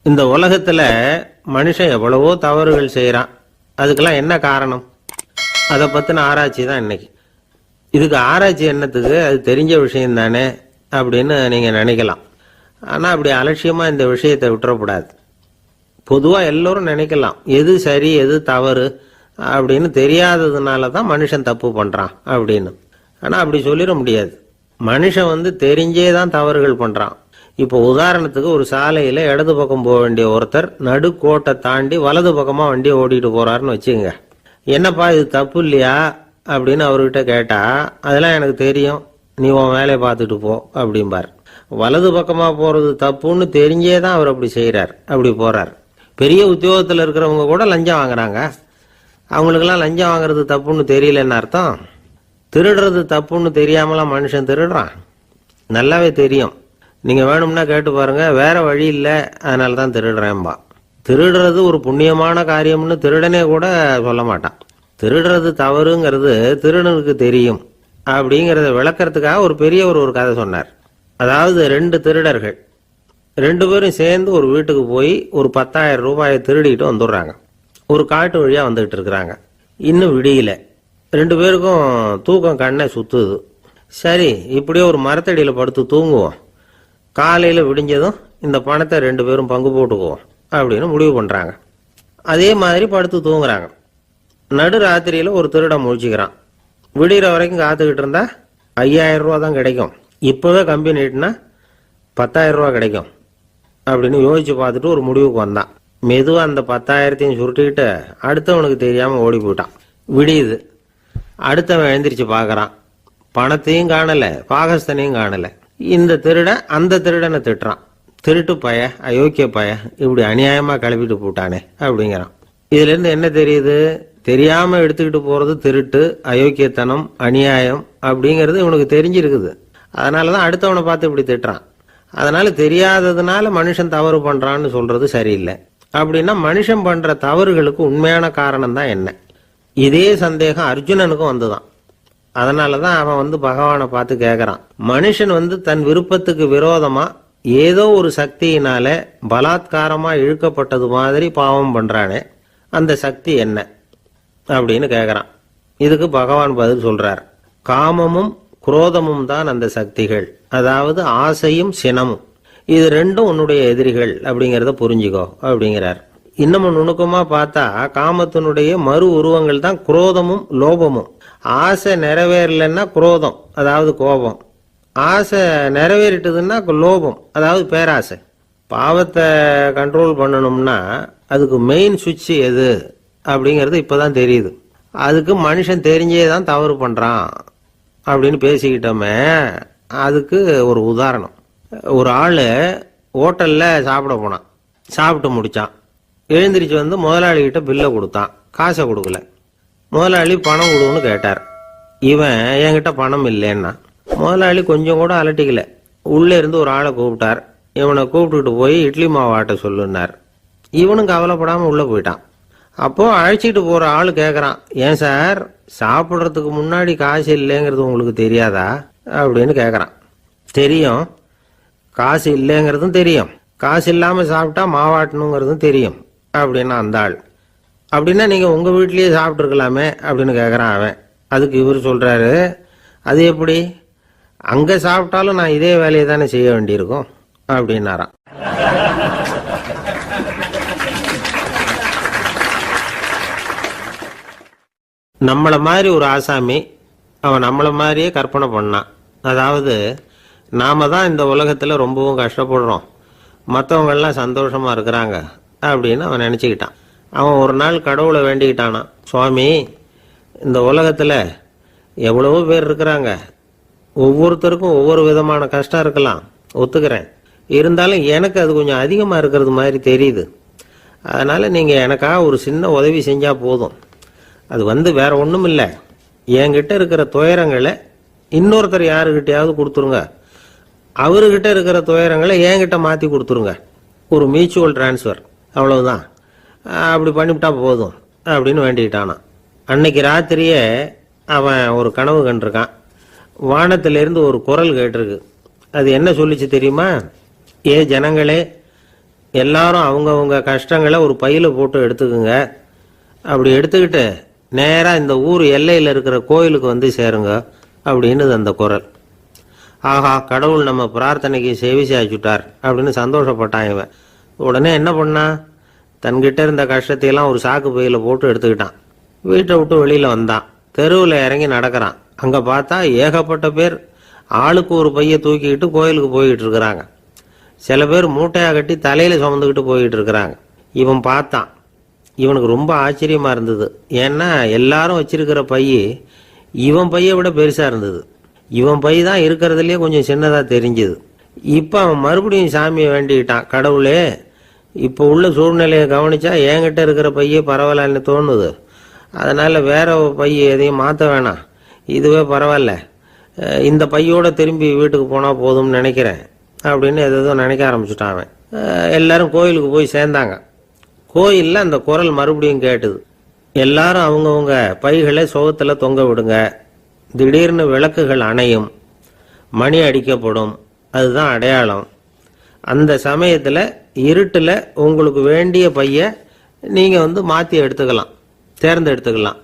இந்த உலகத்துல மனுஷன் எவ்வளவோ தவறுகள் செய்யறான். அதுக்கெல்லாம் என்ன காரணம்? அதை பத்தின ஆராய்ச்சி தான் இன்னைக்கு. இதுக்கு ஆராய்ச்சி என்னத்துக்கு? அது தெரிஞ்ச விஷயம் தானே அப்படின்னு நீங்க நினைக்கலாம். ஆனா அப்படி அலட்சியமா இந்த விஷயத்தை விட்டுறக்கூடாது. பொதுவா எல்லோரும் நினைக்கலாம் எது சரி எது தவறு அப்படின்னு தெரியாததுனால தான் மனுஷன் தப்பு பண்றான் அப்படின்னு. ஆனா அப்படி சொல்லிட முடியாது. மனுஷன் தெரிஞ்சே தான் தவறுகள் பண்றான். இப்போ உதாரணத்துக்கு ஒரு சாலையில இடது பக்கம் போக வேண்டிய ஒருத்தர் நடுக்கோட்டை தாண்டி வலது பக்கமா வண்டியை ஓடிட்டு போறாருன்னு வச்சுக்கோங்க. என்னப்பா இது தப்பு இல்லையா அப்படின்னு அவர்கிட்ட கேட்டா, அதெல்லாம் எனக்கு தெரியும், நீ உன் வேலையை பார்த்துட்டு போ அப்படிம்பார். வலது பக்கமா போறது தப்புன்னு தெரிஞ்சே தான் அவர் அப்படி செய்யறார், அப்படி போறார். பெரிய உத்தியோகத்தில் இருக்கிறவங்க கூட லஞ்சம் வாங்குறாங்க. அவங்களுக்கெல்லாம் லஞ்சம் வாங்குறது தப்புன்னு தெரியலன்னு அர்த்தம். திருடுறது தப்புன்னு தெரியாமலாம் மனுஷன் திருடுறான். நல்லாவே தெரியும். நீங்க வேணும்னா கேட்டு பாருங்க, வேற வழி இல்லை அதனால தான் திருடுறேன்பா. திருடுறது ஒரு புண்ணியமான காரியம்னு திருடனே கூட சொல்ல மாட்டான். திருடுறது தவறுங்கிறது திருடனுக்கு தெரியும் அப்படிங்கிறத விளக்கறதுக்காக ஒரு பெரியவர் ஒரு கதை சொன்னார். அதாவது 2 திருடர்கள் 2 பேரும் சேர்ந்து ஒரு வீட்டுக்கு போய் ஒரு 10,000 ரூபாயை திருடிட்டு வந்துடுறாங்க. ஒரு காட்டு வழியா வந்துகிட்டு இருக்கிறாங்க. இன்னும் விடியல. 2 பேருக்கும் தூக்கம் கண்ணை சுத்துது. சரி, இப்படியே ஒரு மரத்தடியில படுத்து தூங்குவோம், காலையில விடிஞ்சதும் இந்த பணத்தை 2 பேரும் பங்கு போட்டுக்குவோம் அப்படின்னு முடிவு பண்றாங்க. அதே மாதிரி படுத்து தூங்குறாங்க. நடு ராத்திரியில ஒரு திருடன் முழிச்சுக்கிறான். விடிகிற வரைக்கும் காத்துக்கிட்டு இருந்தா 5,000 ரூபா தான் கிடைக்கும், இப்பவே கம்பி நீட்டினா 10,000 ரூபா கிடைக்கும் அப்படின்னு யோசிச்சு பார்த்துட்டு ஒரு முடிவுக்கு வந்தான். மெதுவா அந்த 10,000த்தையும் சுருட்டிக்கிட்டு அடுத்தவனுக்கு தெரியாம ஓடி போயிட்டான். விடியுது. அடுத்தவன் எழுந்திரிச்சு பாக்குறான். பணத்தையும் காணல, பாகஸ்தனையும் காணல. இந்த திருடன் அந்த திருடனை திட்டுறான். திருட்டு பய, அயோக்கிய பய, இப்படி அநியாயமா கிளப்பிட்டு போட்டானே அப்படிங்கிறான். இதுல இருந்து என்ன தெரியுது? தெரியாம எடுத்துக்கிட்டு போறது திருட்டு, அயோக்கியத்தனம், அநியாயம் அப்படிங்கிறது இவனுக்கு தெரிஞ்சிருக்குது. அதனாலதான் அடுத்தவனை பார்த்து இப்படி திட்டுறான். அதனால தெரியாததுனால மனுஷன் தவறு பண்றான்னு சொல்றது சரியில்லை. அப்படின்னா மனுஷன் பண்ற தவறுகளுக்கு உண்மையான காரணம் தான் என்ன? இதே சந்தேகம் அர்ஜுனனுக்கும் வந்துதான். அதனாலதான் அவன் பகவானை பார்த்து கேட்கறான். மனுஷன் தன் விருப்பத்துக்கு விரோதமா ஏதோ ஒரு சக்தியினால பலாத்காரமா இழுக்கப்பட்டது மாதிரி பாவம் பண்றானே, அந்த சக்தி என்ன அப்படின்னு கேட்கறான். இதுக்கு பகவான் பதில் சொல்றார். காமமும் குரோதமும் தான் அந்த சக்திகள், அதாவது ஆசையும் சினமும். இது 2ம் உன்னுடைய எதிரிகள் அப்படிங்கிறத புரிஞ்சுக்கோ அப்படிங்கிறார். இன்னமும் நுணுக்கமா பார்த்தா காமத்தினுடைய மறு உருவங்கள் தான் குரோதமும் லோபமும். ஆசை நிறைவேறலன்னா குரோதம், அதாவது கோபம். ஆசை நிறைவேறிட்டதுன்னா லோபம், அதாவது பேராசை. பாவத்தை கண்ட்ரோல் பண்ணணும்னா அதுக்கு மெயின் சுவிட்ச் எது அப்படிங்கிறது இப்பதான் தெரியுது. அதுக்கு மனுஷன் தெரிஞ்சே தான் தவறு பண்றான் அப்படின்னு பேசிக்கிட்டோமே. அதுக்கு ஒரு உதாரணம். ஒரு ஆளு ஹோட்டல்ல சாப்பிட போனான். சாப்பிட்டு முடிச்சான். எழுந்திரிச்சு முதலாளி கிட்ட பில்லை கொடுத்தான். காசை கொடுக்கல. முதலாளி பணம் கொடுன்னு கேட்டார். இவன் என்கிட்ட பணம் இல்லைன்னா. முதலாளி கொஞ்சம் கூட அலட்டிக்கல. உள்ள இருந்து ஒரு ஆளை கூப்பிட்டார். இவனை கூப்பிட்டுட்டு போய் இட்லி மாவு ஆட்ட சொல்லுன்னார். இவனும் கவலைப்படாம உள்ள போயிட்டான். அப்போ அழைச்சிட்டு போற ஆளு கேக்குறான், ஏன் சார் சாப்பிட்றதுக்கு முன்னாடி காசு இல்லைங்கிறது உங்களுக்கு தெரியாதா அப்படின்னு கேக்குறான். தெரியும், காசு இல்லைங்கிறதும் தெரியும், காசு இல்லாம சாப்பிட்டா மாவாட்டணுங்கிறதும் தெரியும் அப்படின்னா அந்த ஆள். அப்படின்னா நீங்க உங்க வீட்லயே சாப்பிட்டு இருக்கலாமே அப்படின்னு கேக்குறான் அவன். அதுக்கு இவர் சொல்றாரு, அது எப்படி, அங்க சாப்பிட்டாலும் நான் இதே வேலையை தானே செய்ய வேண்டியிருக்கும் அப்படின்னாராம். நம்மள மாதிரி ஒரு ஆசாமி அவன் நம்மள மாதிரியே கற்பனை பண்ணான். அதாவது நாம தான் இந்த உலகத்துல ரொம்பவும் கஷ்டப்படுறோம், மற்றவங்க எல்லாம் சந்தோஷமா இருக்கிறாங்க அப்படின்னு அவன் நினைச்சுக்கிட்டான். அவன் ஒரு நாள் கடவுளை வேண்டிக்கிட்டானா, சுவாமி இந்த உலகத்துல எவ்வளவோ பேர் இருக்கிறாங்க, ஒவ்வொருத்தருக்கும் ஒவ்வொரு விதமான கஷ்டம் இருக்கலாம், ஒத்துக்கிறேன். இருந்தாலும் எனக்கு அது கொஞ்சம் அதிகமா இருக்கிறது மாதிரி தெரியுது. அதனால நீங்க எனக்காக ஒரு சின்ன உதவி செஞ்சா போதும். அது வேற ஒண்ணும் இல்லை, என்கிட்ட இருக்கிற துயரங்களை இன்னொருத்தர் யாருக்கிட்டையாவது கொடுத்துருங்க, அவர்கிட்ட இருக்கிற துயரங்களை என்கிட்ட மாத்தி கொடுத்துருங்க. ஒரு மியூச்சுவல் டிரான்ஸ்ஃபர், அவ்வளவுதான். அப்படி பண்ணிவிட்டா போதும் அப்படின்னு வேண்டிக்கிட்டானா. அன்னைக்கு ராத்திரியே அவன் ஒரு கனவு கண்டிருக்கான். வானத்திலிருந்து ஒரு குரல் கேட்டிருக்கு. அது என்ன சொல்லிச்சு தெரியுமா? ஏ ஜனங்களே, எல்லாரும் அவங்கவுங்க கஷ்டங்களை ஒரு பையில போட்டு எடுத்துக்குங்க. அப்படி எடுத்துக்கிட்டு நேராக இந்த ஊர் எல்லையில் இருக்கிற கோயிலுக்கு வந்து சேருங்க அப்படின்னு அந்த குரல். ஆஹா, கடவுள் நம்ம பிரார்த்தனைக்கு செவி சாய்ச்சுட்டார் அப்படின்னு சந்தோஷப்பட்டான் இவன். உடனே என்ன பண்ணான், தன்கிட்ட இருந்த கஷ்டத்தையெல்லாம் ஒரு சாக்கு பையில போட்டு எடுத்துக்கிட்டான். வீட்டை விட்டு வெளியில் வந்தான். தெருவில் இறங்கி நடக்கிறான். அங்கே பார்த்தா ஏகப்பட்ட பேர் ஆளுக்கு ஒரு பையை தூக்கிக்கிட்டு கோயிலுக்கு போய்கிட்டு இருக்கிறாங்க. சில பேர் மூட்டையாக கட்டி தலையில் சுமந்துக்கிட்டு போய்கிட்டு இருக்கிறாங்க. இவன் பார்த்தான். இவனுக்கு ரொம்ப ஆச்சரியமாக இருந்தது. ஏன்னா எல்லாரும் வச்சிருக்கிற பைய இவன் பையை விட பெருசாக இருந்தது. இவன் பை தான் இருக்கிறதுலையே கொஞ்சம் சின்னதாக தெரிஞ்சுது. இப்போ அவன் மறுபடியும் சாமியை வேண்டிக்கிட்டான். கடவுளே, இப்போ உள்ள சூழ்நிலையை கவனிச்சா என்கிட்ட இருக்கிற பையே பரவாயில்லன்னு தோணுது. அதனால் வேற பை எதையும் மாற்ற வேணாம், இதுவே பரவாயில்ல, இந்த பையோட திரும்பி வீட்டுக்கு போனால் போதும்னு நினைக்கிறேன் அப்படின்னு எதோ நினைக்க ஆரம்பிச்சுட்டான் அவன். எல்லாரும் கோயிலுக்கு போய் சேர்ந்தாங்க. கோயிலில் அந்த குரல் மறுபடியும் கேட்டுது. எல்லாரும் அவங்கவுங்க பைகளை சுகத்தில் தொங்க விடுங்க. திடீர்னு விளக்குகள் அணையும், மணி அடிக்கப்படும், அதுதான் அடையாளம். அந்த சமயத்தில் இருட்டில் உங்களுக்கு வேண்டிய பைய நீங்கள் மாற்றி எடுத்துக்கலாம், தேர்ந்தெடுத்துக்கலாம்.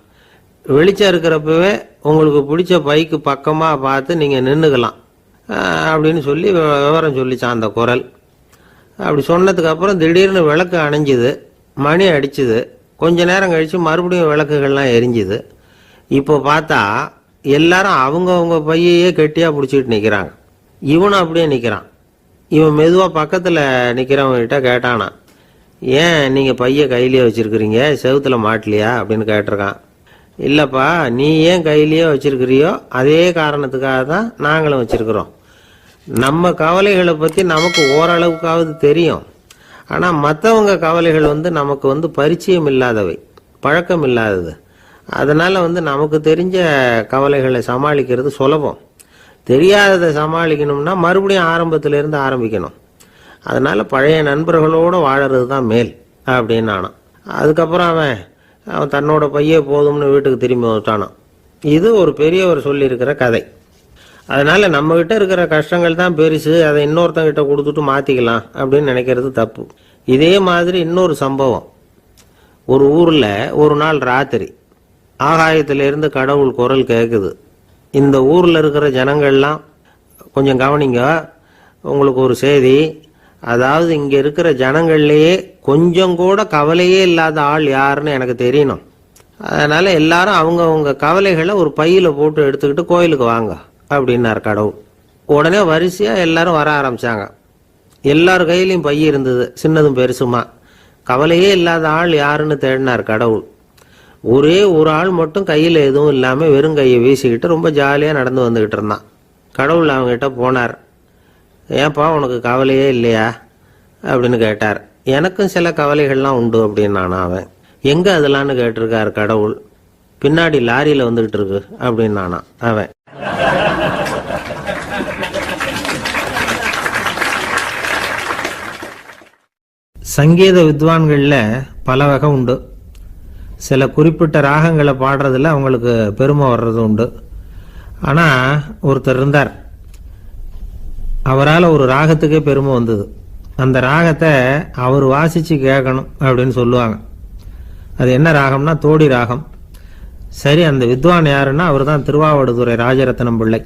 வெளிச்சம் இருக்கிறப்பவே உங்களுக்கு பிடிச்ச பைக்கு பக்கமாக பார்த்து நீங்கள் நின்றுக்கலாம் அப்படின்னு சொல்லி விவரம் சொல்லிச்சான் அந்த குரல். அப்படி சொன்னதுக்கு அப்புறம் திடீர்னு விளக்கு அணைஞ்சுது, மணி அடிச்சுது. கொஞ்ச நேரம் கழித்து மறுபடியும் விளக்குகள்லாம் எரிஞ்சுது. இப்போ பார்த்தா எல்லாரும் அவங்கவுங்க பையையே கெட்டியாக பிடிச்சிட்டு நிற்கிறாங்க. இவனும் அப்படியே நிற்கிறான். இவன் மெதுவாக பக்கத்தில் நிற்கிறவங்கிட்ட கேட்டானா, ஏன் நீங்கள் பைய கையிலேயே வச்சுருக்கிறீங்க, செவுத்துல மாட்டலையா அப்படின்னு கேட்டிருக்கான். இல்லைப்பா, நீ ஏன் கையிலேயே வச்சிருக்கிறியோ அதே காரணத்துக்காக தான் நாங்களும் வச்சிருக்கிறோம். நம்ம கவலைகளை பற்றி நமக்கு ஓரளவுக்காவது தெரியும். ஆனால் மற்றவங்க கவலைகள் நமக்கு பரிச்சயம் இல்லாதவை, பழக்கம் இல்லாதது. அதனால் நமக்கு தெரிஞ்ச கவலைகளை சமாளிக்கிறது சுலபம். தெரியாததை சமாளிக்கணும்னா மறுபடியும் ஆரம்பத்திலேருந்து ஆரம்பிக்கணும். அதனால் பழைய நண்பர்களோடு வாழறது தான் மேல் அப்படின்னு நானான். அதுக்கப்புறம் அவன் தன்னோட பையே போதும்னு வீட்டுக்கு திரும்பி வந்துட்டானான். இது ஒரு பெரியவர் சொல்லியிருக்கிற கதை. அதனால் நம்மகிட்ட இருக்கிற கஷ்டங்கள் தான் பெருசு, அதை இன்னொருத்தங்கிட்ட கொடுத்துட்டு மாற்றிக்கலாம் அப்படின்னு நினைக்கிறது தப்பு. இதே மாதிரி இன்னொரு சம்பவம். ஒரு ஊரில் ஒரு நாள் ராத்திரி ஆகாயத்திலிருந்து கடவுள் குரல் கேட்குது. இந்த ஊரில் இருக்கிற ஜனங்கள்லாம் கொஞ்சம் கவனிங்க, உங்களுக்கு ஒரு செய்தி. அதாவது இங்கே இருக்கிற ஜனங்கள்லேயே கொஞ்சம் கூட கவலையே இல்லாத ஆள் யாருன்னு எனக்கு தெரியணும். அதனால் எல்லாரும் அவங்கவுங்க கவலைகளை ஒரு பையில் போட்டு எடுத்துக்கிட்டு கோயிலுக்கு வாங்க அப்படின்னார் கடவுள். உடனே வரிசையாக எல்லாரும் வர ஆரம்பித்தாங்க. எல்லார் கையிலையும் பை இருந்தது, சின்னதும் பெருசுமா. கவலையே இல்லாத ஆள் யாருன்னு தேடினார் கடவுள். ஒரே ஒரு ஆள் மட்டும் கையில் எதுவும் இல்லாமல் வெறும் கையை வீசிக்கிட்டு ரொம்ப ஜாலியாக நடந்து வந்துக்கிட்டு இருந்தான். கடவுள் அவங்ககிட்ட போனார். ஏன்பா உனக்கு கவலையே இல்லையா அப்படின்னு கேட்டார். எனக்கும் சில கவலைகள்லாம் உண்டு அப்படின்னு அவன். எங்கே அதெல்லாம்னு கேட்டிருக்கார் கடவுள். பின்னாடி லாரியில் வந்துக்கிட்டு இருக்கு அப்படின்னு அவன். சங்கீத வித்வான்களில் பல வகை உண்டு. சில குறிப்பிட்ட ராகங்களை பாடுறதுல அவங்களுக்கு பெருமை வர்றது உண்டு. ஆனால் ஒருத்தர் இருந்தார், அவரால் ஒரு ராகத்துக்கே பெருமை வந்தது. அந்த ராகத்தை அவர் வாசித்து கேட்கணும் அப்படின்னு சொல்லுவாங்க. அது என்ன ராகம்னா தோடி ராகம். சரி, அந்த வித்வான் யாருன்னா அவர் தான் திருவாவடுதுறை ராஜரத்னம் பிள்ளை.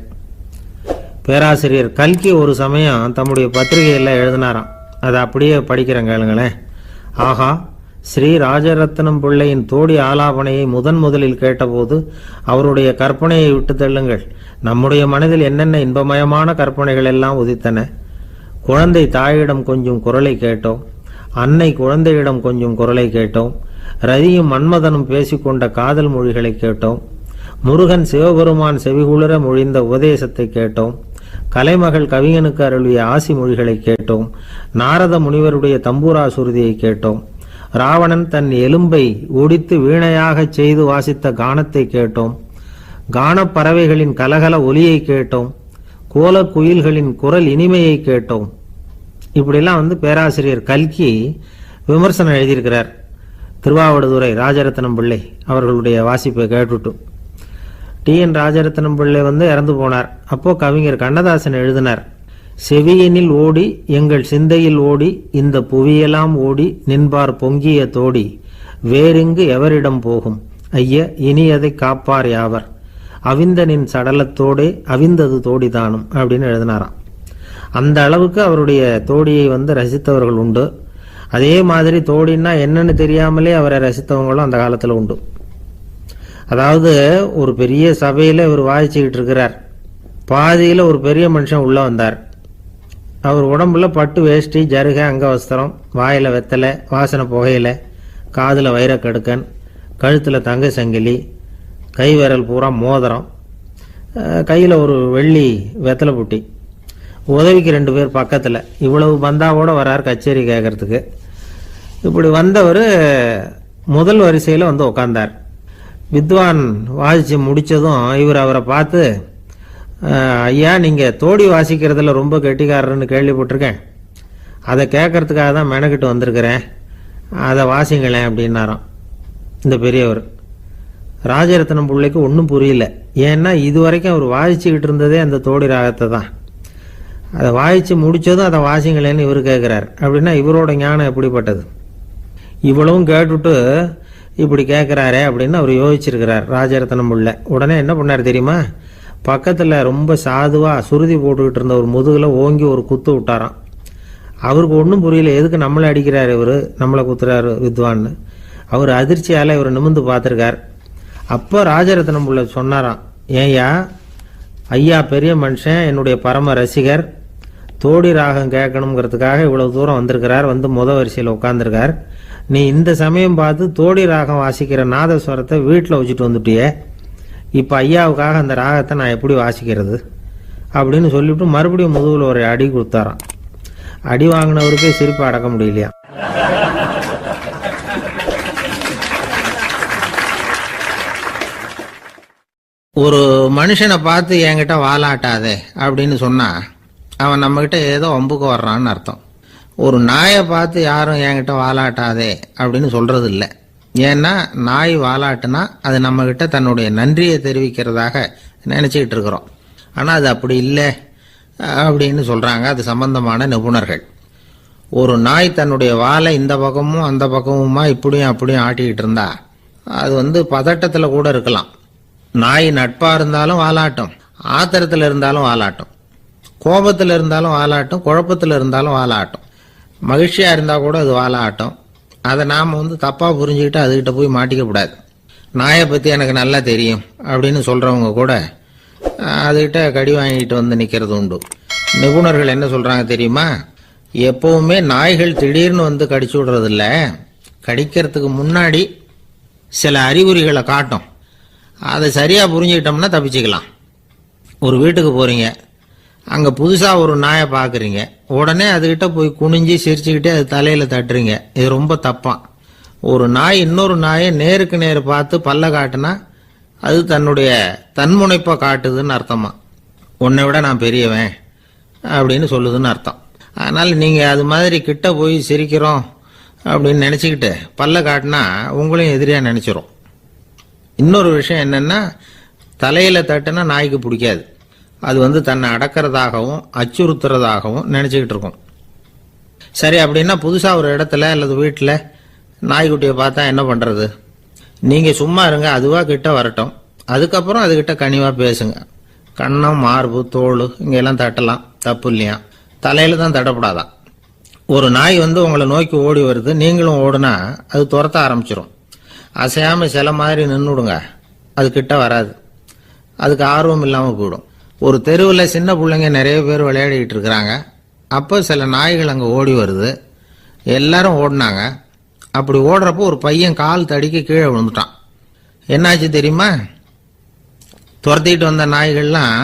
பேராசிரியர் கல்கி ஒரு சமயம் தம்முடைய பத்திரிகையில் எழுதினாராம். அதை அப்படியே படிக்கிறேன் கேளுங்களேன். ஆகா, ஸ்ரீ ராஜரத்னம் பிள்ளையின் தோடி ஆலாபனையை முதலில் கேட்டபோது அவருடைய கற்பனையை விட்டு தள்ளுங்கள். நம்முடைய மனதில் என்னென்ன இன்பமயமான கற்பனைகள் எல்லாம் உதித்தன. குழந்தை தாயிடம் கொஞ்சம் குரலை கேட்டோம், அன்னை குழந்தையிடம் கொஞ்சம் குரலை கேட்டோம், ரதியும் மன்மதனும் பேசிக்கொண்ட காதல் மொழிகளை கேட்டோம், முருகன் சிவபெருமான் செவிகுளிர மொழிந்த உபதேசத்தை கேட்டோம், கலைமகள் கவிஞனுக்கு அருளிய ஆசி மொழிகளை கேட்டோம், நாரத முனிவருடைய தம்பூரா சுருதியை கேட்டோம், ராவணன் தன் எலும்பை ஒடித்து வீணையாக செய்து வாசித்த கானத்தை கேட்டோம், கானப் பறவைகளின் கலகல ஒலியை கேட்டோம், கோல குயில்களின் குரல் இனிமையை கேட்டோம். இப்படிலாம் பேராசிரியர் கல்கி விமர்சனம் எழுதியிருக்கிறார். திருவாவடுதுறை ராஜரத்னம் பிள்ளை அவர்களுடைய வாசிப்பை கேட்டுட்டு டி.என். ராஜரத்னம் பிள்ளை இறந்து போனார். அப்போ கவிஞர் கண்ணதாசன் எழுதினார், செவியனில் ஓடி எங்கள் சிந்தையில் ஓடி இந்த புவியெல்லாம் ஓடி நின்பார் பொங்கிய தோடி வேறெங்கு எவரிடம் போகும் ஐய இனி அதை காப்பார் யாவர் அவிந்தனின் சடலத்தோடே அவிந்தது தோடிதானும் அப்படின்னு எழுதினாராம். அந்த அளவுக்கு அவருடைய தோடியை ரசித்தவர்கள் உண்டு. அதே மாதிரி தோடின்னா என்னன்னு தெரியாமலே அவரை ரசித்தவங்களும் அந்த காலத்தில் உண்டு. அதாவது ஒரு பெரிய சபையில் இவர் வாய்ச்சிக்கிட்டு இருக்கிறார். பாதியில் ஒரு பெரிய மனுஷன் உள்ள வந்தார். அவர் உடம்புல பட்டு வேஷ்டி, ஜருகை, அங்கவஸ்திரம், வாயில் வெத்தலை, வாசனை புகையில, காதில் வைரக்கடுக்கன், கழுத்தில் தங்க சங்கிலி, கை விரல் பூரா மோதிரம், கையில் ஒரு வெள்ளி வெத்தலை புட்டி, உதவிக்கு 2 பேர் பக்கத்தில். இவ்வளவு பந்தாவோட வரார் கச்சேரி கேட்கறதுக்கு. இப்படி வந்தவர் முதல் வரிசையில் உக்காந்தார். வித்வான் வாசித்து முடித்ததும் இவர் அவரை பார்த்து, ஐயா நீங்கள் தோடி வாசிக்கிறதுல ரொம்ப கெட்டிக்காரர்னு கேள்விப்பட்டிருக்கேன், அதை கேட்கறதுக்காக தான் மெனக்கிட்டு வந்திருக்கிறேன், அதை வாசிங்களேன் அப்படின்னாராம் இந்த பெரியவர். ராஜரத்னம் பிள்ளைக்கு ஒன்றும் புரியல. ஏன்னா இது வரைக்கும் அவர் வாசிச்சுக்கிட்டு இருந்ததே அந்த தோடி ராகத்தை தான். அதை வாசித்து முடித்ததும் அதை வாசிங்களேன்னு இவர் கேட்குறார். அப்படின்னா இவரோட ஞானம் எப்படிப்பட்டது? இவ்வளவும் கேட்டுட்டு இப்படி கேட்குறாரே அப்படின்னு அவர் யோசிச்சிருக்கிறார் ராஜரத்னம் பிள்ளை. உடனே என்ன பண்ணார் தெரியுமா? பக்கத்தில் ரொம்ப சாதுவாக சுருதி போட்டுக்கிட்டு இருந்த ஒரு முதுகில் ஓங்கி ஒரு குத்து விட்டாராம். அவருக்கு ஒன்றும் புரியல, எதுக்கு நம்மளை அடிக்கிறார் இவர், நம்மளை குத்துறாரு வித்வான்னு. அவர் அதிர்ச்சியால் இவர் நிமிந்து பார்த்துருக்கார். அப்போ ராஜரத்னம் பிள்ளை சொன்னாராம், ஏய்யா ஐயா பெரிய மனுஷன், என்னுடைய பரம ரசிகர், தோடி ராகம் கேட்கணுங்கிறதுக்காக இவ்வளவு தூரம் வந்திருக்கிறார், முத வரிசையில் உட்காந்துருக்கார். நீ இந்த சமயம் பார்த்து தோடி ராகம் வாசிக்கிற நாதஸ்வரத்தை வீட்டில் வச்சுட்டு வந்துட்டியே, இப்போ ஐயாவுக்காக அந்த ராகத்தை நான் எப்படி வாசிக்கிறது அப்படின்னு சொல்லிவிட்டு மறுபடியும் முதுகில் ஒரு அடி கொடுத்தாராம். அடி வாங்கினவருக்கே சிரிப்பு அடக்க முடியலையா. ஒரு மனுஷனை பார்த்து என்கிட்ட வாலாட்டாதே அப்படின்னு சொன்னா அவன் நம்மகிட்ட ஏதோ வம்புக்கு வர்றான்னு அர்த்தம். ஒரு நாயை பார்த்து யாரும் என்கிட்ட வாலாட்டாதே அப்படின்னு சொல்றது இல்லை. ஏன்னா நாய் வாலாட்டுனா அது நம்மகிட்ட தன்னுடைய நன்றியை தெரிவிக்கிறதாக நினைச்சுக்கிட்டு இருக்கிறோம். ஆனால் அது அப்படி இல்லை அப்படின்னு சொல்றாங்க அது சம்பந்தமான நிபுணர்கள். ஒரு நாய் தன்னுடைய வாலை இந்த பக்கமும் அந்த பக்கமுமா இப்படியும் அப்படியும் ஆட்டிக்கிட்டு இருந்தா அது பதட்டத்தில் கூட இருக்கலாம். நாய் நட்பா இருந்தாலும் வாலாட்டும், ஆத்திரத்தில் இருந்தாலும் வாலாட்டும், கோபத்தில் இருந்தாலும் வாலாட்டும், குழப்பத்தில் இருந்தாலும் வாலாட்டும், மகிழ்ச்சியா இருந்தா கூட அது வாலாட்டும். அதை நாம் தப்பா புரிஞ்சுக்கிட்டு அதுகிட்ட போய் மாட்டிக்க கூடாது. நாயை பத்தி எனக்கு நல்லா தெரியும் அப்படின்னு சொல்றவங்க கூட அதுகிட்ட கடி வாங்கிட்டு நிக்கிறது உண்டு. நிபுணர்கள் என்ன சொல்றாங்க தெரியுமா? எப்பவுமே நாய்கள் திடீர்னு கடிச்சு விடுறது இல்ல, கடிக்கிறதுக்கு முன்னாடி சில அறிகுறிகளை காட்டும். அதை சரியா புரிஞ்சுக்கிட்டோம்னா தப்பிச்சுக்கலாம். ஒரு வீட்டுக்கு போறீங்க, அங்க புதுசா ஒரு நாயை பாக்குறீங்க, உடனே அதுகிட்ட போய் குனிஞ்சு சிரிச்சுக்கிட்டே அது தலையில தட்டுறீங்க. இது ரொம்ப தப்பான். ஒரு நாய் இன்னொரு நாயை நேருக்கு நேரு பார்த்து பல்ல காட்டுனா அது தன்னுடைய தன்முனைப்பை காட்டுதுன்னு அர்த்தமா. உன்னை விட நான் பெரியவன் அப்படின்னு சொல்லுதுன்னு அர்த்தம். அதனால நீங்க அது மாதிரி கிட்ட போய் சிரிக்கிறோம் அப்படின்னு நினைச்சுக்கிட்டு பல்ல காட்டினா உங்களையும் எதிரியா நினைச்சிரும். இன்னொரு விஷயம் என்னன்னா, தலையில தட்டுனா நாய்க்கு பிடிக்காது. அது தன்னை அடக்கிறதாகவும் அச்சுறுத்துறதாகவும் நினைச்சுக்கிட்டு இருக்கும். சரி, அப்படின்னா புதுசா ஒரு இடத்துல அல்லது வீட்டில் நாய்க்குட்டியை பார்த்தா என்ன பண்றது? நீங்க சும்மா இருங்க, அதுவா கிட்ட வரட்டும், அதுக்கப்புறம் அதுகிட்ட கனிவா பேசுங்க. கண்ணம், மார்பு, தோல் இங்கெல்லாம் தட்டலாம், தப்பு இல்லையா? தலையில தான் தட்டப்படாதான். ஒரு நாய் உங்களை நோக்கி ஓடி வருது, நீங்களும் ஓடுனா அது துரத்த ஆரம்பிச்சிடும். அசையாம சில மாதிரி நின்றுடுங்க, அது கிட்ட வராது. அதுக்கு ஆர்வம் இல்லாம போயிடும். ஒரு தெருவில் சின்ன பிள்ளைங்க நிறைய பேர் விளையாடிக்கிட்டு இருக்கிறாங்க. அப்போ சில நாய்கள் அங்கே ஓடி வருது. எல்லாரும் ஓடினாங்க. அப்படி ஓடுறப்போ ஒரு பையன் கால் தடிக்க கீழே விழுந்துட்டான். என்னாச்சு தெரியுமா? துரத்திட்டு வந்த நாய்கள்லாம்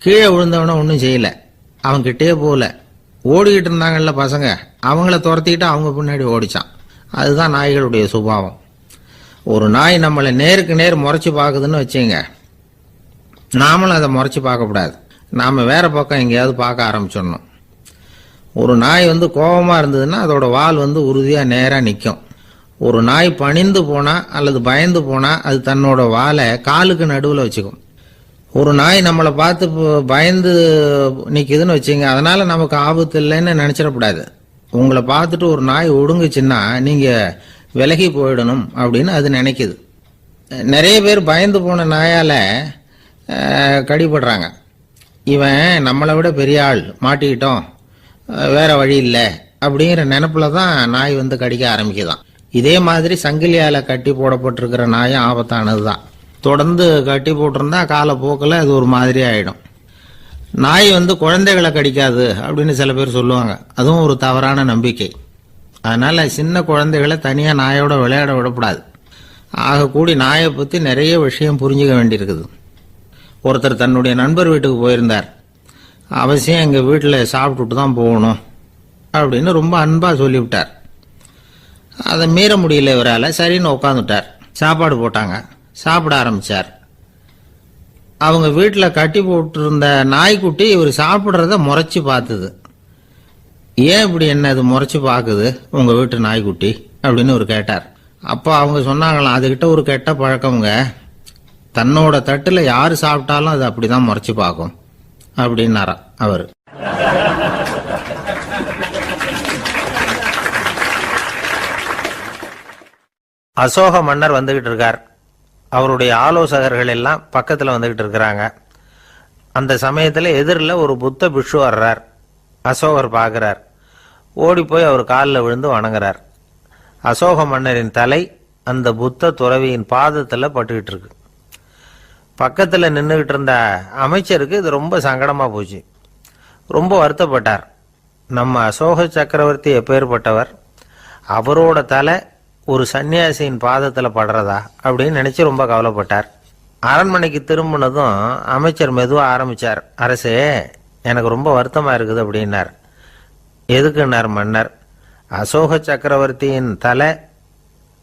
கீழே விழுந்தவன ஒன்றும் செய்யல, அவன் கிட்டே போகல. ஓடிக்கிட்டு இருந்தாங்கல்ல பசங்க, அவங்கள துரத்திக்கிட்டு அவங்க பின்னாடி ஓடிச்சான். அதுதான் நாய்களுடைய சுபாவம். ஒரு நாய் நம்மளை நேருக்கு நேர் முறைச்சு பார்க்குதுன்னு வச்சுங்க, நாமளும் அதை முறைச்சு பார்க்கக்கூடாது. நாம வேற பக்கம் எங்கேயாவது பார்க்க ஆரம்பிச்சிடணும். ஒரு நாய் கோபமா இருந்ததுன்னா அதோட வால் உறுதியா நேரா நிற்கும். ஒரு நாய் பணிந்து போனா அல்லது பயந்து போனா அது தன்னோட வாலை காலுக்கு நடுவில் வச்சுக்கும். ஒரு நாய் நம்மளை பார்த்து பயந்து நிக்குதுன்னு வச்சுங்க, அதனால நமக்கு ஆபத்து இல்லைன்னு நினைச்சிடக்கூடாது. உங்களை பார்த்துட்டு ஒரு நாய் ஒடுங்குச்சுன்னா நீங்க விலகி போயிடணும் அப்படின்னு அது நினைக்குது. நிறைய பேர் பயந்து போன நாயால கடிபடுறாங்க. இவன் நம்மளை விட பெரிய ஆள், மாட்டிக்கிட்டோம், வேற வழி இல்லை அப்படிங்கிற நினைப்புல தான் நாய் வந்து கடிக்க ஆரம்பிக்குதான். இதே மாதிரி சங்கிலியால கட்டி போடப்பட்டிருக்கிற நாயும் ஆபத்தானது தான். தொடர்ந்து கட்டி போட்டிருந்தா காலப்போக்கில் அது ஒரு மாதிரி ஆயிடும். நாய் வந்து குழந்தைகளை கடிக்காது அப்படின்னு சில பேர் சொல்லுவாங்க. அதுவும் ஒரு தவறான நம்பிக்கை. அதனால சின்ன குழந்தைகளை தனியா நாயோட விளையாட விடக்கூடாது. ஆக கூடி நாயை பத்தி நிறைய விஷயம் புரிஞ்சுக்க வேண்டியிருக்குது. ஒருத்தர் தன்னுடைய நண்பர் வீட்டுக்கு போயிருந்தார். அவசியம் எங்க வீட்டில் சாப்பிட்டுட்டு தான் போகணும் அப்படின்னு ரொம்ப அன்பா சொல்லிவிட்டார். அதை மீற முடியல இவரால். சரின்னு உட்காந்துட்டார். சாப்பாடு போட்டாங்க. சாப்பிட ஆரம்பிச்சார். அவங்க வீட்டில் கட்டி போட்டிருந்த நாய்க்குட்டி இவர் சாப்பிட்றத முறைச்சி பார்த்தது. ஏன் இப்படி என்ன இது முறைச்சி பார்க்குது உங்க வீட்டு நாய்க்குட்டி அப்படின்னு அவர் கேட்டார். அப்போ அவங்க சொன்னாங்களாம், அதுகிட்ட ஒரு கெட்ட பழக்கம்ங்க, தன்னோட தட்டுல யாரு சாப்பிட்டாலும் அது அப்படிதான் முறைச்சி பார்க்கும் அப்படின்னாரா அவர். அசோக மன்னர் வந்துகிட்டு இருக்கார். அவருடைய ஆலோசகர்கள் எல்லாம் பக்கத்தில் வந்துகிட்டு இருக்கிறாங்க. அந்த சமயத்தில் எதிரில் ஒரு புத்த பிக்ஷு வர்றார். அசோகர் பார்க்கிறார். ஓடி போய் அவர் காலில் விழுந்து வணங்குறார். அசோக மன்னரின் தலை அந்த புத்த துறவியின் பாதத்தில் பட்டுக்கிட்டு இருக்கு. பக்கத்தில் நின்றுகிட்டு இருந்த அமைச்சருக்கு இது ரொம்ப சங்கடமாக போச்சு. ரொம்ப வருத்தப்பட்டார். நம்ம அசோக சக்கரவர்த்தி எப்பேற்பட்டவர், அவரோட தலை ஒரு சன்னியாசியின் பாதத்தில் படுறதா அப்படின்னு நினைச்சு ரொம்ப கவலைப்பட்டார். அரண்மனைக்கு திரும்பினதும் அமைச்சர் மெதுவாக ஆரம்பிச்சார். அரசே, எனக்கு ரொம்ப வருத்தமா இருக்குது அப்படின்னார். எதுக்குன்னார் மன்னர். அசோக சக்கரவர்த்தியின் தலை,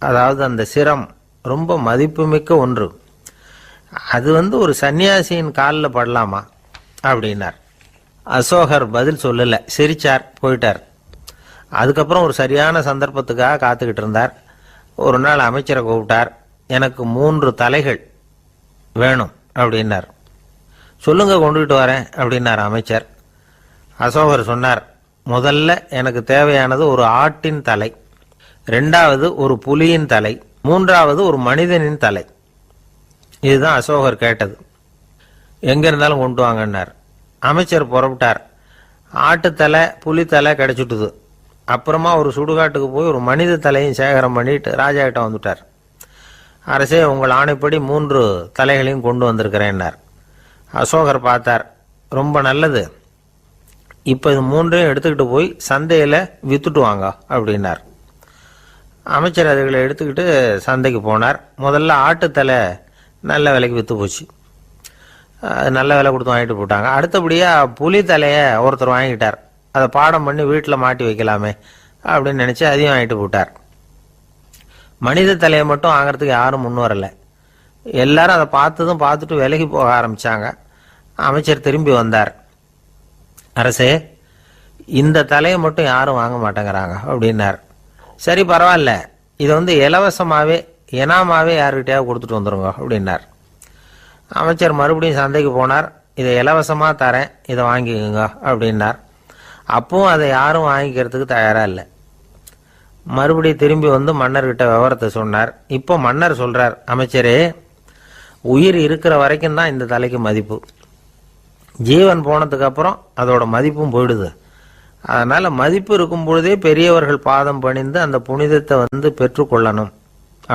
அதாவது அந்த சிரம், ரொம்ப மதிப்புமிக்க ஒன்று. அது ஒரு சன்னியாசியின் காலில் படலாமா அப்படின்னார். அசோகர் பதில் சொல்லல, சிரிச்சார், போயிட்டார். அதுக்கப்புறம் ஒரு சரியான சந்தர்ப்பத்துக்காக காத்துக்கிட்டு இருந்தார். ஒரு நாள் அமைச்சரை கூப்பிட்டார். எனக்கு 3 தலைகள் வேணும் அப்படின்னார். சொல்லுங்க, கொண்டுகிட்டு வரேன் அப்படின்னார் அமைச்சர். அசோகர் சொன்னார், முதல்ல எனக்கு தேவையானது ஒரு ஆட்டின் தலை, 2வது ஒரு புலியின் தலை, 3வது ஒரு மனிதனின் தலை. இதுதான் அசோகர் கேட்டது. எங்க இருந்தாலும் கொண்டு வாங்கன்னார். அமைச்சர் புறப்பட்டார். ஆட்டுத்தலை புலித்தலை கிடைச்சிட்டுது. அப்புறமா ஒரு சுடுகாட்டுக்கு போய் ஒரு மனித தலையும் சேகரம் பண்ணிட்டு ராஜா கிட்ட வந்துட்டார். அரசே, உங்கள் ஆணைப்படி 3 தலைகளையும் கொண்டு வந்திருக்கிறேன்னார். அசோகர் பார்த்தார். ரொம்ப நல்லது, இப்போ இது 3ஐயும் எடுத்துக்கிட்டு போய் சந்தையில் வித்துட்டு வாங்க அப்படின்னார். அமைச்சர் அதுகளை எடுத்துக்கிட்டு சந்தைக்கு போனார். முதல்ல ஆட்டுத்தலை நல்ல விலைக்கு விற்று போச்சு. நல்ல விலை கொடுத்து வாங்கிட்டு போட்டாங்க. அடுத்தபடியாக புலி தலையை ஒருத்தர் வாங்கிட்டார். அதை பாடம் பண்ணி வீட்டில் மாட்டி வைக்கலாமே அப்படின்னு நினச்சி அதையும் வாங்கிட்டு போட்டார். மனித தலையை மட்டும் வாங்கிறதுக்கு யாரும் முன் வரலை. எல்லாரும் அதை பார்த்துட்டு விலகி போக ஆரம்பித்தாங்க. அமைச்சர் திரும்பி வந்தார். அரசே, இந்த தலையை மட்டும் யாரும் வாங்க மாட்டேங்கிறாங்க அப்படின்னார். சரி, பரவாயில்ல, இதை இலவசமாகவே இனாமாவே யாருக்கிட்டையாவது கொடுத்துட்டு வந்துருங்க அப்படின்னார். அமைச்சர் மறுபடியும் சந்தைக்கு போனார். இதை இலவசமாக தரேன், இதை வாங்கிக்கோங்க அப்படின்னார். அப்பவும் அதை யாரும் வாங்கிக்கிறதுக்கு தயாராக இல்லை. மறுபடியும் திரும்பி மன்னர்கிட்ட விவரத்தை சொன்னார். இப்போ மன்னர் சொல்றார், அமைச்சரே, உயிர் இருக்கிற வரைக்கும் தான் இந்த தலைக்கு மதிப்பு. ஜீவன் போனதுக்கு அப்புறம் அதோட மதிப்பும் போயிடுது. அதனால மதிப்பு இருக்கும் பொழுதே பெரியவர்கள் பாதம் பணிந்து அந்த புனிதத்தை பெற்றுக்கொள்ளணும்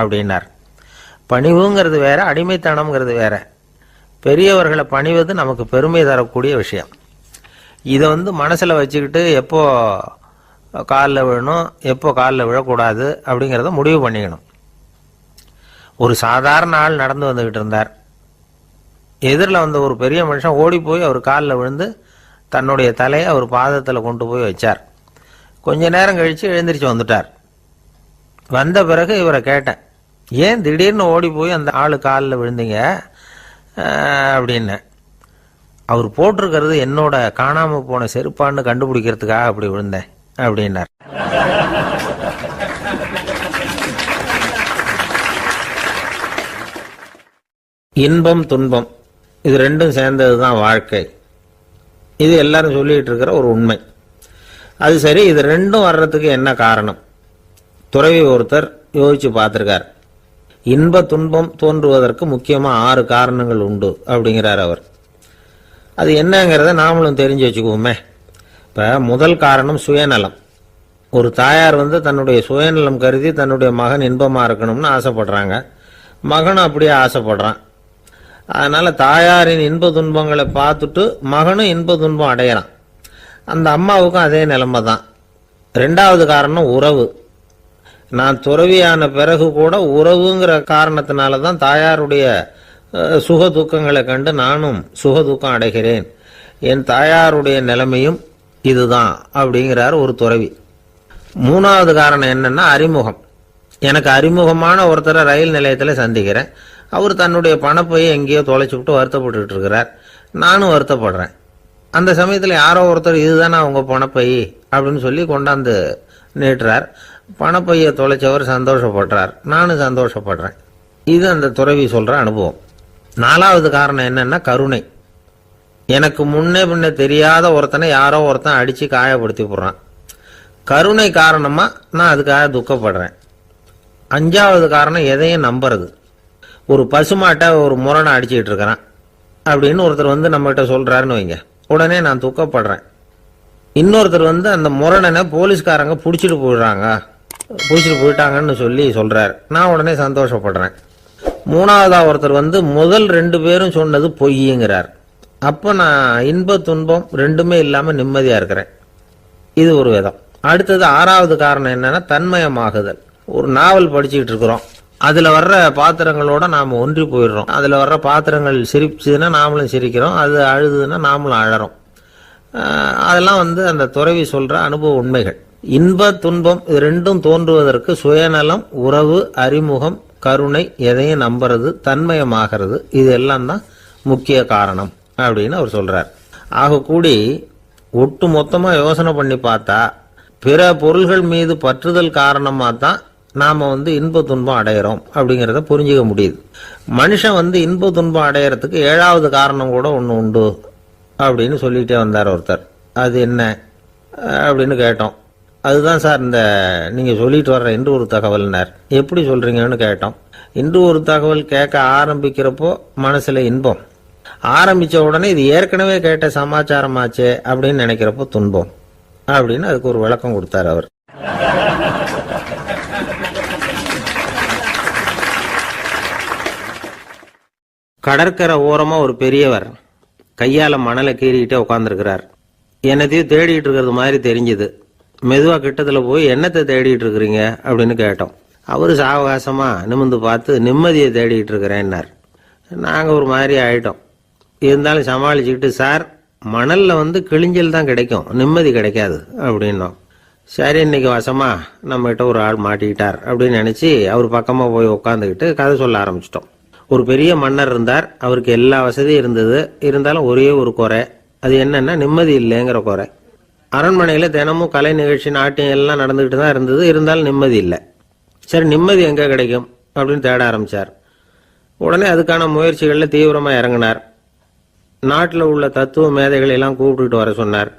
அப்படின்னார். பணிவுங்கிறது வேற, அடிமைத்தனம்ங்கிறது வேற. பெரியவர்களை பணிவது நமக்கு பெருமை தரக்கூடிய விஷயம். இதை மனசில் வச்சுக்கிட்டு எப்போ காலில் விழணும், எப்போ காலில் விழக்கூடாது அப்படிங்கிறத முடிவு பண்ணிக்கணும். ஒரு சாதாரண ஆள் நடந்து வந்துக்கிட்டு இருந்தார். எதிரில் ஒரு பெரிய மனுஷன் ஓடி போய் அவர் காலில் விழுந்து தன்னுடைய தலையை அவர் பாதத்தில் கொண்டு போய் வச்சார். கொஞ்ச நேரம் கழித்து எழுந்திரிச்சு வந்துட்டார். வந்த பிறகு இவரை கேட்டேன், ஏன் திடீர்னு ஓடி போய் அந்த ஆளு காலில் விழுந்தீங்க அப்படின்னு. அவர் போட்டிருக்கிறது என்னோட காணாம போன செருப்பான்னு கண்டுபிடிக்கிறதுக்காக அப்படி விழுந்தேன் அப்படின்னார். இன்பம் துன்பம் இது ரெண்டும் சேர்ந்தது தான் வாழ்க்கை. இது எல்லாரும் சொல்லிட்டு இருக்கிற ஒரு உண்மை. அது சரி, இது ரெண்டும் வர்றதுக்கு என்ன காரணம்? துறவி ஒருத்தர் யோசிச்சு பார்த்திருக்கார். இன்ப துன்பம் தோன்றுவதற்கு முக்கியமா 6 காரணங்கள் உண்டு அப்படிங்கிறார் அவர். அது என்னங்கிறத நாமளும் தெரிஞ்சு வச்சுக்குவோமே. இப்ப முதல் காரணம் சுயநலம். ஒரு தாயார் தன்னுடைய சுயநலம் கருதி தன்னுடைய மகன் இன்பமா இருக்கணும்னு ஆசைப்படுறாங்க. மகனும் அப்படியே ஆசைப்படுறான். அதனால தாயாரின் இன்ப துன்பங்களை பார்த்துட்டு மகனும் இன்ப துன்பம் அடையறான். அந்த அம்மாவுக்கும் அதே நிலைமை தான். 2வது காரணம் உறவு. நான் துறவியான பிறகு கூட உறவுங்கிற காரணத்தினால தான் தாயாருடைய சுக துக்கங்களை கண்டு நானும் சுக துக்கம் அடைகிறேன். என் தாயாருடைய நிலைமையும் இதுதான் அப்படிங்கிறார் ஒரு துறவி. 3வது காரணம் என்னன்னா அறிமுகம். எனக்கு அறிமுகமான ஒருத்தரை ரயில் நிலையத்தில் சந்திக்கிறேன். அவர் தன்னுடைய பணப்பையை எங்கேயோ தொலைச்சு விட்டு வருத்தப்பட்டு இருக்கிறார். நானும் வருத்தப்படுறேன். அந்த சமயத்தில் யாரோ ஒருத்தர் இதுதானே அவங்க பணப்பை அப்படின்னு சொல்லி கொண்டாந்து நீட்டுறார். பணப்பையை தொலைச்சவர் சந்தோஷப்படுறார். நானும் சந்தோஷப்படுறேன். இது அந்த துறவி சொல்ற அனுபவம். 4வது காரணம் என்னன்னா கருணை. எனக்கு முன்னே பின்ன தெரியாத ஒருத்தனை யாரோ ஒருத்தன் அடிச்சு காயப்படுத்தி போடுறான். கருணை காரணமா நான் அதுக்காக துக்கப்படுறேன். 5வது காரணம் எதையும் நம்புறது. ஒரு பசுமாட்டை ஒரு முரணை அடிச்சுக்கிட்டு இருக்கிறான் அப்படின்னு ஒருத்தர் நம்மகிட்ட சொல்றாருன்னு வைங்க, உடனே நான் துக்கப்படுறேன். இன்னொருத்தர் அந்த முரணனை போலீஸ்காரங்க பிடிச்சிட்டு போயிட்டாங்கன்னு சொல்லி சொல்றாரு. நான் உடனே சந்தோஷப்படுறேன். 3வதா ஒருத்தர் முதல் 2 பேரும் சொன்னது பொய்யுங்கிறார். அப்ப நான் இன்ப துன்பம் ரெண்டுமே இல்லாம நிம்மதியா இருக்கிறேன். இது ஒரு விதம். அடுத்தது 6வது காரணம் என்னன்னா தன்மயமாகுதல். ஒரு நாவல் படிச்சுக்கிட்டு இருக்கிறோம். அதுல வர்ற பாத்திரங்களோட நாம ஒன்றி போயிடுறோம். அதுல வர்ற பாத்திரங்கள் சிரிச்சுதுன்னா நாமளும் சிரிக்கிறோம், அது அழுதுன்னா நாமளும் அழறோம். அதெல்லாம் அந்த துறவி சொல்ற அனுபவ உண்மைகள். இன்ப துன்பம் இது ரெண்டும் தோன்றுவதற்கு சுயநலம், உறவு, அறிமுகம், கருணை, எதையும் நம்புறது, தன்மயமாகிறது, இது எல்லாம் தான் முக்கிய காரணம் அப்படின்னு அவர் சொல்றார். ஆக கூடி ஒட்டு மொத்தமா யோசனை பண்ணி பார்த்தா பிற பொருள்கள் மீது பற்றுதல் காரணமா தான் நாம இன்ப துன்பம் அடையிறோம் அப்படிங்கிறத புரிஞ்சுக்க முடியுது. மனுஷன் இன்ப துன்பம் அடையறதுக்கு 7வது காரணம் கூட ஒன்று உண்டு அப்படின்னு சொல்லிட்டே வந்தார் ஒருத்தர். அது என்ன அப்படின்னு கேட்டோம். அதுதான் சார் இந்த நீங்க சொல்லிட்டு வர்ற இன்று ஒரு தகவல்னார். எப்படி சொல்றீங்கன்னு கேட்டோம். இன்று ஒரு தகவல் கேட்க ஆரம்பிக்கிறப்போ மனசுல இன்பம், ஆரம்பிச்ச உடனே இது ஏற்கனவே கேட்ட சமாச்சாரமாச்சே அப்படின்னு நினைக்கிறப்போ துன்பம் அப்படின்னு அதுக்கு ஒரு விளக்கம் கொடுத்தார் அவர். கடற்கரை ஓரமா ஒரு பெரியவர் கையால மணலை கீறிக்கிட்டே உட்காந்துருக்கிறார். என்னத்தையும் தேடிட்டு இருக்கிறது மாதிரி தெரிஞ்சுது. மெதுவா கிட்டத்துல போய் என்னத்தை தேடிட்டு இருக்கிறீங்க அப்படின்னு கேட்டோம். அவரு சாவகாசமா நிமிந்து பார்த்து நிம்மதியை தேடிட்டு இருக்கிறேன்னார். நாங்க ஒரு மாதிரி ஆயிட்டோம். இருந்தாலும் சமாளிச்சுக்கிட்டு, சார் மணல்ல கிழிஞ்சல் தான் கிடைக்கும், நிம்மதி கிடைக்காது அப்படின்னோம். சரி, இன்னைக்கு வசமா நம்ம கிட்ட ஒரு ஆள் மாட்டிக்கிட்டார் அப்படின்னு நினைச்சு அவர் பக்கமா போய் உட்காந்துக்கிட்டு கதை சொல்ல ஆரம்பிச்சிட்டோம். ஒரு பெரிய மன்னர் இருந்தார். அவருக்கு எல்லா வசதியும் இருந்தது. இருந்தாலும் ஒரே ஒரு குறை. அது என்னன்னா நிம்மதி இல்லைங்கிற குறை. அரண்மனையில தினமும் கலை நிகழ்ச்சி, நாட்டியம் எல்லாம் நடந்துகிட்டு தான் இருந்தது. இருந்தாலும் நிம்மதி இல்லை. சரி, நிம்மதி எங்க கிடைக்கும் அப்படின்னு தேட ஆரம்பிச்சார். உடனே அதுக்கான முயற்சிகள்ல தீவிரமா இறங்கினார். நாட்டில் உள்ள தத்துவ மேதைகளை எல்லாம் கூப்பிட்டுட்டு வர சொன்னார்.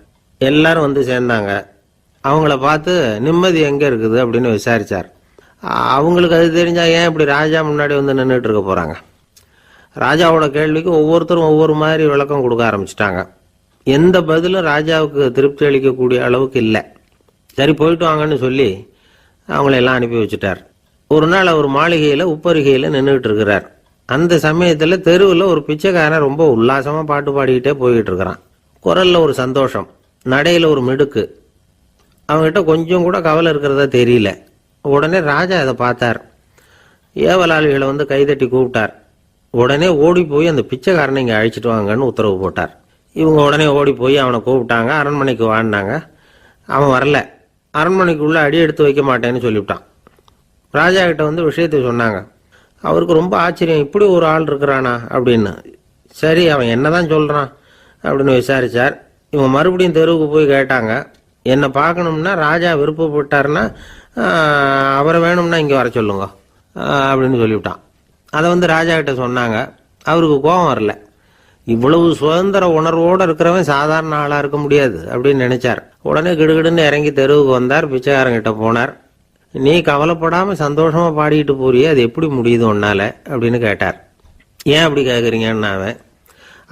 எல்லாரும் சேர்ந்தாங்க. அவங்கள பார்த்து நிம்மதி எங்க இருக்குது அப்படின்னு விசாரிச்சார். அவங்களுக்கு அது தெரிஞ்சா ஏன் இப்படி ராஜா முன்னாடி நின்றுட்டு இருக்க போறாங்க? ராஜாவோட கேள்விக்கு ஒவ்வொருத்தரும் ஒவ்வொரு மாதிரி விளக்கம் கொடுக்க ஆரம்பிச்சிட்டாங்க. எந்த பதிலும் ராஜாவுக்கு திருப்தி அளிக்கக்கூடிய அளவுக்கு இல்லை. சரி, போயிட்டு வாங்கன்னு சொல்லி அவங்கள எல்லாம் அனுப்பி வச்சுட்டார். ஒரு நாள் அவர் மாளிகையில உப்பருகையில நின்றுட்டு இருக்கிறார். அந்த சமயத்துல தெருவில் ஒரு பிச்சைக்காரன் ரொம்ப உல்லாசமா பாட்டு பாடிக்கிட்டே போயிட்டு இருக்கிறான். குரல்ல ஒரு சந்தோஷம், நடையில ஒரு மிடுக்கு. அவங்ககிட்ட கொஞ்சம் கூட கவலை இருக்கிறதா தெரியல. உடனே ராஜா அதை பார்த்தார். ஏவலாளிகளை கைதட்டி கூப்பிட்டார். உடனே ஓடி போய் அந்த பிச்சைக்காரனை இங்க அழைச்சிட்டு வாங்கன்னு உத்தரவு போட்டார். இவங்க உடனே ஓடி போய் அவனை கூப்பிட்டாங்க. அரண்மனைக்கு வாழ்ந்தாங்க. அவன் வரல. அரண்மனைக்குள்ள அடி எடுத்து வைக்க மாட்டேன்னு சொல்லிவிட்டான். ராஜா கிட்ட விஷயத்தை சொன்னாங்க. அவருக்கு ரொம்ப ஆச்சரியம், இப்படி ஒரு ஆள் இருக்கிறானா அப்படின்னு. சரி, அவன் என்னதான் சொல்றான் அப்படின்னு விசாரிச்சார். இவங்க மறுபடியும் தெருவுக்கு போய் கேட்டாங்க. என்னை பார்க்கணும்னா ராஜா விருப்பப்பட்டாருன்னா அவரை வேணும்னா இங்கே வர சொல்லுங்க அப்படின்னு சொல்லிவிட்டான். அதை ராஜா கிட்ட சொன்னாங்க. அவருக்கு கோபம் வரல. இவ்வளவு சுதந்திர உணர்வோடு இருக்கிறவன் சாதாரண ஆளா இருக்க முடியாது அப்படின்னு நினைச்சார். உடனே கிடுகிடுன்னு இறங்கி தெருவுக்கு வந்தார். பிச்சைக்காரங்கிட்ட போனார். நீ கவலைப்படாம சந்தோஷமா பாடிட்டு போறியே, அது எப்படி முடியுது உன்னால அப்படின்னு கேட்டார். ஏன் அப்படி கேட்குறீங்கன்னு அவன்,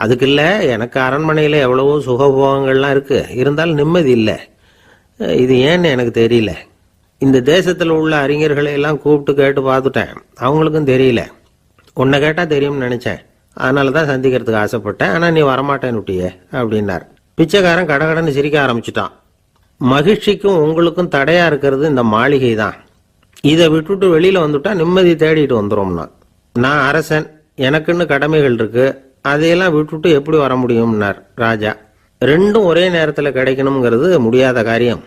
அதுக்கு இல்லை, எனக்கு அரண்மனையில் எவ்வளவோ சுகபோகங்கள்லாம் இருக்கு, இருந்தாலும் நிம்மதி இல்லை. இது ஏன்னு எனக்கு தெரியல. இந்த தேசத்தில் உள்ள அறிஞர்களை எல்லாம் கூப்பிட்டு கேட்டு பார்த்துட்டேன், அவங்களுக்கும் தெரியல. உன்னை கேட்டால் தெரியும்னு நினைச்சேன், அதனால தான் சந்திக்கிறதுக்கு ஆசைப்பட்டேன். ஆனால் நீ வரமாட்டேன்னு விட்டியே அப்படின்னார். பிச்சைக்காரன் கடகடன்னு சிரிக்க ஆரம்பிச்சுட்டான். மகிழ்ச்சிக்கும் உங்களுக்கும் தடையா இருக்கிறது இந்த மாளிகை தான். இதை விட்டுட்டு வெளியில வந்துட்டா நிம்மதி தேடிட்டு வந்துடும்னா. நான் அரசன், எனக்குன்னு கடமைகள் இருக்கு, அதையெல்லாம் விட்டுட்டு எப்படி வர முடியும்னார் ராஜா. ரெண்டும் ஒரே நேரத்தில் கிடைக்கணுங்கிறது முடியாத காரியம்.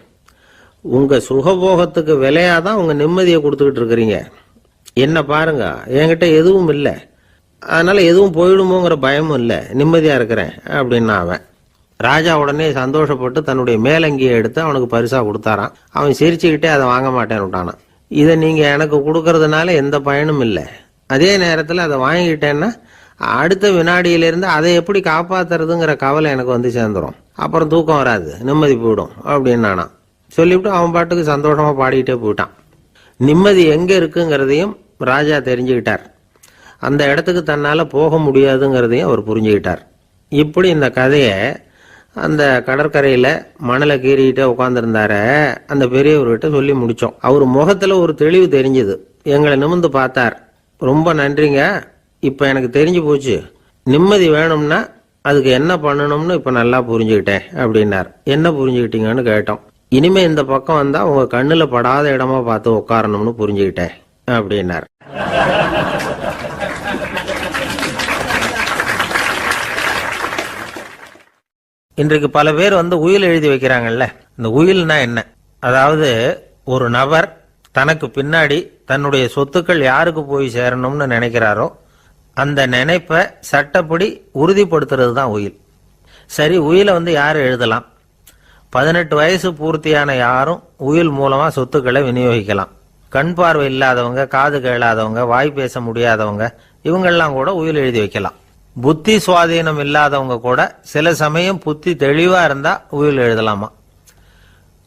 உங்க சுகபோகத்துக்கு விலையாதான் உங்க நிம்மதியை கொடுத்துக்கிட்டு இருக்கிறீங்க. என்ன பாருங்க, என்கிட்ட எதுவும் இல்லை, அதனால எதுவும் போயிடுமோங்கிற பயமும் இல்லை, நிம்மதியா இருக்கிறேன் அப்படின்னா அவன். ராஜா உடனே சந்தோஷப்பட்டு தன்னுடைய மேலங்கியை எடுத்து அவனுக்கு பரிசா கொடுத்தாரான். அவன் சிரிச்சுக்கிட்டே அதை வாங்க மாட்டேன்னு விட்டானான். இதை நீங்க எனக்கு கொடுக்கறதுனால எந்த பயனும் இல்லை, அதே நேரத்தில் அதை வாங்கிட்டேன்னா அடுத்த வினாடியிலிருந்து அதை எப்படி காப்பாத்துறதுங்கிற கவலை எனக்கு வந்து சேர்ந்துடும், அப்புறம் தூக்கம் வராது, நிம்மதி போயிடும் அப்படின்னானா. சொல்லிவிட்டு அவன் பாட்டுக்கு சந்தோஷமா பாடிக்கிட்டே போயிட்டான். நிம்மதி எங்க இருக்குங்கிறதையும் ராஜா தெரிஞ்சுக்கிட்டார். அந்த இடத்துக்கு தன்னால போக முடியாதுங்கிறதையும் அவர் புரிஞ்சுக்கிட்டார். இப்படி இந்த கதையை அந்த கடற்கரையில மணலை கீறிக்கிட்டே உட்காந்துருந்தார அந்த பெரியவர்கிட்ட சொல்லி முடிச்சோம். அவர் முகத்துல ஒரு தெளிவு தெரிஞ்சது. எங்களை நிமிர்ந்து பார்த்தார். ரொம்ப நன்றிங்க, இப்ப எனக்கு தெரிஞ்சு போச்சு, நிம்மதி வேணும்னா அதுக்கு என்ன பண்ணணும்னு இப்ப நல்லா புரிஞ்சுக்கிட்டேன் அப்படின்னார். என்ன புரிஞ்சுக்கிட்டீங்கன்னு கேட்டோம். இனிமே இந்த பக்கம் வந்தா உங்க கண்ணுல படாத இடமா பார்த்து உட்காரணும்னு புரிஞ்சுக்கிட்டேன் அப்படின்னார். இன்றைக்கு பல பேர் உயில் எழுதி வைக்கிறாங்கல்ல. இந்த உயில்னா என்ன? அதாவது ஒரு நபர் தனக்கு பின்னாடி தன்னுடைய சொத்துக்கள் யாருக்கு போய் சேரணும்னு நினைக்கிறாரோ அந்த நினைப்பை சட்டப்படி உறுதிப்படுத்துறது தான் உயில். சரி, உயிலை யார் எழுதலாம்? 18 வயசு பூர்த்தியான யாரும் உயில் மூலமா சொத்துக்களை விநியோகிக்கலாம். கண் பார்வை இல்லாதவங்க, காது கேளாதவங்க, வாய் பேச முடியாதவங்க, இவங்கெல்லாம் கூட உயில் எழுதி வைக்கலாம். புத்தி சுவாதீனம் இல்லாதவங்க கூட சில சமயம் புத்தி தெளிவா இருந்தா உயில் எழுதலாமா.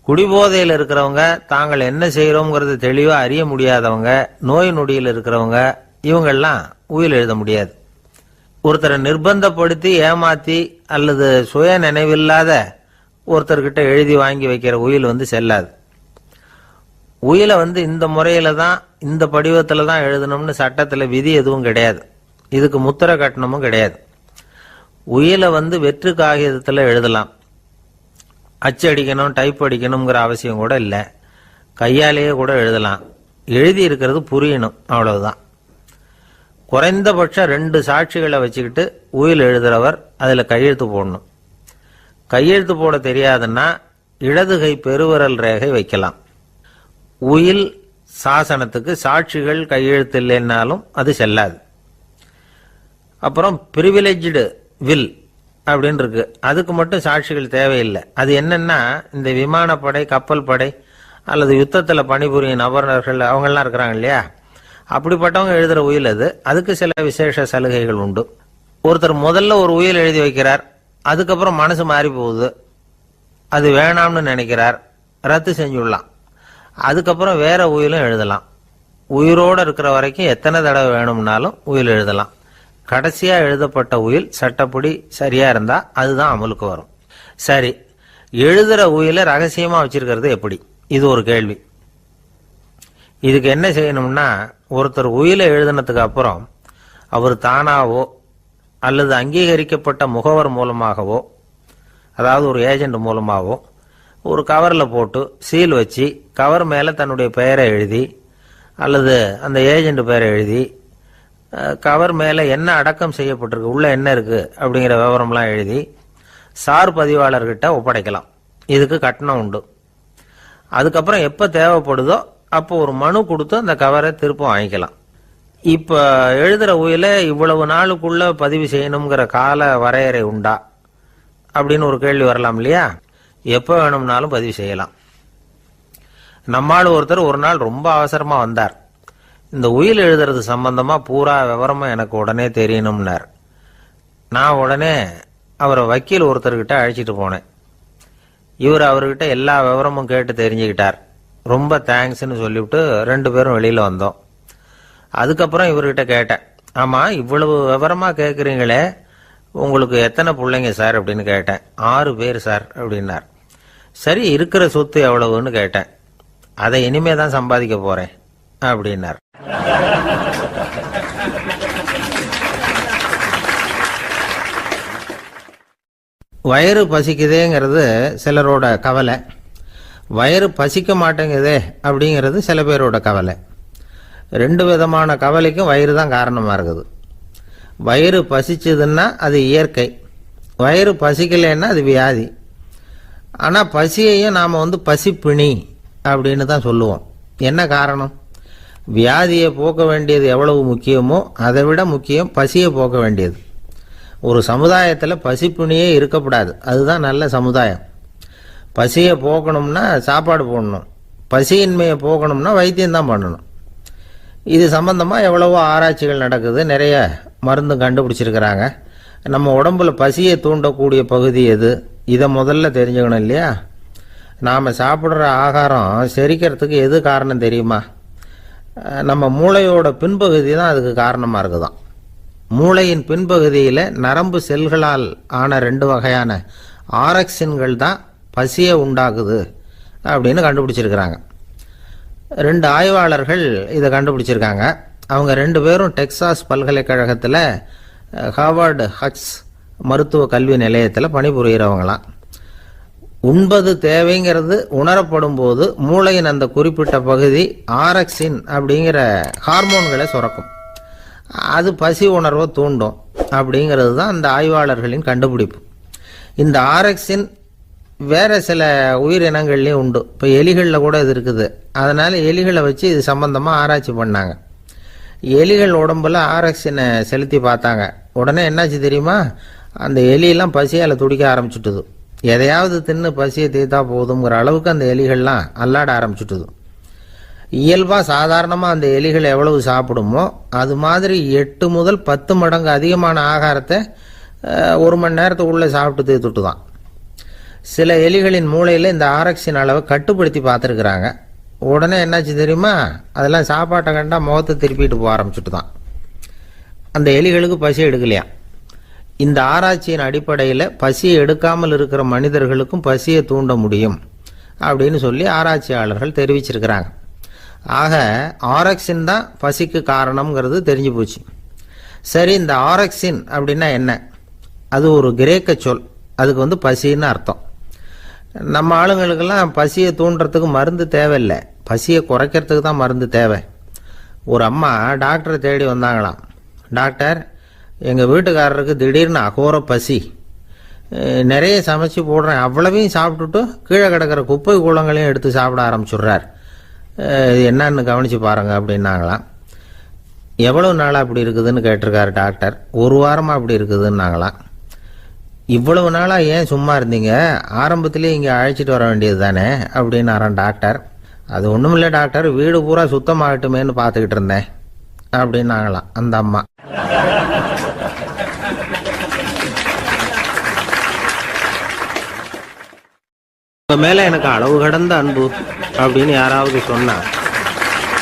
குடிபோதையில் இருக்கிறவங்க, தாங்கள் என்ன செய்யறோங்கிறது தெளிவா அறிய முடியாதவங்க, நோய் நொடியில் இருக்கிறவங்க, இவங்கெல்லாம் உயில் எழுத முடியாது. ஒருத்தரை நிர்பந்தப்படுத்தி ஏமாத்தி அல்லது சுய நினைவில்லாத ஒருத்தர்கிட்ட எழுதி வாங்கி வைக்கிற உயில் செல்லாது. உயிலை இந்த முறையில தான், இந்த படிவத்துல தான் எழுதணும்னு சட்டத்துல விதி எதுவும் கிடையாது. இதுக்கு முத்திரை கட்டணமும் கிடையாது. உயிலை வெற்று காகிதத்துல எழுதலாம். அச்சடிக்கணும், டைப் அடிக்கணுங்கிற அவசியம் கூட இல்லை. கையாலேயே கூட எழுதலாம். எழுதி இருக்கிறது புரியணும், அவ்வளவுதான். குறைந்தபட்சம் 2 சாட்சிகளை வச்சுக்கிட்டு உயில் எழுதுறவர் அதுல கையெழுத்து போடணும். கையெழுத்து போட தெரியாதுன்னா இடது கை பெருவிரல் ரேகை வைக்கலாம். உயில் சாசனத்துக்கு சாட்சிகள் கையெழுத்து இல்லைன்னாலும் அது செல்லாது. அப்புறம் பிரிவிலேஜ்டு வில் அப்படின்னு இருக்கு, அதுக்கு மட்டும் சாட்சிகள் தேவையில்லை. அது என்னன்னா, இந்த விமானப்படை, கப்பல் படை அல்லது யுத்தத்துல பணிபுரியும் நபர்கள் அவங்கெல்லாம் இருக்கிறாங்க இல்லையா, அப்படிப்பட்டவங்க எழுதுற உயில் அது. அதுக்கு சில விசேஷ சலுகைகள் உண்டு. ஒருத்தர் முதல்ல ஒரு உயில் எழுதி வைக்கிறார், அதுக்கப்புறம் மனசு மாறி போகுது, அது வேணாம்னு நினைக்கிறார், ரத்து செஞ்சுடலாம். அதுக்கப்புறம் வேற உயிலும் எழுதலாம். உயிரோடு இருக்கிற வரைக்கும் எத்தனை தடவை வேணும்னாலும் உயில் எழுதலாம். கடைசியா எழுதப்பட்ட உயில் சட்டப்படி சரியா இருந்தா அதுதான் அமலுக்கு வரும். சரி, எழுதுற உயில ரகசியமா வச்சிருக்கிறது எப்படி? இது ஒரு கேள்வி. இதுக்கு என்ன செய்யணும்னா, ஒருத்தர் உயில எழுதினதுக்கு அப்புறம் அவர் தானாவோ அல்லது அங்கீகரிக்கப்பட்ட முகவர் மூலமாகவோ, அதாவது ஒரு ஏஜென்ட் மூலமாகவோ, ஒரு கவரில் போட்டு சீல் வச்சு கவர் மேலே தன்னுடைய பெயரை எழுதி அல்லது அந்த ஏஜென்ட் பெயரை எழுதி கவர் மேலே என்ன அடக்கம் செய்யப்பட்டிருக்கு, உள்ள என்ன இருக்கு அப்படிங்கிற விவரம்லாம் எழுதி சார் பதிவாளர்கிட்ட ஒப்படைக்கலாம். இதுக்கு கட்டணம் உண்டு. அதுக்கப்புறம் எப்போ தேவைப்படுதோ அப்போ ஒரு மனு கொடுத்து அந்த கவரை திரும்ப வாங்கிக்கலாம். இப்போ எழுதுற உயில இவ்வளவு நாளுக்குள்ள பதிவு செய்யணுங்கிற கால வரையறை உண்டா அப்படின்னு ஒரு கேள்வி வரலாம் இல்லையா? எப்போ வேணும்னாலும் பதிவு செய்யலாம். நம்மால் ஒருத்தர் ஒரு நாள் ரொம்ப அவசரமா வந்தார். இந்த உயில் எழுதுறது சம்பந்தமா பூரா விவரமா எனக்கு உடனே தெரியணும்னார். நான் உடனே அவரை வக்கீல் ஒருத்தர்கிட்ட அழைச்சிட்டு போனேன். இவர் அவர்கிட்ட எல்லா விவரமும் கேட்டு தெரிஞ்சுக்கிட்டார். ரொம்ப தேங்க்ஸ்ன்னு சொல்லிவிட்டு 2 பேரும் வெளியில வந்தோம். அதுக்கப்புறம் இவர்கிட்ட கேட்டேன், ஆமா இவ்வளவு விவரமா கேட்குறீங்களே, உங்களுக்கு எத்தனை பிள்ளைங்க சார் அப்படின்னு கேட்டேன். 6 பேர் சார் அப்படின்னார். சரி, இருக்கிற சொத்து எவ்வளவுன்னு கேட்டேன். அதை இனிமே தான் சம்பாதிக்க போறேன் அப்படின்னார். வயிறு பசிக்குதேங்கிறது சிலரோட கவலை, வயிறு பசிக்க மாட்டேங்குதே அப்படிங்கிறது சில பேரோட கவலை. 2 விதமான கவலைக்கும் வயிறு தான் காரணமாக இருக்குது. வயிறு பசிச்சதுன்னா அது இயற்கை, வயிறு பசிக்கலைன்னா அது வியாதி. ஆனால் பசியையும் நாம் பசிப்பிணி அப்படின்னு தான் சொல்லுவோம். என்ன காரணம்? வியாதியை போக்க வேண்டியது எவ்வளவு முக்கியமோ அதை விட முக்கியம் பசியை போக்க வேண்டியது. ஒரு சமுதாயத்தில் பசிப்பிணியே இருக்கக்கூடாது, அதுதான் நல்ல சமுதாயம். பசியை போக்கணும்னா சாப்பாடு போடணும், பசியின்மையை போக்கணும்னா வைத்தியம்தான் பண்ணணும். இது சம்பந்தமாக எவ்வளவோ ஆராய்ச்சிகள் நடக்குது, நிறைய மருந்து கண்டுபிடிச்சிருக்கிறாங்க. நம்ம உடம்புல பசியை தூண்டக்கூடிய பகுதி எது, இதை முதல்ல தெரிஞ்சுக்கணும் இல்லையா? நாம் சாப்பிட்ற ஆகாரம் செரிக்கிறதுக்கு எது காரணம் தெரியுமா? நம்ம மூளையோட பின்பகுதி தான் அதுக்கு காரணமாக இருக்குதாம். மூளையின் பின்பகுதியில் நரம்பு செல்களால் ஆன 2 வகையான ஆரக்சின்கள் தான் பசியை உண்டாக்குது அப்படின்னு கண்டுபிடிச்சிருக்கிறாங்க. 2 ஆய்வாளர்கள் இதை கண்டுபிடிச்சிருக்காங்க. அவங்க 2 பேரும் டெக்சாஸ் பல்கலைக்கழகத்தில் ஹார்வர்டு ஹக்ஸ் மருத்துவ கல்வி நிலையத்தில் பணிபுரிகிறவங்களாம். உண்பது தேவைங்கிறது உணரப்படும் போது மூளையின் அந்த குறிப்பிட்ட பகுதி ஆரக்சின் அப்படிங்கிற ஹார்மோன்களை சுரக்கும். அது பசி உணர்வை தூண்டும் அப்படிங்கிறது தான் அந்த ஆய்வாளர்களின் கண்டுபிடிப்பு. இந்த ஆரக்சின் வேற சில உயிரினங்கள்லேயும் உண்டு. இப்போ எலிகளில் கூட இது இருக்குது. அதனால் எலிகளை வச்சு இது சம்பந்தமாக ஆராய்ச்சி பண்ணாங்க. எலிகள் உடம்புல ஆரக்சினை செலுத்தி பார்த்தாங்க. உடனே என்னாச்சு தெரியுமா? அந்த எலியெல்லாம் பசியால் துடிக்க ஆரம்பிச்சுட்டுது. எதையாவது தின்னு பசியை தீர்த்தா போதுங்கிற அளவுக்கு அந்த எலிகள்லாம் அல்லாட ஆரம்பிச்சுட்டுது. இயல்பாக சாதாரணமாக அந்த எலிகள் எவ்வளவு சாப்பிடுமோ அது மாதிரி 8 முதல் 10 மடங்கு அதிகமான ஆகாரத்தை 1 மணி நேரத்துக்குள்ளே சாப்பிட்டு தீர்த்துட்டு தான். சில எலிகளின் மூளையில் இந்த ஆரக்சின் அளவை கட்டுப்படுத்தி பார்த்துருக்குறாங்க. உடனே என்னாச்சு தெரியுமா? அதெல்லாம் சாப்பாட்டை கண்டா முகத்தை திருப்பிட்டு போக ஆரம்பிச்சுட்டு தான். அந்த எலிகளுக்கு பசி எடுக்கலையாம். இந்த ஆராய்ச்சியின் அடிப்படையில் பசியை எடுக்காமல் இருக்கிற மனிதர்களுக்கும் பசியை தூண்ட முடியும் அப்படின்னு சொல்லி ஆராய்ச்சியாளர்கள் தெரிவிச்சிருக்கிறாங்க. ஆக ஆரக்சின் தான் பசிக்கு காரணம்ங்கிறது தெரிஞ்சு போச்சு. சரி, இந்த ஆரக்சின் அப்படின்னா என்ன? அது ஒரு கிரேக்க சொல். அதுக்கு பசின்னு அர்த்தம். நம்ம ஆளுங்களுக்கெல்லாம் பசியை தூண்டுறதுக்கு மருந்து தேவையில்லை, பசியை குறைக்கிறதுக்கு தான் மருந்து தேவை. ஒரு அம்மா டாக்டரை தேடி வந்தாங்களாம். டாக்டர், எங்கள் வீட்டுக்காரருக்கு திடீர்னு அகோர பசி, நிறைய சமைச்சு போடுறேன், அவ்வளவையும் சாப்பிட்டுட்டு கீழே கிடக்கிற குப்பை கூலங்களையும் எடுத்து சாப்பிட ஆரம்பிச்சுடுறார், இது என்னன்னு கவனித்து பாருங்க அப்படின்னாங்களாம். எவ்வளவு நாளாக அப்படி இருக்குதுன்னு கேட்டிருக்காரு டாக்டர். 1 வாரமாக அப்படி இருக்குதுன்னாங்களாம். இவ்வளவு நாளாக ஏன் சும்மா இருந்தீங்க, ஆரம்பத்திலே இங்கே அழைச்சிட்டு வர வேண்டியது தானே அப்படின்னாரான் டாக்டர். அது ஒன்றும் இல்லை டாக்டர், வீடு பூரா சுத்தமாகட்டுமேன்னு பார்த்துக்கிட்டு இருந்தேன் அப்படின்னாங்களாம் அந்த அம்மா. உங்க மேல எனக்கு அளவு கடந்த அன்பு அப்படின்னு யாராவது சொன்னா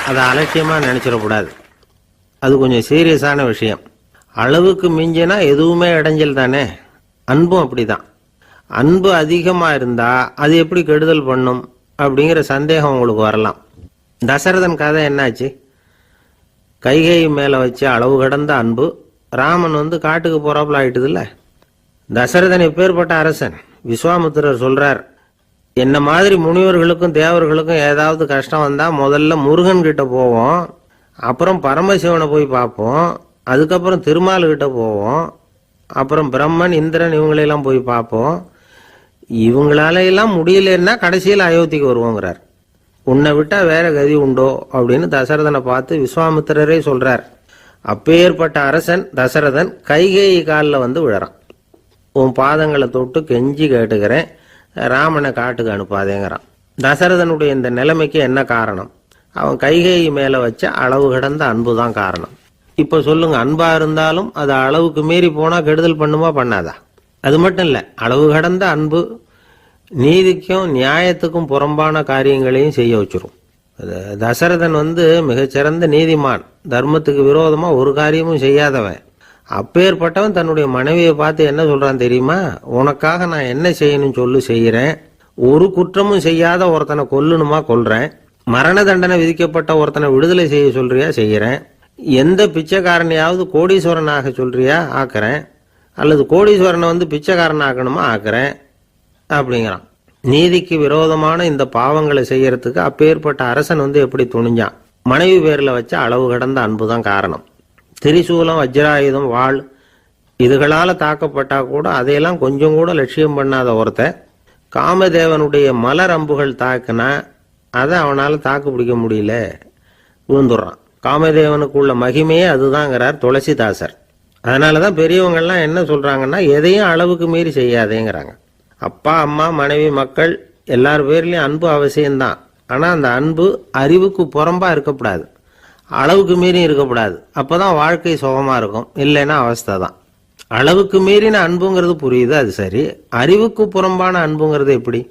அதை அலட்சியமா நினைச்சிடக்கூடாது. அது கொஞ்சம் சீரியஸான விஷயம். அளவுக்கு மிஞ்சினா எதுவுமே இடைஞ்சல் தானே. அன்பும் அப்படிதான். அன்பு அதிகமா இருந்தா அது எப்படி கெடுதல் பண்ணும் அப்படிங்கிற சந்தேகம் உங்களுக்கு வரலாம். தசரதன் கதை என்னாச்சு? கைகேயி மேல வச்ச அளவு கடந்த அன்பு ராமன் காட்டுக்கு போறாப்புல ஆயிட்டுதுல்ல. தசரதன் எப்பேற்பட்ட அரசன். விஸ்வாமித்திரர் சொல்றார், என்ன மாதிரி முனிவர்களுக்கும் தேவர்களுக்கும் ஏதாவது கஷ்டம் வந்தா முதல்ல முருகன் கிட்ட போவோம், அப்புறம் பரமசிவனை போய் பார்ப்போம், அதுக்கப்புறம் திருமால் கிட்ட போவோம், அப்புறம் பிரம்மன் இந்திரன் இவங்களெல்லாம் போய் பார்ப்போம், இவங்களால எல்லாம் முடியலன்னா கடைசியில் அயோத்திக்கு வருவோங்கிறார். உன்னை விட்டா வேற கதி உண்டோ அப்படின்னு தசரதனை பார்த்து விஸ்வாமித்திரரே சொல்றார். அப்பேற்பட்ட அரசன் தசரதன் கைகேயி காலில் விழறான். உன் பாதங்களை தொட்டு கெஞ்சி கேட்டுக்கிறேன், ராமனை காட்டுக்கு அனுப்பாதேங்கிறான். தசரதனுடைய இந்த நிலைமைக்கு என்ன காரணம்? அவன் கைகேயி மேல வச்ச அளவு கடந்த அன்பு தான் காரணம். இப்ப சொல்லுங்க, அன்பா இருந்தாலும் அது அளவுக்கு மீறி போனா கெடுதல் பண்ணுமா பண்ணாதா? அது மட்டும் இல்ல, அளவு கடந்த அன்பு நீதிக்கும் நியாயத்துக்கும் புறம்பான காரியங்களையும் செய்ய வச்சிரும். தசரதன் மிகச்சிறந்த நீதிமான், தர்மத்துக்கு விரோதமா ஒரு காரியமும் செய்யாதவன். அப்பேற்பட்டவன் தன்னுடைய மனைவியை பார்த்து என்ன சொல்றான் தெரியுமா? உனக்காக நான் என்ன செய்யணும் சொல்லு, செய்யறேன். ஒரு குற்றமும் செய்யாத ஒருத்தனை கொல்லணுமா, கொல்றேன். மரண தண்டனை விதிக்கப்பட்ட ஒருத்தனை விடுதலை செய்ய சொல்றியா, செய்யறேன். எந்த பிச்சைக்காரனையாவது கோடீஸ்வரனாக சொல்றியா, ஆக்குறேன். அல்லது கோடீஸ்வரனை பிச்சைக்காரன் ஆக்கணுமா, ஆக்குறேன் அப்படிங்கிறான். நீதிக்கு விரோதமான இந்த பாவங்களை செய்யறதுக்கு அப்பேற்பட்ட அரசன் எப்படி துணிஞ்சான்? மனைவி பேர்ல வச்ச அளவு கடந்த அன்புதான் காரணம். திரிசூலம், வஜ்ராயுதம், வாள் இதுகளால தாக்கப்பட்டா கூட அதையெல்லாம் கொஞ்சம் கூட லட்சியம் பண்ணாத ஒருத்தன் காமதேவனுடைய மலர் அம்புகள் தாக்குனா அதை அவனால தாக்கு பிடிக்க முடியல, விழுந்துடுறான். காமதேவனுக்குள்ள மகிமையே அதுதாங்கிறார் துளசிதாசர். அதனாலதான் பெரியவங்கள்லாம் என்ன சொல்றாங்கன்னா, எதையும் அளவுக்கு மீறி செய்யாதேங்கிறாங்க. அப்பா, அம்மா, மனைவி, மக்கள் எல்லார் பேர்லயும் அன்பு அவசியம்தான். ஆனா அந்த அன்பு அறிவுக்கு புறம்பா இருக்கக்கூடாது, அளவுக்கு மீறி இருக்கக்கூடாது. அப்பதான் வாழ்க்கை சுகமா இருக்கும். இல்லைன்னா அவஸ்தை தான். அளவுக்கு மீறின அன்புங்கிறது புரியுது, அது சரி. அறிவுக்கு புறம்பான அன்புங்கிறது எப்படி?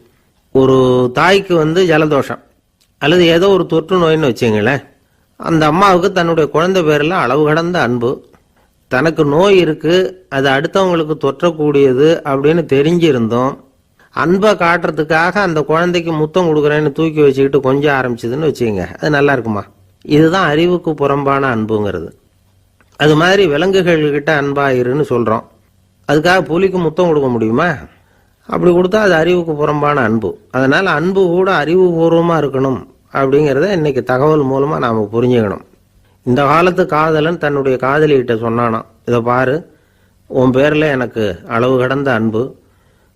ஒரு தாய்க்கு ஜலதோஷம் அல்லது ஏதோ ஒரு தொற்று நோயின்னு வச்சுங்களேன். அந்த அம்மாவுக்கு தன்னுடைய குழந்தை பேர்ல அளவு கடந்த அன்பு. தனக்கு நோய் இருக்கு, அது அடுத்தவங்களுக்கு தொற்றக்கூடியது அப்படின்னு தெரிஞ்சிருந்தோம் அன்பை காட்டுறதுக்காக அந்த குழந்தைக்கு முத்தம் கொடுக்குறேன்னு தூக்கி வச்சுக்கிட்டு கொஞ்சம் ஆரம்பிச்சதுன்னு வச்சுக்கோங்க, அது நல்லா இருக்குமா? இதுதான் அறிவுக்கு புறம்பான அன்புங்கிறது. அது மாதிரி விலங்குகள்கிட்ட அன்பாயிருன்னு சொல்றோம். அதுக்காக புலிக்கு முத்தம் கொடுக்க முடியுமா? அப்படி கொடுத்தா அது அறிவுக்கு புறம்பான அன்பு. அதனால அன்பு கூட அறிவுபூர்வமா இருக்கணும் அப்படிங்கிறத இன்னைக்கு தகவல் மூலமா நாம புரிஞ்சுக்கணும். இந்த காலத்து காதலன் தன்னுடைய காதலிகிட்ட சொன்னானாம், இதை பாரு, உன் பேர்ல எனக்கு அளவு கடந்த அன்பு,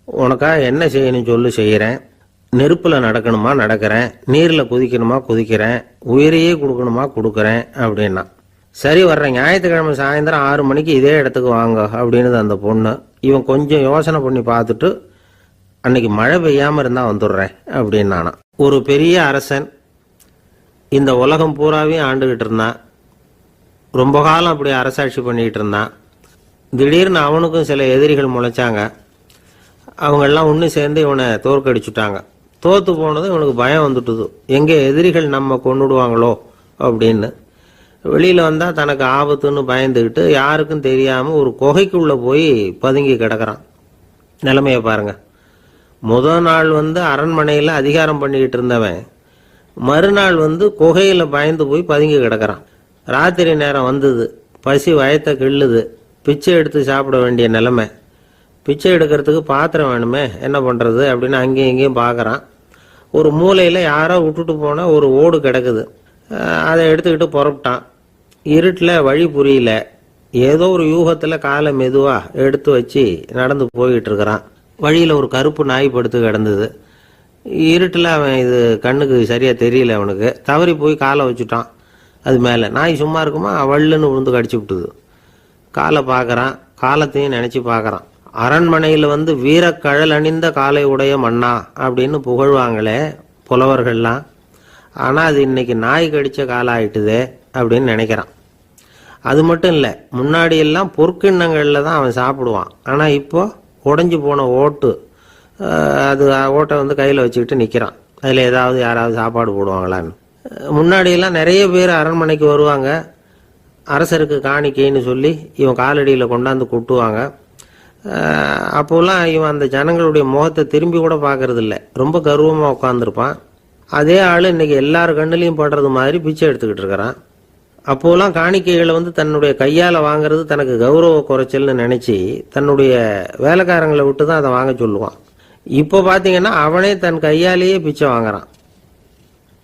உனக்காக என்ன செய்யணும் சொல்லு, செய்யறேன். நெருப்புல நடக்கணுமா நடக்கிறேன், நீர்ல குதிக்கணுமா குதிக்கிறேன், உயிரையே கொடுக்கணுமா கொடுக்கறேன் அப்படின்னா. சரி, வர்ற ஞாயிற்றுக்கிழமை சாயந்தரம் 6 மணிக்கு இதே இடத்துக்கு வாங்க அப்படின்னு அந்த பொண்ணு. இவன் கொஞ்சம் யோசனை பண்ணி பார்த்துட்டு, அன்னைக்கு மழை பெய்யாம இருந்தா வந்துடுறேன் அப்படின்னானா. ஒரு பெரிய அரசன் இந்த உலகம் பூராவையும் ஆண்டுகிட்டு இருந்தான். ரொம்ப காலம் அப்படி அரசாட்சி பண்ணிக்கிட்டு இருந்தான். திடீர்னு அவனுக்கும் சில எதிரிகள் முளைச்சாங்க. அவங்கெல்லாம் ஒன்று சேர்ந்து இவனை தோற்கடிச்சுட்டாங்க. தோத்து போனதும் இவனுக்கு பயம் வந்துட்டுது, எங்கே எதிரிகள் நம்ம கொண்டுடுவாங்களோ அப்படின்னு. வெளியில் வந்தால் தனக்கு ஆபத்துன்னு பயந்துக்கிட்டு யாருக்கும் தெரியாமல் ஒரு குகைக்குள்ளே போய் பதுங்கி கிடக்கிறான். நிலைமையை பாருங்க. முதல் நாள் அரண்மனையில் அதிகாரம் பண்ணிக்கிட்டு இருந்தவன் மறுநாள் குகையில் பயந்து போய் பதுங்கி கிடக்கிறான். ராத்திரி நேரம் வந்தது, பசி வயத்தை கிள்ளுது, பிச்சை எடுத்து சாப்பிட வேண்டிய நிலைமை. பிச்சை எடுக்கிறதுக்கு பாத்திரம் வேணுமே, என்ன பண்ணுறது அப்படின்னு அங்கேயும் இங்கேயும் பார்க்குறான். ஒரு மூலையில் யாரோ விட்டுட்டு போன ஒரு ஓடு கிடக்குது. அதை எடுத்துக்கிட்டு புறப்பட்டான். இருட்டில் வழி புரியல. ஏதோ ஒரு யூகத்தில் காலை மெதுவாக எடுத்து வச்சு நடந்து போய்கிட்டு இருக்கிறான். வழியில் ஒரு கருப்பு நாய் படுத்து கிடந்தது. இருட்டில் அவன் இது கண்ணுக்கு சரியாக தெரியல, அவனுக்கு தவறி போய் காலை வச்சுட்டான். அது மேலே நாய் சும்மா இருக்குமா, வள்ளுன்னு விழுந்து கடிச்சு விட்டுது. காலை பார்க்குறான், காலத்தையும் நினச்சி பார்க்குறான். அரண்மனையில் வீரக்கழல் அணிந்த காலை உடைய மன்னா அப்படின்னு புகழ்வாங்களே புலவர்கள்லாம். ஆனால் அது இன்னைக்கு நாய் கடித்த காலம் ஆயிட்டுதே அப்படின்னு நினைக்கிறான். அது மட்டும் இல்லை, முன்னாடி எல்லாம் பொற்கிண்ணங்களில் தான் அவன் சாப்பிடுவான். ஆனால் இப்போ உடஞ்சி போன ஓட்டு, அது ஓட்டை கையில் வச்சுக்கிட்டு நிற்கிறான். அதில் ஏதாவது யாராவது சாப்பாடு போடுவாங்களான்னு. முன்னாடியெல்லாம் நிறைய பேர் அரண்மனைக்கு வருவாங்க, அரசருக்கு காணிக்கைன்னு சொல்லி இவன் காலடியில் கொண்டாந்து கொட்டுவாங்க. அப்போல்லாம் இவன் அந்த ஜனங்களுடைய முகத்தை திரும்பி கூட பார்க்கறது இல்லை, ரொம்ப கர்வமாக உட்காந்துருப்பான். அதே ஆள் இன்னைக்கு எல்லார் கண்ணுலையும் படுறது மாதிரி பிச்சை எடுத்துக்கிட்டு இருக்கிறான். அப்போலாம் காணிக்கைகளை தன்னுடைய கையால் வாங்குறது தனக்கு கௌரவ குறைச்சல்னு நினச்சி தன்னுடைய வேலைக்காரங்களை விட்டு தான் அதை வாங்க சொல்லுவான். இப்போ பார்த்தீங்கன்னா அவனே தன் கையாலேயே பிச்சை வாங்குறான்.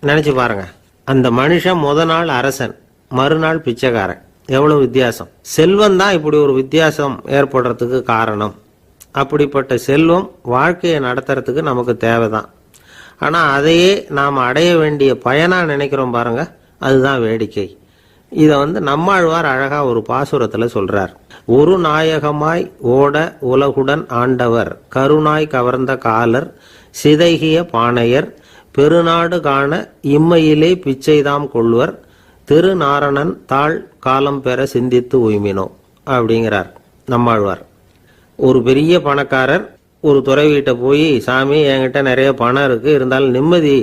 நினச்சி பாருங்க, அந்த மனுஷன் நாள் அரசன், மறுநாள் பிச்சைக்காரன். எவ்வளவு வித்தியாசம்! செல்வம் தான் இப்படி ஒரு வித்தியாசம் ஏற்படுறதுக்கு காரணம். அப்படிப்பட்ட செல்வம் வாழ்க்கையை நடத்துறதுக்கு நமக்கு தேவைதான். ஆனால் அதையே நாம் அடைய வேண்டிய பயனா நினைக்கிறோம் பாருங்க, அதுதான் வேடிக்கை. இதை நம்மாழ்வார் அழகா ஒரு பாசுரத்தில் சொல்றார். ஒரு நாயகமாய் ஓட உலகுடன் ஆண்டவர், கருணாய் கவர்ந்த காலர், சிதைகிய பானையர், பெருநாடு காண இம்மையிலே பிச்சைதாம் கொள்வர், திருநாரணன் தாழ் காலம் பெற சிந்தித்து உய்மினோ அப்படிங்கிறார் நம்மாழ்வார். ஒரு பெரிய பணக்காரர் ஒரு துறவிகிட்ட போய், சாமி என்கிட்ட நிறைய பணம் இருக்கு, இருந்தாலும் நிம்மதி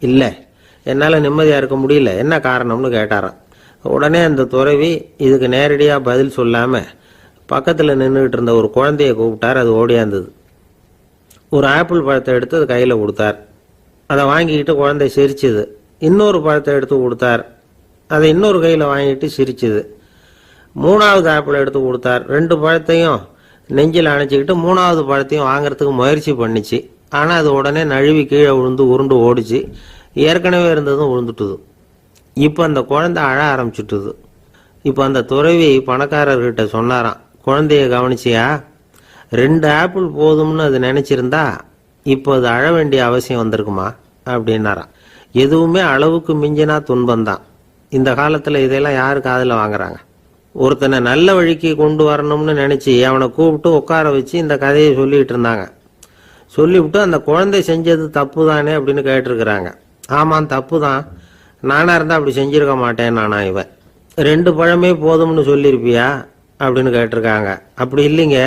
இல்லை, என்னால் நிம்மதியாக இருக்க முடியல, என்ன காரணம்னு கேட்டாராம். உடனே அந்த துறவி இதுக்கு நேரடியாக பதில் சொல்லாமல் பக்கத்தில் நின்றுக்கிட்டு இருந்த ஒரு குழந்தைய கூப்பிட்டார். அது ஓடியாந்தது. ஒரு ஆப்பிள் பழத்தை எடுத்து அது கையில் கொடுத்தார். அதை வாங்கிக்கிட்டு குழந்தை சிரிச்சுது. இன்னொரு பழத்தை எடுத்து கொடுத்தார். அதை இன்னொரு கையில் வாங்கிட்டு சிரிச்சுது. மூணாவது ஆப்பிள் எடுத்து கொடுத்தார். 2 பழத்தையும் நெஞ்சில் அணைச்சிக்கிட்டு 3வது பழத்தையும் வாங்கிறதுக்கு முயற்சி பண்ணிச்சு. ஆனால் அது உடனே நழுவி கீழே விழுந்து உருண்டு ஓடிச்சு. ஏற்கனவே இருந்ததும் விழுந்துட்டுது. இப்போ அந்த குழந்தை அழ ஆரம்பிச்சுட்டுது. இப்போ அந்த துறவி பணக்காரர்கிட்ட சொன்னாராம், குழந்தைய கவனிச்சியா, 2 ஆப்பிள் போதும்னு அது நினைச்சிருந்தா இப்போ அது அழ வேண்டிய அவசியம் வந்திருக்குமா அப்படின்னாராம். எதுவுமே அளவுக்கு மிஞ்சினா துன்பம்தான். இந்த காலத்தில் இதெல்லாம் யாரு காதில் வாங்குறாங்க? ஒருத்தனை நல்ல வழிக்கு கொண்டு வரணும்னு நினைச்சு அவனை கூப்பிட்டு உட்கார வச்சு இந்த கதையை சொல்லிட்டு இருந்தாங்க. சொல்லிவிட்டு அந்த குழந்தை செஞ்சது தப்பு தானே அப்படின்னு கேட்டிருக்கிறாங்க. ஆமாம், தப்பு தான், நானா இருந்தா அப்படி செஞ்சிருக்க மாட்டேன் நானா இவன். 2 பழமே போதும்னு சொல்லியிருப்பியா அப்படின்னு கேட்டிருக்காங்க. அப்படி இல்லைங்க,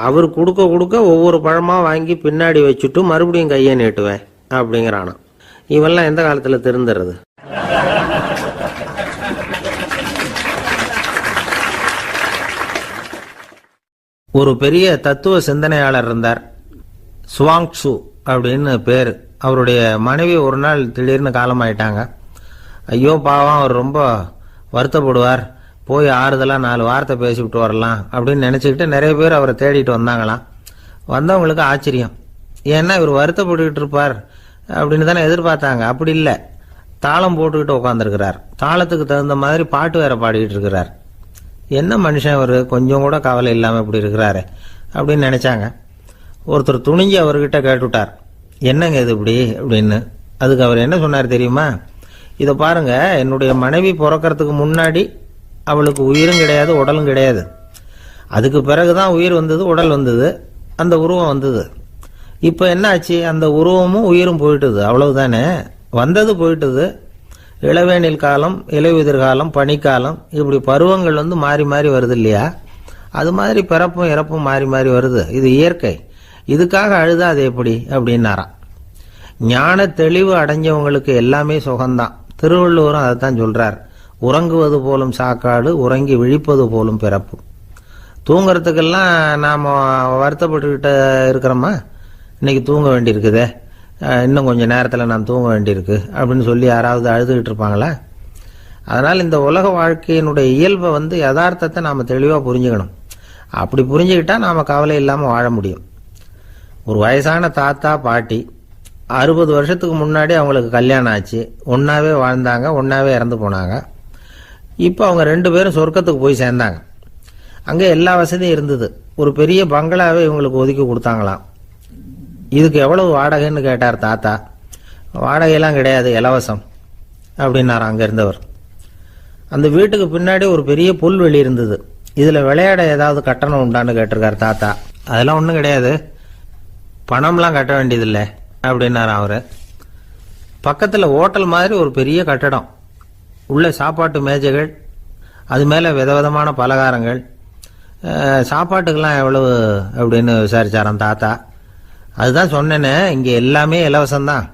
அவர் கொடுக்க கொடுக்க ஒவ்வொரு பழமா வாங்கி பின்னாடி வச்சுட்டு மறுபடியும் கையை நீட்டுவேன் அப்படிங்கிறானா. இவெல்லாம் எந்த காலத்துல திருந்துறது? ஒரு பெரிய தத்துவ சிந்தனையாளர் இருந்தார், சுவாங்சு அப்படின்னு பேர். அவருடைய மனைவி ஒரு நாள் திடீர்னு காலமாயிட்டாங்க. ஐயோ பாவம், அவர் ரொம்ப வருத்தப்படுவார், போய் ஆறுதலாக 4 வார்த்தை பேசிவிட்டு வரலாம் அப்படின்னு நினச்சிக்கிட்டு நிறைய பேர் அவரை தேடிட்டு வந்தாங்களாம். வந்தவங்களுக்கு ஆச்சரியம். ஏன்னா இவர் வருத்தப்பட்டுக்கிட்டு இருப்பார் அப்படின்னு தானே எதிர்பார்த்தாங்க. அப்படி இல்லை, தாளம் போட்டுக்கிட்டு உட்காந்துருக்கிறார். தாளத்துக்கு தகுந்த மாதிரி பாட்டு வேற பாடிக்கிட்டு இருக்கிறார். என்ன மனுஷன் அவர், கொஞ்சம் கூட கவலை இல்லாமல் இப்படி இருக்கிறாரு அப்படின்னு நினைச்சாங்க. ஒருத்தர் துணிஞ்சு அவர்கிட்ட கேட்டுவிட்டார், என்னங்க இது இப்படி அப்படின்னு. அதுக்கு அவர் என்ன சொன்னார் தெரியுமா? இதை பாருங்க, என்னுடைய மனைவி பிறக்கிறதுக்கு முன்னாடி அவளுக்கு உயிரும் கிடையாது, உடலும் கிடையாது. அதுக்கு பிறகுதான் உயிர் வந்தது, உடல் வந்தது, அந்த உருவம் வந்தது. இப்போ என்ன ஆச்சு? அந்த உருவமும் உயிரும் போயிட்டுது, அவ்வளவுதானே. வந்தது போயிட்டுது. இளவேனில் காலம், இலையுதிர் காலம், பனிக்காலம், இப்படி பருவங்கள் மாறி மாறி வருது இல்லையா? அது மாதிரி பிறப்பும் இறப்பும் மாறி மாறி வருது. இது இயற்கை. இதுக்காக அழுதா அது எப்படி அப்படின்னாராம். ஞான தெளிவு அடைஞ்சவங்களுக்கு எல்லாமே சுகம்தான். திருவள்ளுவரும் அதைத்தான் சொல்றார், உறங்குவது போலும் சாக்காடு, உறங்கி விழிப்பது போலும் பிறப்பு. தூங்குறதுக்கெல்லாம் நாம் வருத்தப்பட்டுக்கிட்ட இருக்கிறோமா? இன்னைக்கு தூங்க வேண்டியிருக்குதே, இன்னும் கொஞ்சம் நேரத்தில் நான் தூங்க வேண்டியிருக்கு அப்படின்னு சொல்லி யாராவது அழுதுகிட்டு இருப்பாங்களா? அதனால் இந்த உலக வாழ்க்கையினுடைய இயல்பை யதார்த்தத்தை நாம் தெளிவாக புரிஞ்சுக்கணும். அப்படி புரிஞ்சுக்கிட்டா நாம் கவலை இல்லாமல் வாழ முடியும். ஒரு வயசான தாத்தா பாட்டி 60 வருஷத்துக்கு முன்னாடி அவங்களுக்கு கல்யாணம் ஆச்சு. ஒன்றாவே வாழ்ந்தாங்க, ஒன்றாவே இறந்து போனாங்க. இப்போ அவங்க 2 பேரும் சொர்க்கத்துக்கு போய் சேர்ந்தாங்க. அங்கே எல்லா வசதியும் இருந்தது. ஒரு பெரிய பங்களாவே இவங்களுக்கு ஒதுக்கி கொடுத்தாங்களாம். இதுக்கு எவ்வளவு வாடகைன்னு கேட்டார் தாத்தா. வாடகையெல்லாம் கிடையாது, இலவசம் அப்படின்னார் அங்கே இருந்தவர். அந்த வீட்டுக்கு பின்னாடி ஒரு பெரிய புல்வெளி இருந்தது. இதில் விளையாட ஏதாவது கட்டணம் உண்டான்னு கேட்டிருக்கார் தாத்தா. அதெல்லாம் ஒன்றும் கிடையாது, பணம்லாம் கட்ட வேண்டியதில்லை அப்படின்னார் அவர். பக்கத்தில் ஹோட்டல் மாதிரி ஒரு பெரிய கட்டடம், உள்ள சாப்பாட்டு மேஜைகள், அது மேலே விதவிதமான பலகாரங்கள். சாப்பாட்டுக்கெல்லாம் எவ்வளவு அப்படின்னு விசாரிச்சாராம் தாத்தா. அதுதான் சொன்னேனே, இங்கே எல்லாமே இலவசம்தான்,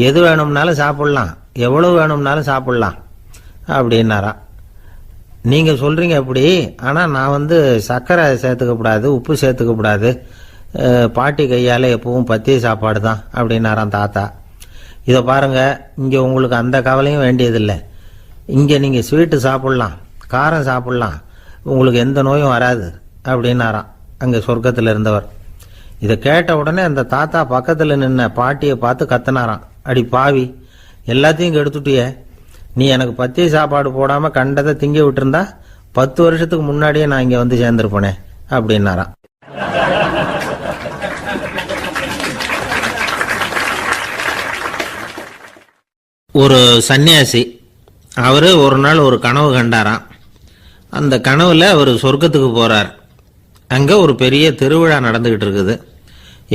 எது வேணும்னாலும் சாப்பிட்லாம், எவ்வளவு வேணும்னாலும் சாப்பிட்லாம் அப்படின்னாராம். நீங்கள் சொல்கிறீங்க அப்படி, ஆனால் நான் சர்க்கரை சேர்த்துக்கக்கூடாது, உப்பு சேர்த்துக்கக்கூடாது, பாட்டி கையால் எப்பவும் பத்திய சாப்பாடு தான் அப்படின்னாராம் தாத்தா. இதை பாருங்க, இங்கே உங்களுக்கு அந்த கவலையும் வேண்டியதில்லை. இங்கே நீங்கள் ஸ்வீட்டு சாப்பிட்லாம், காரம் சாப்பிட்லாம், உங்களுக்கு எந்த நோயும் வராது அப்படின்னாராம் அங்கே சொர்க்கத்தில் இருந்தவர். இதை கேட்ட உடனே அந்த தாத்தா பக்கத்தில் நின்ன பாட்டியை பார்த்து கத்தினாராம், அடி பாவி, எல்லாத்தையும் கெடுத்துட்டியே, நீ எனக்கு பத்திய சாப்பாடு போடாமல் கண்டதை திங்க விட்டுருந்தா 10 வருஷத்துக்கு முன்னாடியே நான் இங்கே சேர்ந்துருப்பேனே அப்படின்னாராம். ஒரு சன்னியாசி, அவர் ஒரு நாள் ஒரு கனவு கண்டாராம். அந்த கனவுல அவர் சொர்க்கத்துக்கு போறார். அங்கே ஒரு பெரிய திருவிழா நடந்துகிட்டு இருக்குது.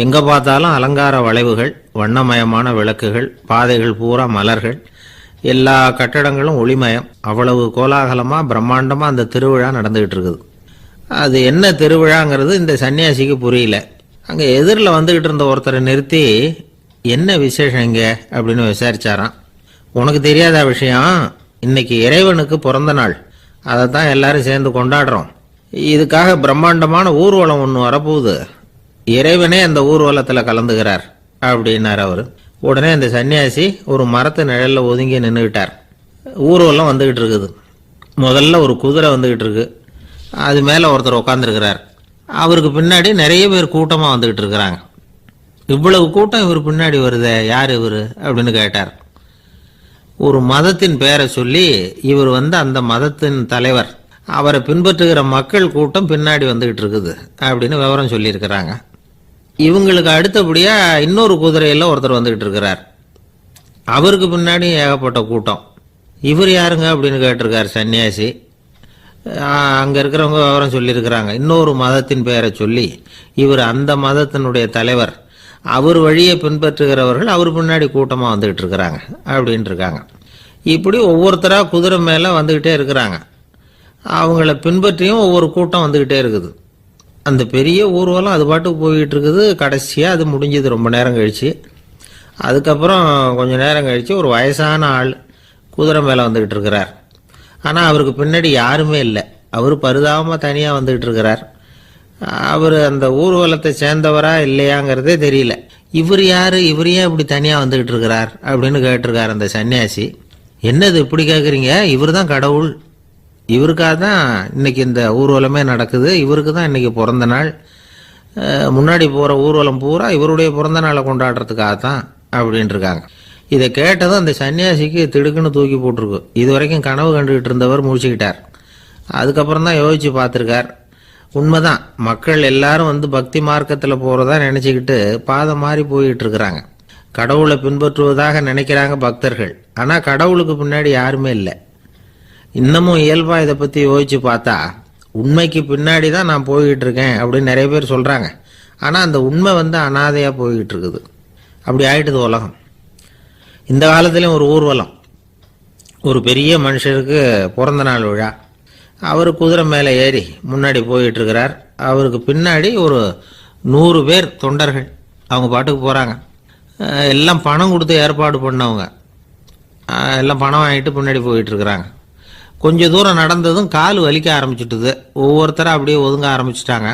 எங்கே பார்த்தாலும் அலங்கார வளைவுகள், வண்ணமயமான விளக்குகள், பாதைகள் பூரா மலர்கள், எல்லா கட்டடங்களும் ஒளிமயம். அவ்வளவு கோலாகலமா பிரம்மாண்டமா அந்த திருவிழா நடந்துகிட்டு இருக்குது. அது என்ன திருவிழாங்கிறது இந்த சன்னியாசிக்கு புரியல. அங்க எதிரில் வந்துகிட்டு இருந்த ஒருத்தரை நிறுத்தி, என்ன விசேஷம் இங்க அப்படின்னு விசாரிச்சாராம். உனக்கு தெரியாத விஷயம், இன்னைக்கு இறைவனுக்கு பிறந்த நாள், அதை தான் எல்லாரும் சேர்ந்து கொண்டாடுறோம். இதுக்காக பிரம்மாண்டமான ஊர்வலம் ஒன்று வரப்போகுது, இறைவனே அந்த ஊர்வலத்தில் கலந்துகிறார் அப்படின்னார் அவர். உடனே அந்த சன்னியாசி ஒரு மரத்து நிழல்ல ஒதுங்கி நின்றுக்கிட்டார். ஊர்வலம் வந்துகிட்டு இருக்குது. முதல்ல ஒரு குதிரை வந்துகிட்டு இருக்கு, அது மேலே ஒருத்தர் உட்காந்துருக்கிறார். அவருக்கு பின்னாடி நிறைய பேர் கூட்டமாக வந்துகிட்டு இருக்கிறாங்க. இவ்வளவு கூட்டம் இவர் பின்னாடி வருதே, யார் இவர் அப்படின்னு கேட்டார். ஒரு மதத்தின் பெயரை சொல்லி, இவர் அந்த மதத்தின் தலைவர், அவரை பின்பற்றுகிற மக்கள் கூட்டம் பின்னாடி வந்துகிட்டு இருக்குது அப்படின்னு விவரம் சொல்லியிருக்கிறாங்க. இவங்களுக்கு அடுத்தபடியா இன்னொரு குதிரையில் ஒருத்தர் வந்துகிட்டு இருக்கிறார். அவருக்கு பின்னாடி ஏகப்பட்ட கூட்டம். இவர் யாருங்க அப்படின்னு கேட்டிருக்கார் சன்னியாசி. அங்கே இருக்கிறவங்க விவரம் சொல்லியிருக்கிறாங்க. இன்னொரு மதத்தின் பெயரை சொல்லி, இவர் அந்த மதத்தினுடைய தலைவர், அவர் வழியை பின்பற்றுகிறவர்கள் அவர் பின்னாடி கூட்டமாக வந்துகிட்டு இருக்கிறாங்க அப்படின்ட்டு இருக்காங்க. இப்படி ஒவ்வொருத்தராக குதிரை மேலே வந்துக்கிட்டே இருக்கிறாங்க. அவங்கள பின்பற்றியும் ஒவ்வொரு கூட்டம் வந்துக்கிட்டே இருக்குது. அந்த பெரிய ஊர்வலம் அது பாட்டுக்கு போய்கிட்டு இருக்குது. கடைசியாக அது முடிஞ்சது ரொம்ப நேரம் கழிச்சு. அதுக்கப்புறம் கொஞ்சம் நேரம் கழித்து ஒரு வயசான ஆள் குதிரை மேலே வந்துக்கிட்டு இருக்கிறார். ஆனால் அவருக்கு பின்னாடி யாருமே இல்லை. அவர் பரிதாபமாக தனியாக வந்துக்கிட்டு இருக்கிறார். அவர் அந்த ஊர்வலத்தை சேர்ந்தவரா இல்லையாங்கிறதே தெரியல. இவர் யாரு, இவர் ஏன் இப்படி தனியாக வந்துக்கிட்டு இருக்கிறார் அப்படின்னு கேட்டிருக்கார் அந்த சன்னியாசி. என்னது இப்படி கேட்குறீங்க, இவர் தான் கடவுள், இவருக்காக தான் இன்னைக்கு இந்த ஊர்வலமே நடக்குது, இவருக்கு தான் இன்னைக்கு பிறந்த நாள், முன்னாடி போகிற ஊர்வலம் பூரா இவருடைய பிறந்த நாளை கொண்டாடுறதுக்காக தான் அப்படின்ட்டு இருக்காங்க. இதை கேட்டதும் அந்த சன்னியாசிக்கு திடுக்குன்னு தூக்கி போட்டிருக்கு. இது வரைக்கும் கனவு கண்டுகிட்டு இருந்தவர் முடிச்சுக்கிட்டார். அதுக்கப்புறம் தான் யோசிச்சு பார்த்துருக்கார். உண்மைதான், மக்கள் எல்லாரும் பக்தி மார்க்கத்தில் போகிறதா நினச்சிக்கிட்டு பாதை மாறி போயிட்டு இருக்கிறாங்க. கடவுளை பின்பற்றுவதாக நினைக்கிறாங்க பக்தர்கள். ஆனால் கடவுளுக்கு பின்னாடி யாருமே இல்லை. இன்னமும் இயல்பாக இதை பற்றி யோசிச்சு பார்த்தா, உண்மைக்கு பின்னாடி தான் நான் போய்கிட்டு இருக்கேன் அப்படின்னு நிறைய பேர் சொல்கிறாங்க. ஆனால் அந்த உண்மை அனாதையாக போய்கிட்டு இருக்குது. அப்படி ஆயிட்டுது உலகம். இந்த காலத்துலேயும் ஒரு ஊர்வலம், ஒரு பெரிய மனுஷருக்கு பிறந்த நாள் விழா. அவர் குதிரை மேலே ஏறி முன்னாடி போயிட்டு இருக்கிறார். அவருக்கு பின்னாடி ஒரு 100 பேர் தொண்டர்கள் அவங்க பாட்டுக்கு போகிறாங்க. எல்லாம் பணம் கொடுத்து ஏற்பாடு பண்ணவங்க. எல்லாம் பணம் வாங்கிட்டு பின்னாடி போயிட்டு இருக்கிறாங்க. கொஞ்சம் தூரம் நடந்ததும் கால் வலிக்க ஆரம்பிச்சுட்டுது. ஒவ்வொருத்தரும் அப்படியே ஒதுங்க ஆரம்பிச்சுட்டாங்க.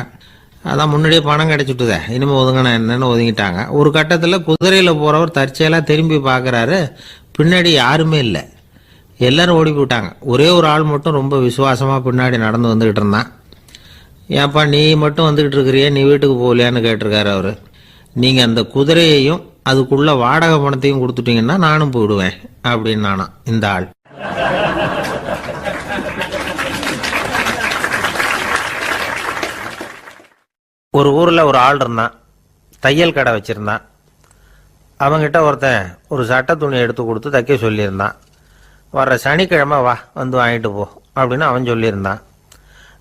அதான் முன்னாடியே பணம் கிடைச்சிட்டுதே, இனிமேல் ஒதுங்கினா என்னன்னு ஒதுங்கிட்டாங்க. ஒரு கட்டத்தில் குதிரையில் போகிறவர் தற்செயலாக திரும்பி பார்க்குறாரு, பின்னாடி யாருமே இல்லை, எல்லாரும் ஓடி போயிட்டாங்க. ஒரே ஒரு ஆள் மட்டும் ரொம்ப விசுவாசமாக பின்னாடி நடந்து வந்துக்கிட்டு இருந்தான். ஏன்ப்பா நீ மட்டும் வந்துக்கிட்டு இருக்கிறியே, நீ வீட்டுக்கு போகலையான்னு கேட்டிருக்காரு அவர். நீங்கள் அந்த குதிரையையும் அதுக்குள்ள வாடகை பணத்தையும் கொடுத்துட்டீங்கன்னா நானும் போயிடுவேன் அப்படின்னு நானா இந்த ஆள். ஒரு ஊரில் ஒரு ஆள் இருந்தான், தையல் கடை வச்சுருந்தான். அவங்கிட்ட ஒருத்தன் ஒரு சட்டை துணி எடுத்து கொடுத்து தைக்க சொல்லியிருந்தான். வர்ற சனிக்கிழமை வா வாங்கிட்டு போ அப்படின்னு அவன் சொல்லியிருந்தான்.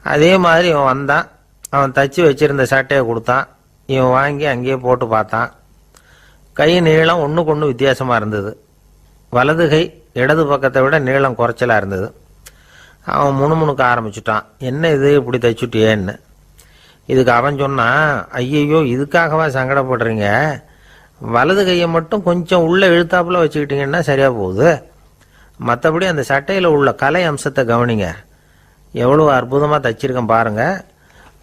அதே மாதிரி இவன் வந்தான். அவன் தச்சு வச்சிருந்த சட்டையை கொடுத்தான். இவன் வாங்கி அங்கேயே போட்டு பார்த்தான். கை நீளம் ஒன்றுக்கு ஒன்று வித்தியாசமாக இருந்தது. வலது கை இடது பக்கத்தை விட நீளம் குறைச்சலாக இருந்தது. அவன் முணுமுணுக்க ஆரம்பிச்சுட்டான், என்ன இது இப்படி தைச்சுட்டியேன்னு. இதுக்கு அவன் சொன்னான், ஐயையோ இதுக்காகவா சங்கடப்படுறீங்க, வலது கையை மட்டும் கொஞ்சம் உள்ளே இழுத்தாப்புல வச்சுக்கிட்டீங்கன்னா சரியாக போகுது, மற்றபடி அந்த சட்டையில் உள்ள கலை அம்சத்தை கவனிங்க, எவ்வளோ அற்புதமாக தைச்சிருக்கேன் பாருங்கள்,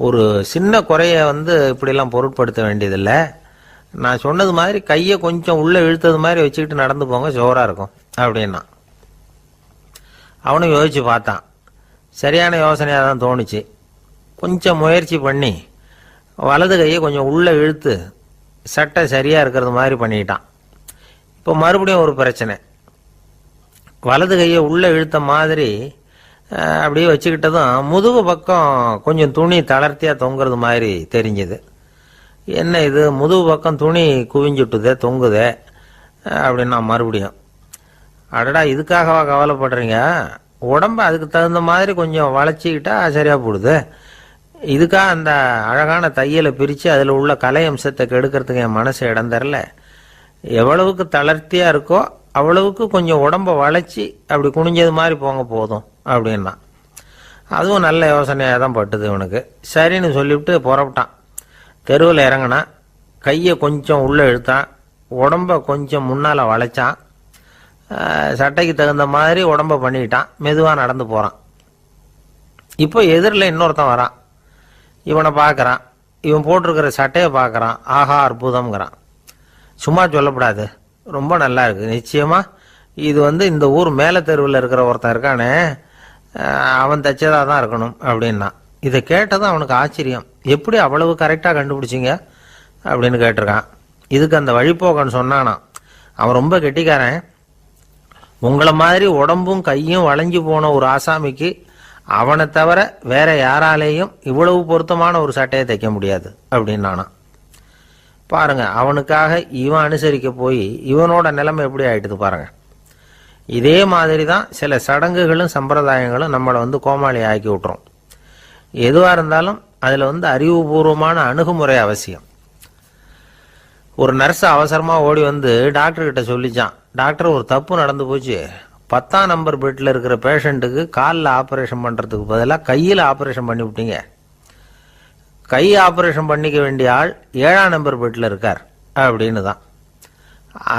ஒரு சின்ன குறைய இப்படிலாம் பொருட்படுத்த வேண்டியதில்லை, நான் சொன்னது மாதிரி கையை கொஞ்சம் உள்ளே இழுத்தது மாதிரி வச்சுக்கிட்டு நடந்து போங்க, ஜோராக இருக்கும் அப்படின்னா. அவனும் யோசித்து பார்த்தான். சரியான யோசனையாக தான் தோணுச்சு. கொஞ்சம் முயற்சி பண்ணி வலது கையை கொஞ்சம் உள்ளே இழுத்து சட்டை சரியாக இருக்கிறது மாதிரி பண்ணிட்டான். இப்போ மறுபடியும் ஒரு பிரச்சனை. வலது கையை உள்ளே இழுத்த மாதிரி அப்படியே வச்சுக்கிட்டதும் முதுகு பக்கம் கொஞ்சம் துணி தளர்த்தியாக தொங்குறது மாதிரி தெரிஞ்சுது. என்ன இது முதுகு பக்கம் துணி குவிஞ்சுட்டுதே தொங்குதே அப்படின்னா மறுபடியும், அடடா இதுக்காகவா கவலைப்படுறீங்க, உடம்பு அதுக்கு தகுந்த மாதிரி கொஞ்சம் வளைச்சிக்கிட்டா சரியாக போடுது, இதுக்காக அந்த அழகான தையலை பிரித்து அதில் உள்ள கலை அம்சத்தை கெடுக்கிறதுக்கு என் மனசு இடம் தரல, எவ்வளவுக்கு தளர்த்தியாக இருக்கோ அவ்வளவுக்கு கொஞ்சம் உடம்ப வளைச்சி அப்படி குனிஞ்சது மாதிரி போங்க போதும் அப்படின்னா. அதுவும் நல்ல யோசனையாக தான் பட்டுது இவனுக்கு. சரின்னு சொல்லிவிட்டு புறப்பட்டான். தெருவில் இறங்கினான். கையை கொஞ்சம் உள்ளே இழுத்தான். உடம்ப கொஞ்சம் முன்னால் வளைச்சான். சட்டைக்கு தகுந்த மாதிரி உடம்ப பண்ணிக்கிட்டான். மெதுவாக நடந்து போகிறான். இப்போ எதிரில் இன்னொருத்தன் வரான். இவனை பார்க்குறான். இவன் போட்டிருக்கிற சட்டையை பார்க்குறான். ஆஹா அற்புதம்ங்கிறான். சும்மா சொல்லக்கூடாது, ரொம்ப நல்லா இருக்குது. நிச்சயமாக இது இந்த ஊர் மேலே தெருவில் இருக்கிற ஒருத்தன் இருக்கானே, அவன் தைச்சதாக தான் இருக்கணும் அப்படின்னா. இதை கேட்டதும் அவனுக்கு ஆச்சரியம். எப்படி அவ்வளவு கரெக்டாக கண்டுபிடிச்சிங்க அப்படின்னு கேட்டிருக்கான். இதுக்கு அந்த வழிபோக்கன்னு சொன்னானா, அவன் ரொம்ப கெட்டிக்காரன். உங்களை மாதிரி உடம்பும் கையும் வளைஞ்சு போன ஒரு ஆசாமிக்கு அவனை தவிர வேற யாராலேயும் இவ்வளவு பொருத்தமான ஒரு சட்டையை தைக்க முடியாது அப்படின்னானா. பாருங்க, அவனுக்காக இவன் அனுசரிக்க போய் இவனோட நிலைமை எப்படி ஆயிட்டுது பாருங்க. இதே மாதிரி தான் சில சடங்குகளும் சம்பிரதாயங்களும் நம்மளை கோமாளி ஆக்கி விட்டுரும். எதுவாக இருந்தாலும் அதில் அறிவுபூர்வமான அணுகுமுறை அவசியம். ஒரு நர்ஸ் அவசரமாக ஓடி டாக்டர்கிட்ட சொல்லிச்சான், டாக்டர் ஒரு தப்பு நடந்து போச்சு. 10ஆம் நம்பர் பெட்டில் இருக்கிற பேஷண்ட்டுக்கு காலில் ஆப்ரேஷன் பண்ணுறதுக்கு பதிலாக கையில் ஆப்ரேஷன் பண்ணி விட்டீங்க. கை ஆப்ரேஷன் பண்ணிக்க வேண்டிய ஆள் 7ஆம் நம்பர் பெட்டில் இருக்கார் அப்படின்னு தான்.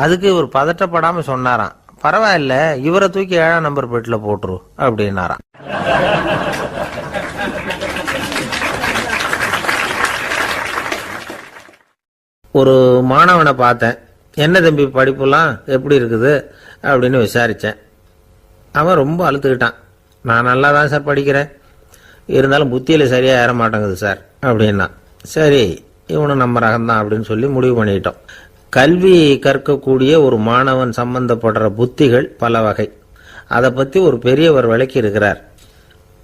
அதுக்கு இவர் பதட்டப்படாமல் சொன்னாராம், பரவாயில்ல இவரை தூக்கி 7ஆம் நம்பர் பெட்டில் போட்டுரு அப்படின்னாராம். ஒரு மாணவனை பார்த்தேன். என்ன தம்பி படிப்புலாம் எப்படி இருக்குது அப்படின்னு விசாரித்தேன். அவன் ரொம்ப அழுத்துக்கிட்டான். நான் நல்லா தான் சார் படிக்கிறேன், இருந்தாலும் புத்தியில் சரியாக ஏற மாட்டேங்குது சார் அப்படின்னா. சரி, இவனும் நம்ம ரகம்தான் அப்படின்னு சொல்லி முடிவு பண்ணிட்டோம். கல்வி கற்கக்கூடிய ஒரு மாணவன் சம்பந்தப்படுற புத்திகள் பல வகை. அதை பற்றி ஒரு பெரியவர் விளக்கி இருக்கிறார்.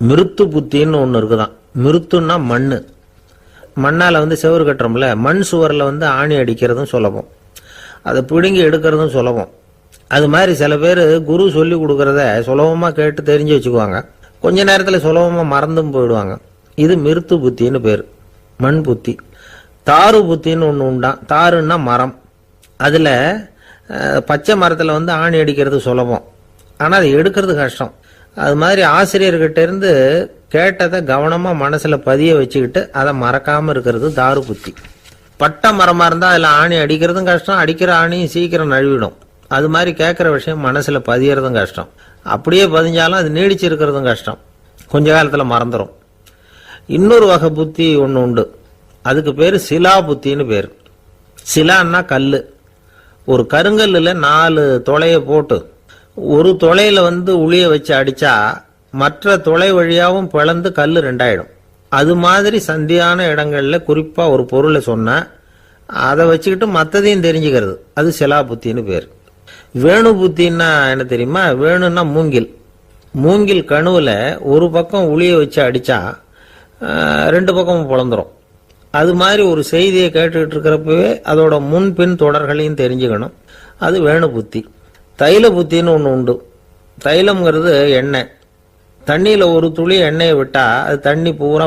மிருத்து புத்தின்னு ஒன்று இருக்குதான். மிருத்துன்னா மண்ணு. மண்ணால் செவரு கட்டுறோம்ல, மண் சுவரில் ஆணி அடிக்கிறதும் சுலபம், அதை பிடுங்கி எடுக்கிறதும் சுலபம். அது மாதிரி சில பேர் குரு சொல்லி கொடுக்கறத சுலபமாக கேட்டு தெரிஞ்சு வச்சுக்குவாங்க. கொஞ்ச நேரத்தில் சுலபமாக மறந்தும் போயிடுவாங்க. இது மிருத்து புத்தின்னு பேர், மண் புத்தி. தாரு புத்தின்னு ஒன்று உண்டான். தாருன்னா மரம். அதில் பச்சை மரத்தில் ஆணி அடிக்கிறது சுலபம், ஆனால் அதை எடுக்கிறது கஷ்டம். அது மாதிரி ஆசிரியர்கிட்ட இருந்து கேட்டதை கவனமாக மனசில் பதிய வச்சுக்கிட்டு அதை மறக்காமல் இருக்கிறது தாரு புத்தி. பட்டை மரமாக இருந்தால் அதில் ஆணி அடிக்கிறதும் கஷ்டம், அடிக்கிற ஆணியும் சீக்கிரம் நழுவிடும். அது மாதிரி கேட்குற விஷயம் மனசில் பதியறதும் கஷ்டம். அப்படியே பதிஞ்சாலும் அது நீடிச்சு இருக்கிறதும் கஷ்டம், கொஞ்ச காலத்தில் மறந்துடும். இன்னொரு வகை புத்தி ஒன்று உண்டு. அதுக்கு பேர் சிலா புத்தின்னு பேர். சிலான்னா கல். ஒரு கருங்கல்லில் 4 துளையை போட்டு ஒரு துளையில உளிய வச்சு அடிச்சா மற்ற துளை வழியாகவும் பிளந்து கல் 2ஆயிடும். அது மாதிரி சந்தியான இடங்கள்ல குறிப்பா ஒரு பொருளை சொன்னா அதை வச்சுக்கிட்டு மற்றதையும் தெரிஞ்சுக்கிறது, அது சிலா புத்தின்னு பேர். வேணு புத்தின்னா என்ன தெரியுமா? வேணுன்னா மூங்கில். மூங்கில் கணுவில் ஒரு பக்கம் உளிய வச்சு அடித்தா 2 பக்கமும் பிளந்துரும். அது மாதிரி ஒரு செய்தியை கேட்டுக்கிட்டு இருக்கிறப்பவே அதோட முன்பின் தொடர்களையும் தெரிஞ்சுக்கணும், அது வேணு புத்தி. தைல புத்தின்னு ஒன்று உண்டு. தைலம்ங்கிறது எண்ணெய். தண்ணியில் ஒரு துளி எண்ணெயை விட்டால் அது தண்ணி பூரா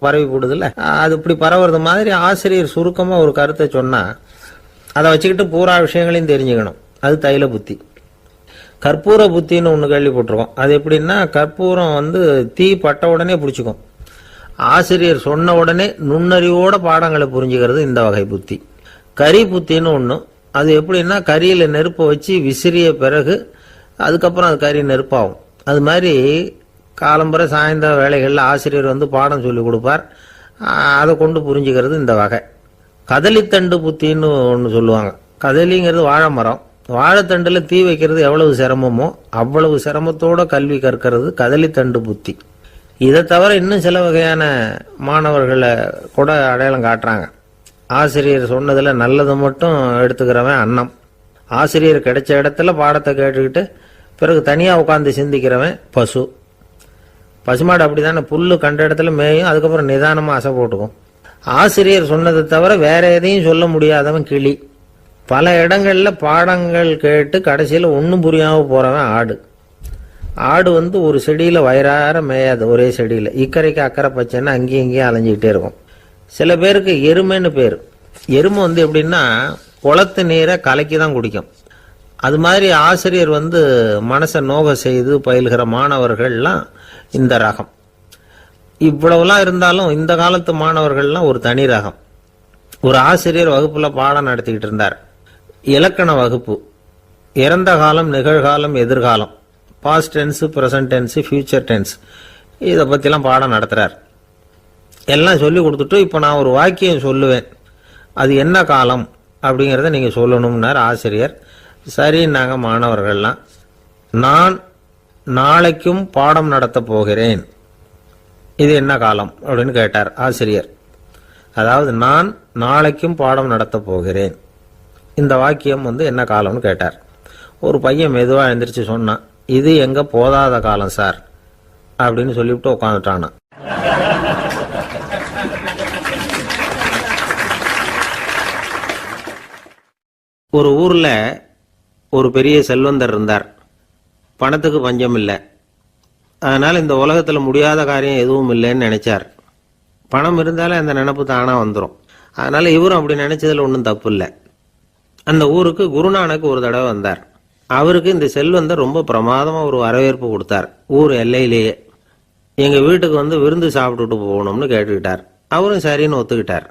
பரவி போடுதில்ல, அது இப்படி பரவுறது மாதிரி ஆசிரியர் சுருக்கமாக ஒரு கருத்தை சொன்னால் அதை வச்சுக்கிட்டு பூரா விஷயங்களையும் தெரிஞ்சுக்கணும், அது தைல புத்தி. கற்பூர புத்தின்னு ஒன்று கேள்விப்பட்டிருக்கோம். அது எப்படின்னா, கற்பூரம் தீ பட்ட உடனே பிடிச்சிக்கும். ஆசிரியர் சொன்ன உடனே நுண்ணறிவோட பாடங்களை புரிஞ்சுக்கிறது இந்த வகை புத்தி. கரி புத்தின்னு ஒன்று. அது எப்படின்னா, கரியில் நெருப்பை வச்சு விசிறிய பிறகு அதுக்கப்புறம் அது கறி நெருப்பாகும். அது மாதிரி காலம்பரை சாயந்தர வேலைகளில் ஆசிரியர் பாடம் சொல்லி கொடுப்பார், அதை கொண்டு புரிஞ்சுக்கிறது இந்த வகை. கதலித்தண்டு புத்தின்னு ஒன்று சொல்லுவாங்க. கதலிங்கிறது வாழை மரம். வாழைத்தண்டில் தீ வைக்கிறது எவ்வளவு சிரமமோ அவ்வளவு சிரமத்தோட கல்வி கற்கிறது கதலித்தண்டு புத்தி. இதை தவிர இன்னும் சில வகையான மாணவர்களை கூட அடையாளம் காட்டுறாங்க. ஆசிரியர் சொன்னதில் நல்லது மட்டும் எடுத்துக்கிறவன் அன்னம். ஆசிரியர் கிடைச்ச இடத்துல பாடத்தை கேட்டுக்கிட்டு பிறகு தனியாக உட்காந்து சிந்திக்கிறவன் பசு. பசுமாடு அப்படி தானே, புல்லு கண்ட இடத்துல மேயும், அதுக்கப்புறம் நிதானமாக அசை போட்டுக்கும். ஆசிரியர் சொன்னதை தவிர வேற எதையும் சொல்ல முடியாதவன் கிளி. பல இடங்களில் பாடங்கள் கேட்டு கடைசியில் ஒன்றும் புரியாமல் போகிறவன் ஆடு. ஆடு ஒரு செடியில் வயிறார மேயாது, ஒரே செடியில் இக்கரைக்கு அக்கறை பச்சைன்னு அங்கேயும் இங்கேயும் அலைஞ்சிக்கிட்டே இருக்கும். சில பேருக்கு எருமைன்னு பேர். எருமை எப்படின்னா குளத்து நீரை கலக்கி தான் குடிக்கும். அது மாதிரி ஆசிரியர் மனசை நோக செய்து பயில்கிற மாணவர்கள்லாம் இந்த ரகம். இவ்வளவுலாம் இருந்தாலும் இந்த காலத்து மாணவர்கள்லாம் ஒரு தனி ரகம். ஒரு ஆசிரியர் வகுப்புல பாடம் நடத்திக்கிட்டு இருந்தார். இலக்கண வகுப்பு. இறந்த காலம், நிகழ்காலம், எதிர்காலம், past tense, present tense, future tense, இதை பற்றிலாம் பாடம் நடத்துகிறார். எல்லாம் சொல்லி கொடுத்துட்டு இப்போ நான் ஒரு வாக்கியம் சொல்லுவேன், அது என்ன காலம் அப்படிங்கிறத நீங்கள் சொல்லணும்னார் ஆசிரியர். சரின்னாங்க மாணவர்கள்லாம். நான் நாளைக்கும் பாடம் நடத்தப் போகிறேன், இது என்ன காலம் அப்படின்னு கேட்டார் ஆசிரியர். அதாவது நான் நாளைக்கும் பாடம் நடத்தப் போகிறேன், இந்த வாக்கியம் என்ன காலம்னு கேட்டார். ஒரு பையன் மெதுவாக எழுந்திரிச்சு சொன்னான், இது எங்க போதாத காலம் சார் அப்படின்னு சொல்லிவிட்டு உட்காந்துட்டானா. ஒரு ஊர்ல ஒரு பெரிய செல்வந்தர் இருந்தார். பணத்துக்கு பஞ்சம் இல்லை. அதனால இந்த உலகத்துல முடியாத காரியம் எதுவும் இல்லைன்னு நினைச்சார். பணம் இருந்தாலே அந்த நினைப்பு தானா வந்துடும். அதனால இவரும் அப்படி நினைச்சதுல ஒன்றும் தப்பு இல்லை. அந்த ஊருக்கு குருநானக் ஒரு தடவை வந்தார். அவருக்கு இந்த செல்வந்தர் ரொம்ப பிரமாதமா ஒரு வரவேற்பு கொடுத்தார். ஊர் எல்லையிலேயே எங்க வீட்டுக்கு விருந்து சாப்பிட்டுட்டு போகணும்னு கேட்டுக்கிட்டார். அவரும் சரின்னு ஒத்துக்கிட்டார்.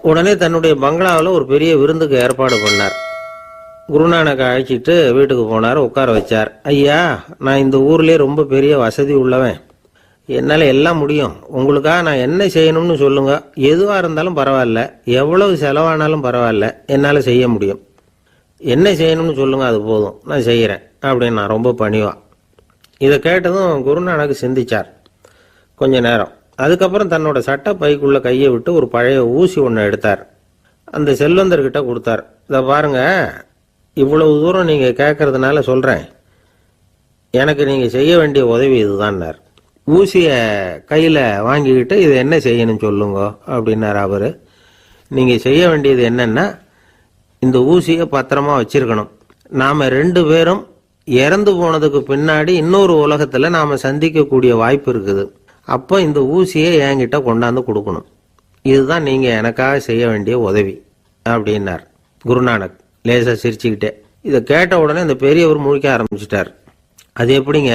உடனே தன்னுடைய பங்களாவில் ஒரு பெரிய விருந்துக்கு ஏற்பாடு பண்ணார். குருநானக் அழைச்சிட்டு வீட்டுக்கு போனார், உட்கார வச்சார். ஐயா, நான் இந்த ஊர்லயே ரொம்ப பெரிய வசதி உள்ளவன், என்னால் எல்லாம் முடியும். உங்களுக்காக நான் என்ன செய்யணும்னு சொல்லுங்க, எதுவாக இருந்தாலும் பரவாயில்ல, எவ்வளவு செலவானாலும் பரவாயில்ல, என்னால் செய்ய முடியும். என்ன செய்யணும்னு சொல்லுங்க, அது போதும், நான் செய்கிறேன் அப்படின்னு நான் ரொம்ப பணிவா. இதை கேட்டதும் குருநானக் சிந்திச்சார் கொஞ்ச நேரம். அதுக்கப்புறம் தன்னோட சட்ட பைக்குள்ள கையை விட்டு ஒரு பழைய ஊசி ஒன்று எடுத்தார். அந்த செல்வந்தர்கிட்ட கொடுத்தார். இதை பாருங்க, இவ்வளவு தூரம் நீங்க கேட்கறதுனால சொல்றேன், எனக்கு நீங்க செய்ய வேண்டிய உதவி இதுதான்னார். ஊசிய கையில வாங்கிக்கிட்டு இதை என்ன செய்யணும் சொல்லுங்க அப்படின்னார் அவரு. நீங்க செய்ய வேண்டியது என்னன்னா, இந்த ஊசியை பத்திரமா வச்சிருக்கணும். நாம 2 பேரும் இறந்து போனதுக்கு பின்னாடி இன்னொரு உலகத்துல நாம சந்திக்கக்கூடிய வாய்ப்பு இருக்குது. அப்போ இந்த ஊசியை என்கிட்ட கொண்டாந்து கொடுக்கணும். இதுதான் நீங்க எனக்காக செய்ய வேண்டிய உதவி அப்படின்னார் குருநானக் லேசா சிரிச்சுக்கிட்டே. இதை கேட்ட உடனே இந்த பெரியவர் முழிக்க ஆரம்பிச்சிட்டார். அது எப்படிங்க,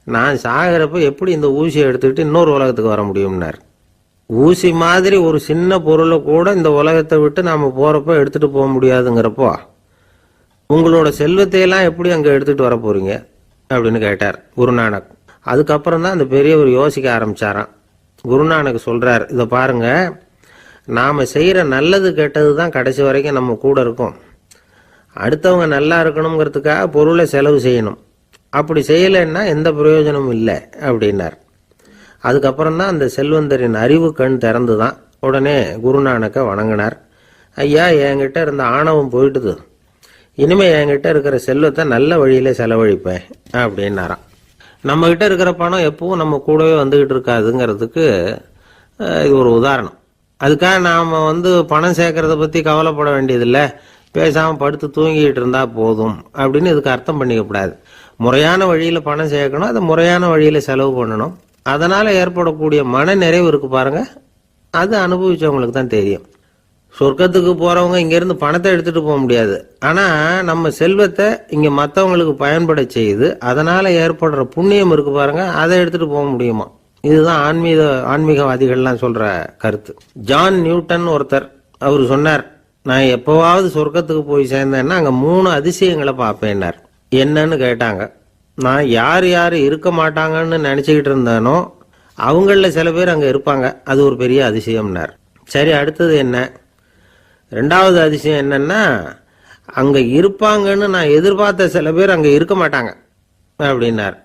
நான் சாகிறப்ப எப்படி இந்த ஊசியை எடுத்துக்கிட்டு இன்னொரு உலகத்துக்கு வர முடியும்னார். ஊசி மாதிரி ஒரு சின்ன பொருளை கூட இந்த உலகத்தை விட்டு நாம போறப்ப எடுத்துட்டு போக முடியாதுங்கிறப்போ உங்களோட செல்வத்தையெல்லாம் எப்படி அங்க எடுத்துட்டு வர போறீங்க அப்படின்னு கேட்டார் குருநானக். அதுக்கப்புறம் தான் அந்த பெரியவர் யோசிக்க ஆரம்பிச்சாராம். குருநானக் சொல்றார், இதை பாருங்க, நாம செய்யற நல்லது கெட்டது தான் கடைசி வரைக்கும் நம்ம கூட இருக்கும். அடுத்தவங்க நல்லா இருக்கணுங்கிறதுக்காக பொருளை செலவு செய்யணும். அப்படி செய்யலைன்னா எந்த பிரயோஜனமும் இல்லை அப்படின்னார். அதுக்கப்புறம் தான் அந்த செல்வந்தரின் அறிவு கண் திறந்துதான். உடனே குருநானக்கை வணங்கினார். ஐயா, என்கிட்ட இருந்த ஆணவம் போயிட்டுது, இனிமே என்கிட்ட இருக்கிற செல்வத்தை நல்ல வழியில செலவழிப்பேன் அப்படின்னாராம். நம்ம கிட்ட இருக்கிற பணம் எப்பவும் நம்ம கூடவே வந்துகிட்டு இருக்காதுங்கிறதுக்கு இது ஒரு உதாரணம். அதுக்காக நாம பணம் சேர்க்கறத பத்தி கவலைப்பட வேண்டியதில்லை, பேசாம படுத்து தூங்கிட்டு இருந்தா போதும் அப்படின்னு இதுக்கு அர்த்தம் பண்ணிக்க கூடாது. முறையான வழியில பணம் சேர்க்கணும், அதை முறையான வழியில செலவு பண்ணணும். அதனால ஏற்படக்கூடிய மன நிறைவு இருக்கு பாருங்க, அது அனுபவிச்சவங்களுக்கு தான் தெரியும். சொர்க்கத்துக்கு போறவங்க இங்க இருந்து பணத்தை எடுத்துட்டு போக முடியாது. ஆனா நம்ம செல்வத்தை இங்க மற்றவங்களுக்கு பயன்பட செய்து அதனால ஏற்படுற புண்ணியம் இருக்கு பாருங்க, அதை எடுத்துட்டு போக முடியுமா. இதுதான் ஆன்மீகவாதிகள்லாம் சொல்ற கருத்து. ஜான் நியூட்டன் ஒருத்தர், அவர் சொன்னார், நான் எப்பவாவது சொர்க்கத்துக்கு போய் சேர்ந்தேன்னா அங்க 3 அதிசயங்களை பார்ப்பேன்னார். என்னன்னு கேட்டாங்க. நான் யார் யார் இருக்க மாட்டாங்கன்னு நினைச்சுக்கிட்டு இருந்தேனோ அவங்கள சில பேர் அங்க இருப்பாங்க, அது ஒரு பெரிய அதிசயம்னார். சரி, அடுத்தது என்ன? 2வது அதிசயம் என்னன்னா, அங்க இருப்பாங்கன்னு நான் எதிர்பார்த்த சில பேர் அங்க இருக்க மாட்டாங்க அப்படின்னார்.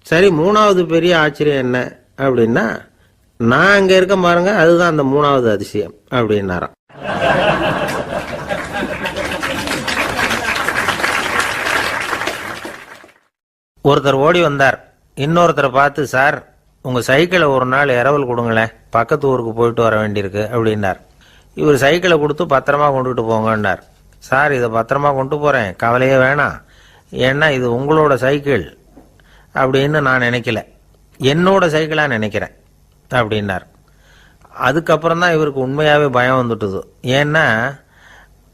சரி, 3வது பெரிய ஆச்சரியம் என்ன அப்படின்னா, நான் அங்க இருக்க பாருங்க, அதுதான் அந்த 3வது அதிசயம் அப்படின்னாராம். ஒருத்தர் ஓடி வந்தார். இன்னொருத்தரை பார்த்து, சார், உங்க சைக்கிளை ஒரு நாள் இரவல் கொடுங்களேன், பக்கத்து ஊருக்கு போயிட்டு வர வேண்டியிருக்கு அப்படின்னார். இவர் சைக்கிளை கொடுத்து பத்திரமா கொண்டுகிட்டு போங்கன்னார். சார், இதை பத்திரமா கொண்டு போறேன், கவலையே வேணாம், ஏன்னா இது உங்களோட சைக்கிள் அப்படின்னு நான் நினைக்கல, என்னோட சைக்கிளா நினைக்கிறேன் அப்படின்னார். அதுக்கப்புறம் தான் இவருக்கு உண்மையாவே பயம் வந்துட்டுது. ஏன்னா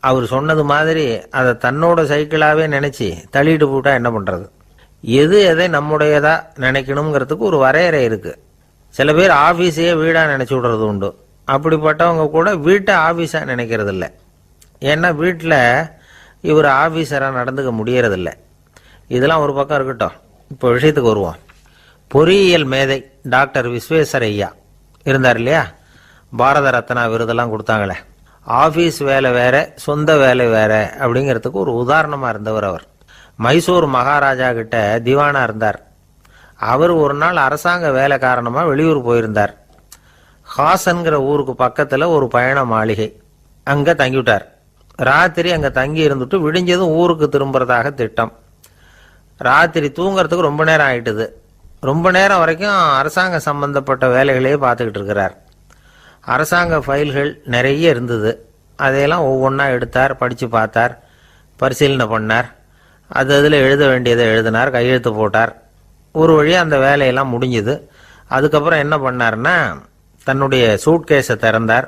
அவர் சொன்னது மாதிரி அதை தன்னோட சைக்கிளாவே நினைச்சு தள்ளிட்டு போட்டா என்ன பண்றது? எது எதை நம்முடையதா நினைக்கணுங்கிறதுக்கு ஒரு வரையறை இருக்கு. சில பேர் ஆபீஸையே வீடா நினைச்சு விடுறது உண்டு. அப்படிப்பட்டவங்க கூட வீட்டை ஆபீஸா நினைக்கிறது இல்லை. ஏன்னா வீட்டில் இவர் ஆபீஸரா நடந்துக்க முடியறதில்ல. இதெல்லாம் ஒரு பக்கம் இருக்கட்டும். இப்போ விஷயத்துக்கு வருவோம். பொறியியல் மேதை டாக்டர் விஸ்வேஸ்வரய்யா இருந்தார் இல்லையா, பாரத ரத்னா விருதெல்லாம் கொடுத்தாங்களே. ஆபீஸ் வேலை வேற, சொந்த வேலை வேற அப்படிங்கிறதுக்கு ஒரு உதாரணமா இருந்தவர் அவர். மைசூர் மகாராஜா கிட்ட திவானா இருந்தார். அவர் ஒரு நாள் அரசாங்க வேலை காரணமா வெளியூர் போயிருந்தார். ஹாசன்கிற ஊருக்கு பக்கத்துல ஒரு பயண மாளிகை, அங்க தங்கிவிட்டார். ராத்திரி அங்க தங்கி இருந்துட்டு விடிஞ்சதும் ஊருக்கு திரும்புறதாக திட்டம். ராத்திரி தூங்கறதுக்கு ரொம்ப நேரம் ஆயிட்டுது. ரொம்ப நேரம் வரைக்கும் அரசாங்க சம்பந்தப்பட்ட வேலைகளையே பார்த்துக்கிட்டு இருக்கிறார். அரசாங்க ஃபைல்கள் நிறைய இருந்தது. அதையெல்லாம் ஒவ்வொன்றா எடுத்தார், படித்து பார்த்தார், பரிசீலனை பண்ணார். அதில் எழுத வேண்டியதை எழுதினார், கையெழுத்து போட்டார். ஒரு வழியாக அந்த வேலையெல்லாம் முடிஞ்சுது. அதுக்கப்புறம் என்ன பண்ணார்னா, தன்னுடைய சூட்கேஸை திறந்தார்.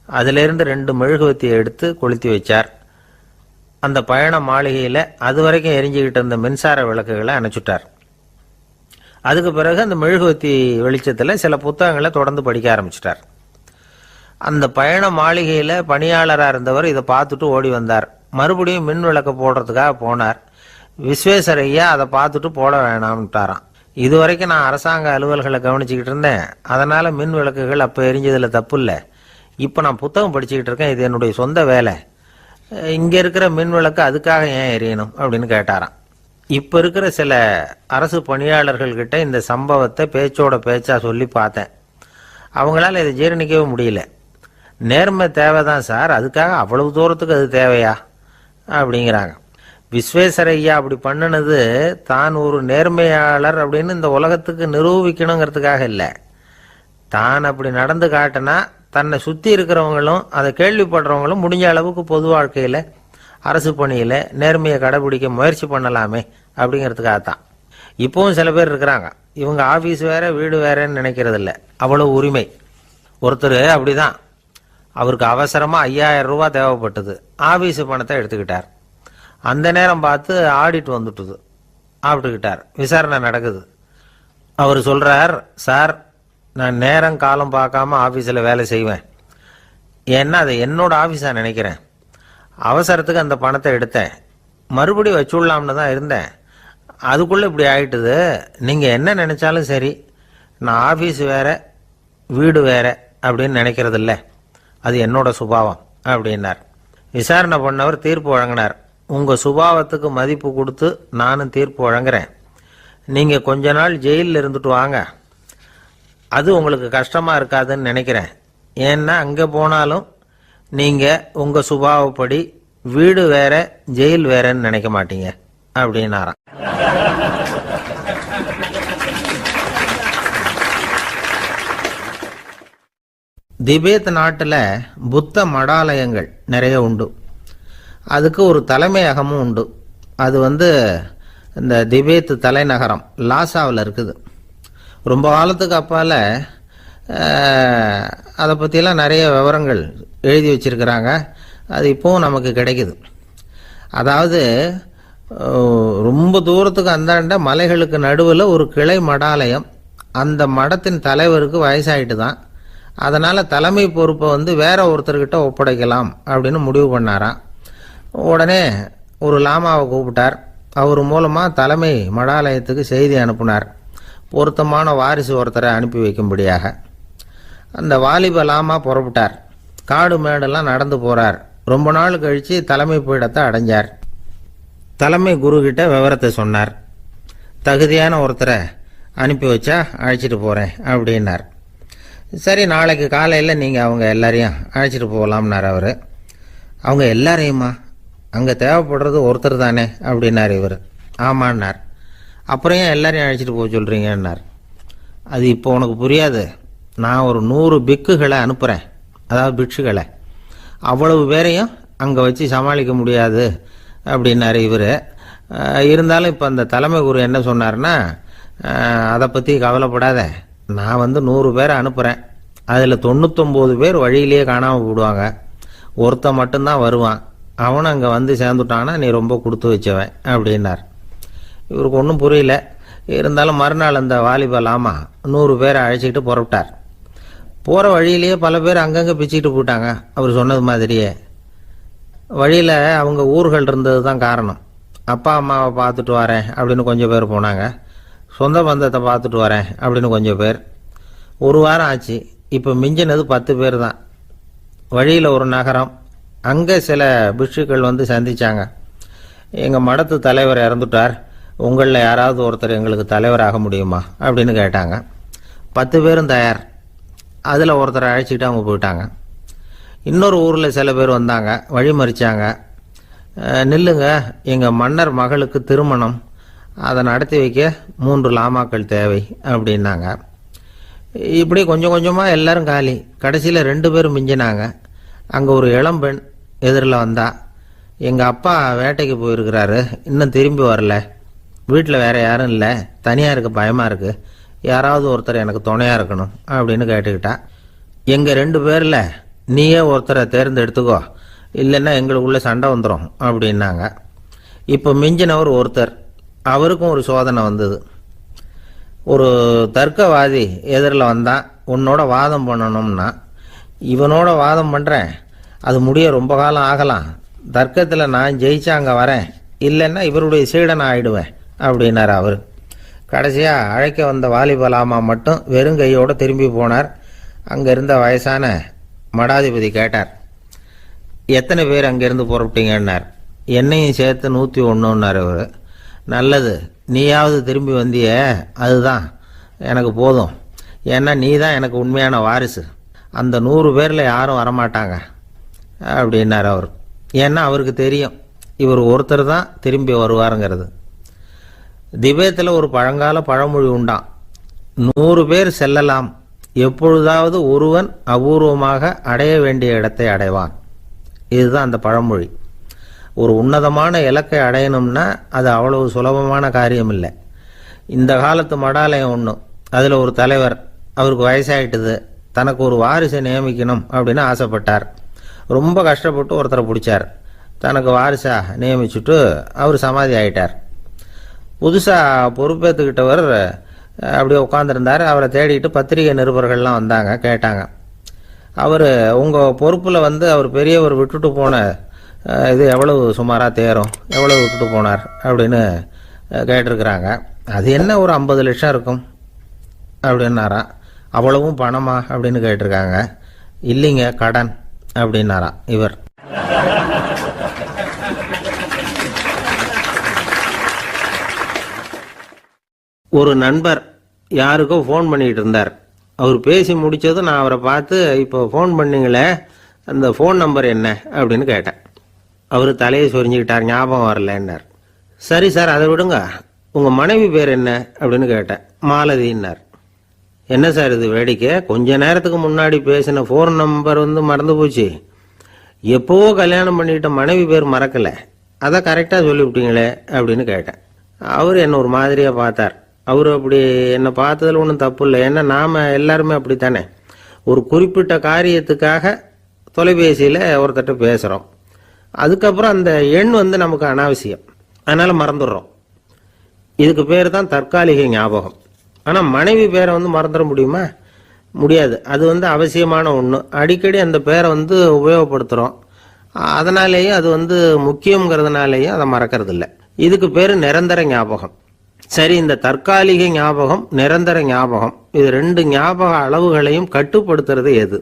அதிலிருந்து 2 மெழுகுவத்தியை எடுத்து கொளுத்தி வச்சார். அந்த பயண மாளிகையில் அது வரைக்கும் எரிஞ்சுக்கிட்டு இருந்த மின்சார விளக்குகளை அணைச்சுட்டார். அதுக்கு பிறகு அந்த மெழுகுவத்தி வெளிச்சத்தில் சில புத்தகங்களை தொடர்ந்து படிக்க ஆரம்பிச்சிட்டார். அந்த பயண மாளிகையில் பணியாளராக இருந்தவர் இதை பார்த்துட்டு ஓடி வந்தார். மறுபடியும் மின் விளக்க போடுறதுக்காக போனார். விஸ்வேஸ்வரய்யா அதை பார்த்துட்டு போட வேணாம்ட்டாராம். இது வரைக்கும் நான் அரசாங்க அலுவல்களை கவனிச்சுக்கிட்டு இருந்தேன், அதனால மின் விளக்குகள் அப்போ எரிஞ்சதில் தப்பு இல்லை. இப்போ நான் புத்தகம் படிச்சுக்கிட்டு இருக்கேன், இது என்னுடைய சொந்த வேலை. இங்கே இருக்கிற மின் விளக்கு அதுக்காக ஏன் எரியணும் அப்படின்னு கேட்டாராம். இப்போ இருக்கிற சில அரசு பணியாளர்கள்கிட்ட இந்த சம்பவத்தை பேச்சோட பேச்சா சொல்லி பார்த்தேன். அவங்களால இதை ஜீரணிக்கவே முடியல. நேர்மை தேவைதான் சார், அதுக்காக அவ்வளவு தூரத்துக்கு அது தேவையா அப்படிங்கிறாங்க. விஸ்வேஸ்வரய்யா அப்படி பண்ணினது தான் ஒரு நேர்மையாளர் அப்படின்னு இந்த உலகத்துக்கு நிரூபிக்கணுங்கிறதுக்காக இல்லை. தான் அப்படி நடந்து காட்டினா தன்னை சுற்றி இருக்கிறவங்களும் அதை கேள்விப்படுறவங்களும் முடிஞ்ச அளவுக்கு பொது வாழ்க்கையில், அரசு பணியில் நேர்மையை கடைபிடிக்க முயற்சி பண்ணலாமே அப்படிங்கிறதுக்காகத்தான். இப்போவும் சில பேர் இருக்கிறாங்க, இவங்க ஆஃபீஸ் வேற வீடு வேறன்னு நினைக்கிறது இல்லை, அவ்வளோ உரிமை. ஒருத்தர் அப்படிதான், அவருக்கு அவசரமாக 5000 ரூபா தேவைப்பட்டது. ஆஃபீஸு பணத்தை எடுத்துக்கிட்டார். அந்த நேரம் பார்த்து ஆடிட் வந்துட்டுது. ஆப்பிட்டுக்கிட்டார். விசாரணை நடக்குது. அவர் சொல்கிறார், சார் நான் நேரம் காலம் பார்க்காம ஆஃபீஸில் வேலை செய்வேன். ஏன்னா அதை என்னோட ஆஃபீஸாக நினைக்கிறேன். அவசரத்துக்கு அந்த பணத்தை எடுத்தேன், மறுபடியும் வச்சுடலாம்னு தான் இருந்தேன். அதுக்குள்ளே இப்படி ஆயிட்டுது. நீங்கள் என்ன நினச்சாலும் சரி, நான் ஆஃபீஸ் வேற வீடு வேற அப்படின்னு நினைக்கிறது இல்லை, அது என்னோட சுபாவம் அப்படின்னார். விசாரணை பண்ணவர் தீர்ப்பு வழங்கினார். உங்கள் சுபாவத்துக்கு மதிப்பு கொடுத்து நானும் தீர்ப்பு வழங்குறேன். நீங்கள் கொஞ்ச நாள் ஜெயிலில் இருந்துட்டு வாங்க, அது உங்களுக்கு கஷ்டமாக இருக்காதுன்னு நினைக்கிறேன். ஏன்னா அங்கே போனாலும் நீங்கள் உங்கள் சுபாவப்படி வீடு வேற ஜெயில் வேறன்னு நினைக்க மாட்டீங்க அப்படின்னாராம். திபேத் நாட்டில் புத்த மடாலயங்கள் நிறைய உண்டு. அதுக்கு ஒரு தலைமையகமும் உண்டு. அது இந்த திபேத் தலைநகரம் லாசாவில் இருக்குது. ரொம்ப காலத்துக்கு அப்பால் அதை பற்றியெல்லாம் நிறைய விவரங்கள் எழுதி வச்சிருக்கிறாங்க. அது இப்போவும் நமக்கு கிடைக்குது. அதாவது ரொம்ப தூரத்துக்கு அந்தாண்ட மலைகளுக்கு நடுவில் ஒரு கிளை மடாலயம். அந்த மடத்தின் தலைவருக்கு வயசாயிட்டு தான், அதனால் தலைமை பொறுப்பை வேற ஒருத்தர்கிட்ட ஒப்படைக்கலாம் அப்படின்னு முடிவு பண்ணாராம். உடனே ஒரு லாமாவை கூப்பிட்டார். அவர் மூலமாக தலைமை மடாலயத்துக்கு செய்தி அனுப்புனார், பொருத்தமான வாரிசு ஒருத்தரை அனுப்பி வைக்கும்படியாக. அந்த வாலிப லாமா புறப்பட்டார். காடு மேடெல்லாம் நடந்து போகிறார். ரொம்ப நாள் கழித்து தலைமை பீடத்தை அடைஞ்சார். தலைமை குரு கிட்ட விவரத்தை சொன்னார். தகுதியான ஒருத்தரை அனுப்பி வச்சா அழைச்சிட்டு போகிறேன் அப்படின்னார். சரி, நாளைக்கு காலையில் நீங்கள் அவங்க எல்லாரையும் அழைச்சிட்டு போகலாம்னார் அவர். அவங்க எல்லாரையுமா? அங்கே தேவைப்படுறது ஒருத்தர் தானே அப்படின்னார் இவர். ஆமான்னார். அப்புறம் ஏன் எல்லாரையும் அழைச்சிட்டு போக சொல்கிறீங்கன்னார். அது இப்போ உனக்கு புரியாது. நான் ஒரு 100 பிக்குகளை அனுப்புகிறேன், அதாவது பிட்சுகளை. அவ்வளவு பேரையும் அங்கே வச்சு சமாளிக்க முடியாது அப்படின்னாரு இவர். இருந்தாலும் இப்போ அந்த தலைமை குரு என்ன சொன்னார்னா, அதை பற்றி கவலைப்படாத, நான் 100 பேரை அனுப்புகிறேன். அதில் 99 பேர் வழியிலேயே காணாமல் போடுவாங்க, ஒருத்தன் மட்டும்தான் வருவான். அவனும் அங்கே வந்து சேர்ந்துட்டானா நீ ரொம்ப கொடுத்து வச்சவன் அப்படின்னார். இவருக்கு ஒன்றும் புரியல. இருந்தாலும் மறுநாள் அந்த வாலிபல் லாமா 100 பேரை அழைச்சிக்கிட்டு புறப்பட்டார். போகிற வழியிலேயே பல பேர் அங்கங்கே பிச்சுக்கிட்டு போயிட்டாங்க. அவர் சொன்னது மாதிரியே வழியில் அவங்க ஊர்கள் இருந்தது தான் காரணம். அப்பா அம்மாவை பார்த்துட்டு வரேன் அப்படின்னு கொஞ்சம் பேர் போனாங்க. சொந்த பந்தத்தை பார்த்துட்டு வரேன் அப்படின்னு கொஞ்சம் பேர். ஒரு வாரம் ஆச்சு. இப்போ மிஞ்சினது 10 பேர் தான். வழியில் ஒரு நகரம். அங்கே சில பிட்சுக்கள் வந்து சந்திச்சாங்க. எங்கள் மடத்து தலைவர் இறந்துட்டார், உங்களில் யாராவது ஒருத்தர் எங்களுக்கு தலைவராக முடியுமா அப்படின்னு கேட்டாங்க. 10 பேரும் தயார். அதில் ஒருத்தரை அழைச்சிக்கிட்டு அவங்க போயிட்டாங்க. இன்னொரு ஊரில் சில பேர் வந்தாங்க, வழி மறிச்சாங்க. நில்லுங்க, எங்கள் மன்னர் மகளுக்கு திருமணம், அதை நடத்தி வைக்க 3 லாமாக்கள் தேவை அப்படின்னாங்க. இப்படி கொஞ்சம் கொஞ்சமாக எல்லாரும் காலி. கடைசியில் 2 பேரும் மிஞ்சினாங்க. அங்கே ஒரு இளம்பெண் எதிரில் வந்தா. எங்கள் அப்பா வேட்டைக்கு போயிருக்கிறாரு, இன்னும் திரும்பி வரல, வீட்டில் வேற யாரும் இல்லை, தனியாக இருக்க பயமாக இருக்குது, யாராவது ஒருத்தர் எனக்கு துணையாக இருக்கணும் அப்படின்னு கேட்டுக்கிட்டா. எங்கள் 2 பேரில் நீயே ஒருத்தரை தேர்ந்தெடுத்துக்கோ, இல்லைன்னா எங்களுக்குள்ளே சண்டை வந்துடும் அப்படின்னாங்க. இப்போ மிஞ்சினவர் ஒருத்தர். அவருக்கும் ஒரு சோதனை வந்தது. ஒரு தர்க்கவாதி எதிரில் வந்தான். உன்னோட வாதம் பண்ணணும்னா. இவனோட வாதம் பண்ணுறேன், அது முடிய ரொம்ப காலம் ஆகலாம், தர்க்கத்தில் நான் ஜெயிச்சா அங்கே வரேன், இல்லைன்னா இவருடைய சீடனை ஆயிடுவேன் அப்படின்னார் அவர். கடைசியாக அழைக்க வந்த வாலிபலாமா மட்டும் வெறும் கையோடு திரும்பி போனார். அங்கே இருந்த வயசான மடாதிபதி கேட்டார், எத்தனை பேர் அங்கேருந்து புறப்பட்டீங்கன்னார். என்னையும் சேர்த்து 101ன்னார் அவர். நல்லது, நீயாவது திரும்பி வந்திய, அதுதான் எனக்கு போதும், ஏன்னா நீ தான் எனக்கு உண்மையான வாரிசு, அந்த 100 பேரில் யாரும் வரமாட்டாங்க அப்படின்னார் அவர். ஏன்னா அவருக்கு தெரியும் இவர் ஒருத்தர் தான் திரும்பி வருவாருங்கிறது. திபேத்தில் ஒரு பழங்கால பழமொழி உண்டாம், 100 பேர் செல்லலாம், எப்பொழுதாவது ஒருவன் அபூர்வமாக அடைய வேண்டிய இடத்தை அடைவான். இதுதான் அந்த பழமொழி. ஒரு உன்னதமான இலக்கை அடையணும்னா அது அவ்வளவு சுலபமான காரியம் இல்லை. இந்த காலத்து மடாலயம் ஒன்று, அதில் ஒரு தலைவர், அவருக்கு வயசாயிட்டுது, தனக்கு ஒரு வாரிசை நியமிக்கணும் அப்படின்னு ஆசைப்பட்டார். ரொம்ப கஷ்டப்பட்டு ஒருத்தரை பிடிச்சார். தனக்கு வாரிசாக நியமிச்சுட்டு அவர் சமாதி ஆயிட்டார். புதுசாக பொறுப்பேற்றுக்கிட்டவர் அப்படியே உட்காந்துருந்தார். அவரை தேடிட்டு பத்திரிகை நிருபர்கள்லாம் வந்தாங்க, கேட்டாங்க. அவர் உங்கள் பொறுப்பில் வந்து அவர் பெரியவர் விட்டுட்டு போன இது எவ்வளவு சுமாராக தேரும், எவ்வளவு விட்டுட்டு போனார் அப்படின்னு கேட்டிருக்கிறாங்க. அது என்ன ஒரு 50 லட்சம் இருக்கும் அப்படின்னாராம். அவ்வளவும் பணமா அப்படின்னு கேட்டிருக்காங்க. இல்லைங்க, கடன் அப்படின்னாராம் இவர். ஒரு நண்பர் யாருக்கோ ஃபோன் பண்ணிட்டு இருந்தார். அவர் பேசி முடிச்சதும் நான் அவரை பார்த்து, இப்போ ஃபோன் பண்ணீங்களே, அந்த ஃபோன் நம்பர் என்ன அப்படின்னு கேட்டேன். அவர் தலையை சொரிஞ்சுக்கிட்டார், ஞாபகம் வரலன்னார். சரி சார், அதை விடுங்க, உங்கள் மனைவி பேர் என்ன அப்படின்னு கேட்டேன். மாலதின்னார். என்ன சார் இது வேடிக்கை, கொஞ்ச நேரத்துக்கு முன்னாடி பேசின ஃபோன் நம்பர் வந்து மறந்து போச்சு, எப்போவோ கல்யாணம் பண்ணிட்ட மனைவி பேர் மறக்கலை, அதை கரெக்டாக சொல்லிவிட்டீங்களே அப்படின்னு கேட்டேன். அவர் என்ன ஒரு மாதிரியாக பார்த்தார். அவர் அப்படி என்னை பார்த்ததில் ஒன்றும் தப்பு இல்லை, ஏன்னா நாம் எல்லாருமே அப்படித்தானே, ஒரு குறிப்பிட்ட காரியத்துக்காக தொலைபேசியில் ஒருத்தட்ட பேசுகிறோம், அதுக்கப்புறம் அந்த எண் வந்து நமக்கு அனாவசியம், அதனால் மறந்துடுறோம். இதுக்கு பேர் தான் தற்காலிக ஞாபகம். ஆனால் மனைவி பேரை வந்து மறந்துட முடியுமா? முடியாது. அது வந்து அவசியமான ஒன்று. அடிக்கடி அந்த பேரை வந்து உபயோகப்படுத்துகிறோம், அதனாலேயும் அது வந்து முக்கியங்கிறதுனாலேயும் அதை மறக்கிறது இல்லை. இதுக்கு பேர் நிரந்தர ஞாபகம். சரி, இந்த தற்காலிக ஞாபகம், நிரந்தர ஞாபகம், இது 2 ஞாபக அளவுகளையும் கட்டுப்படுத்துறது எது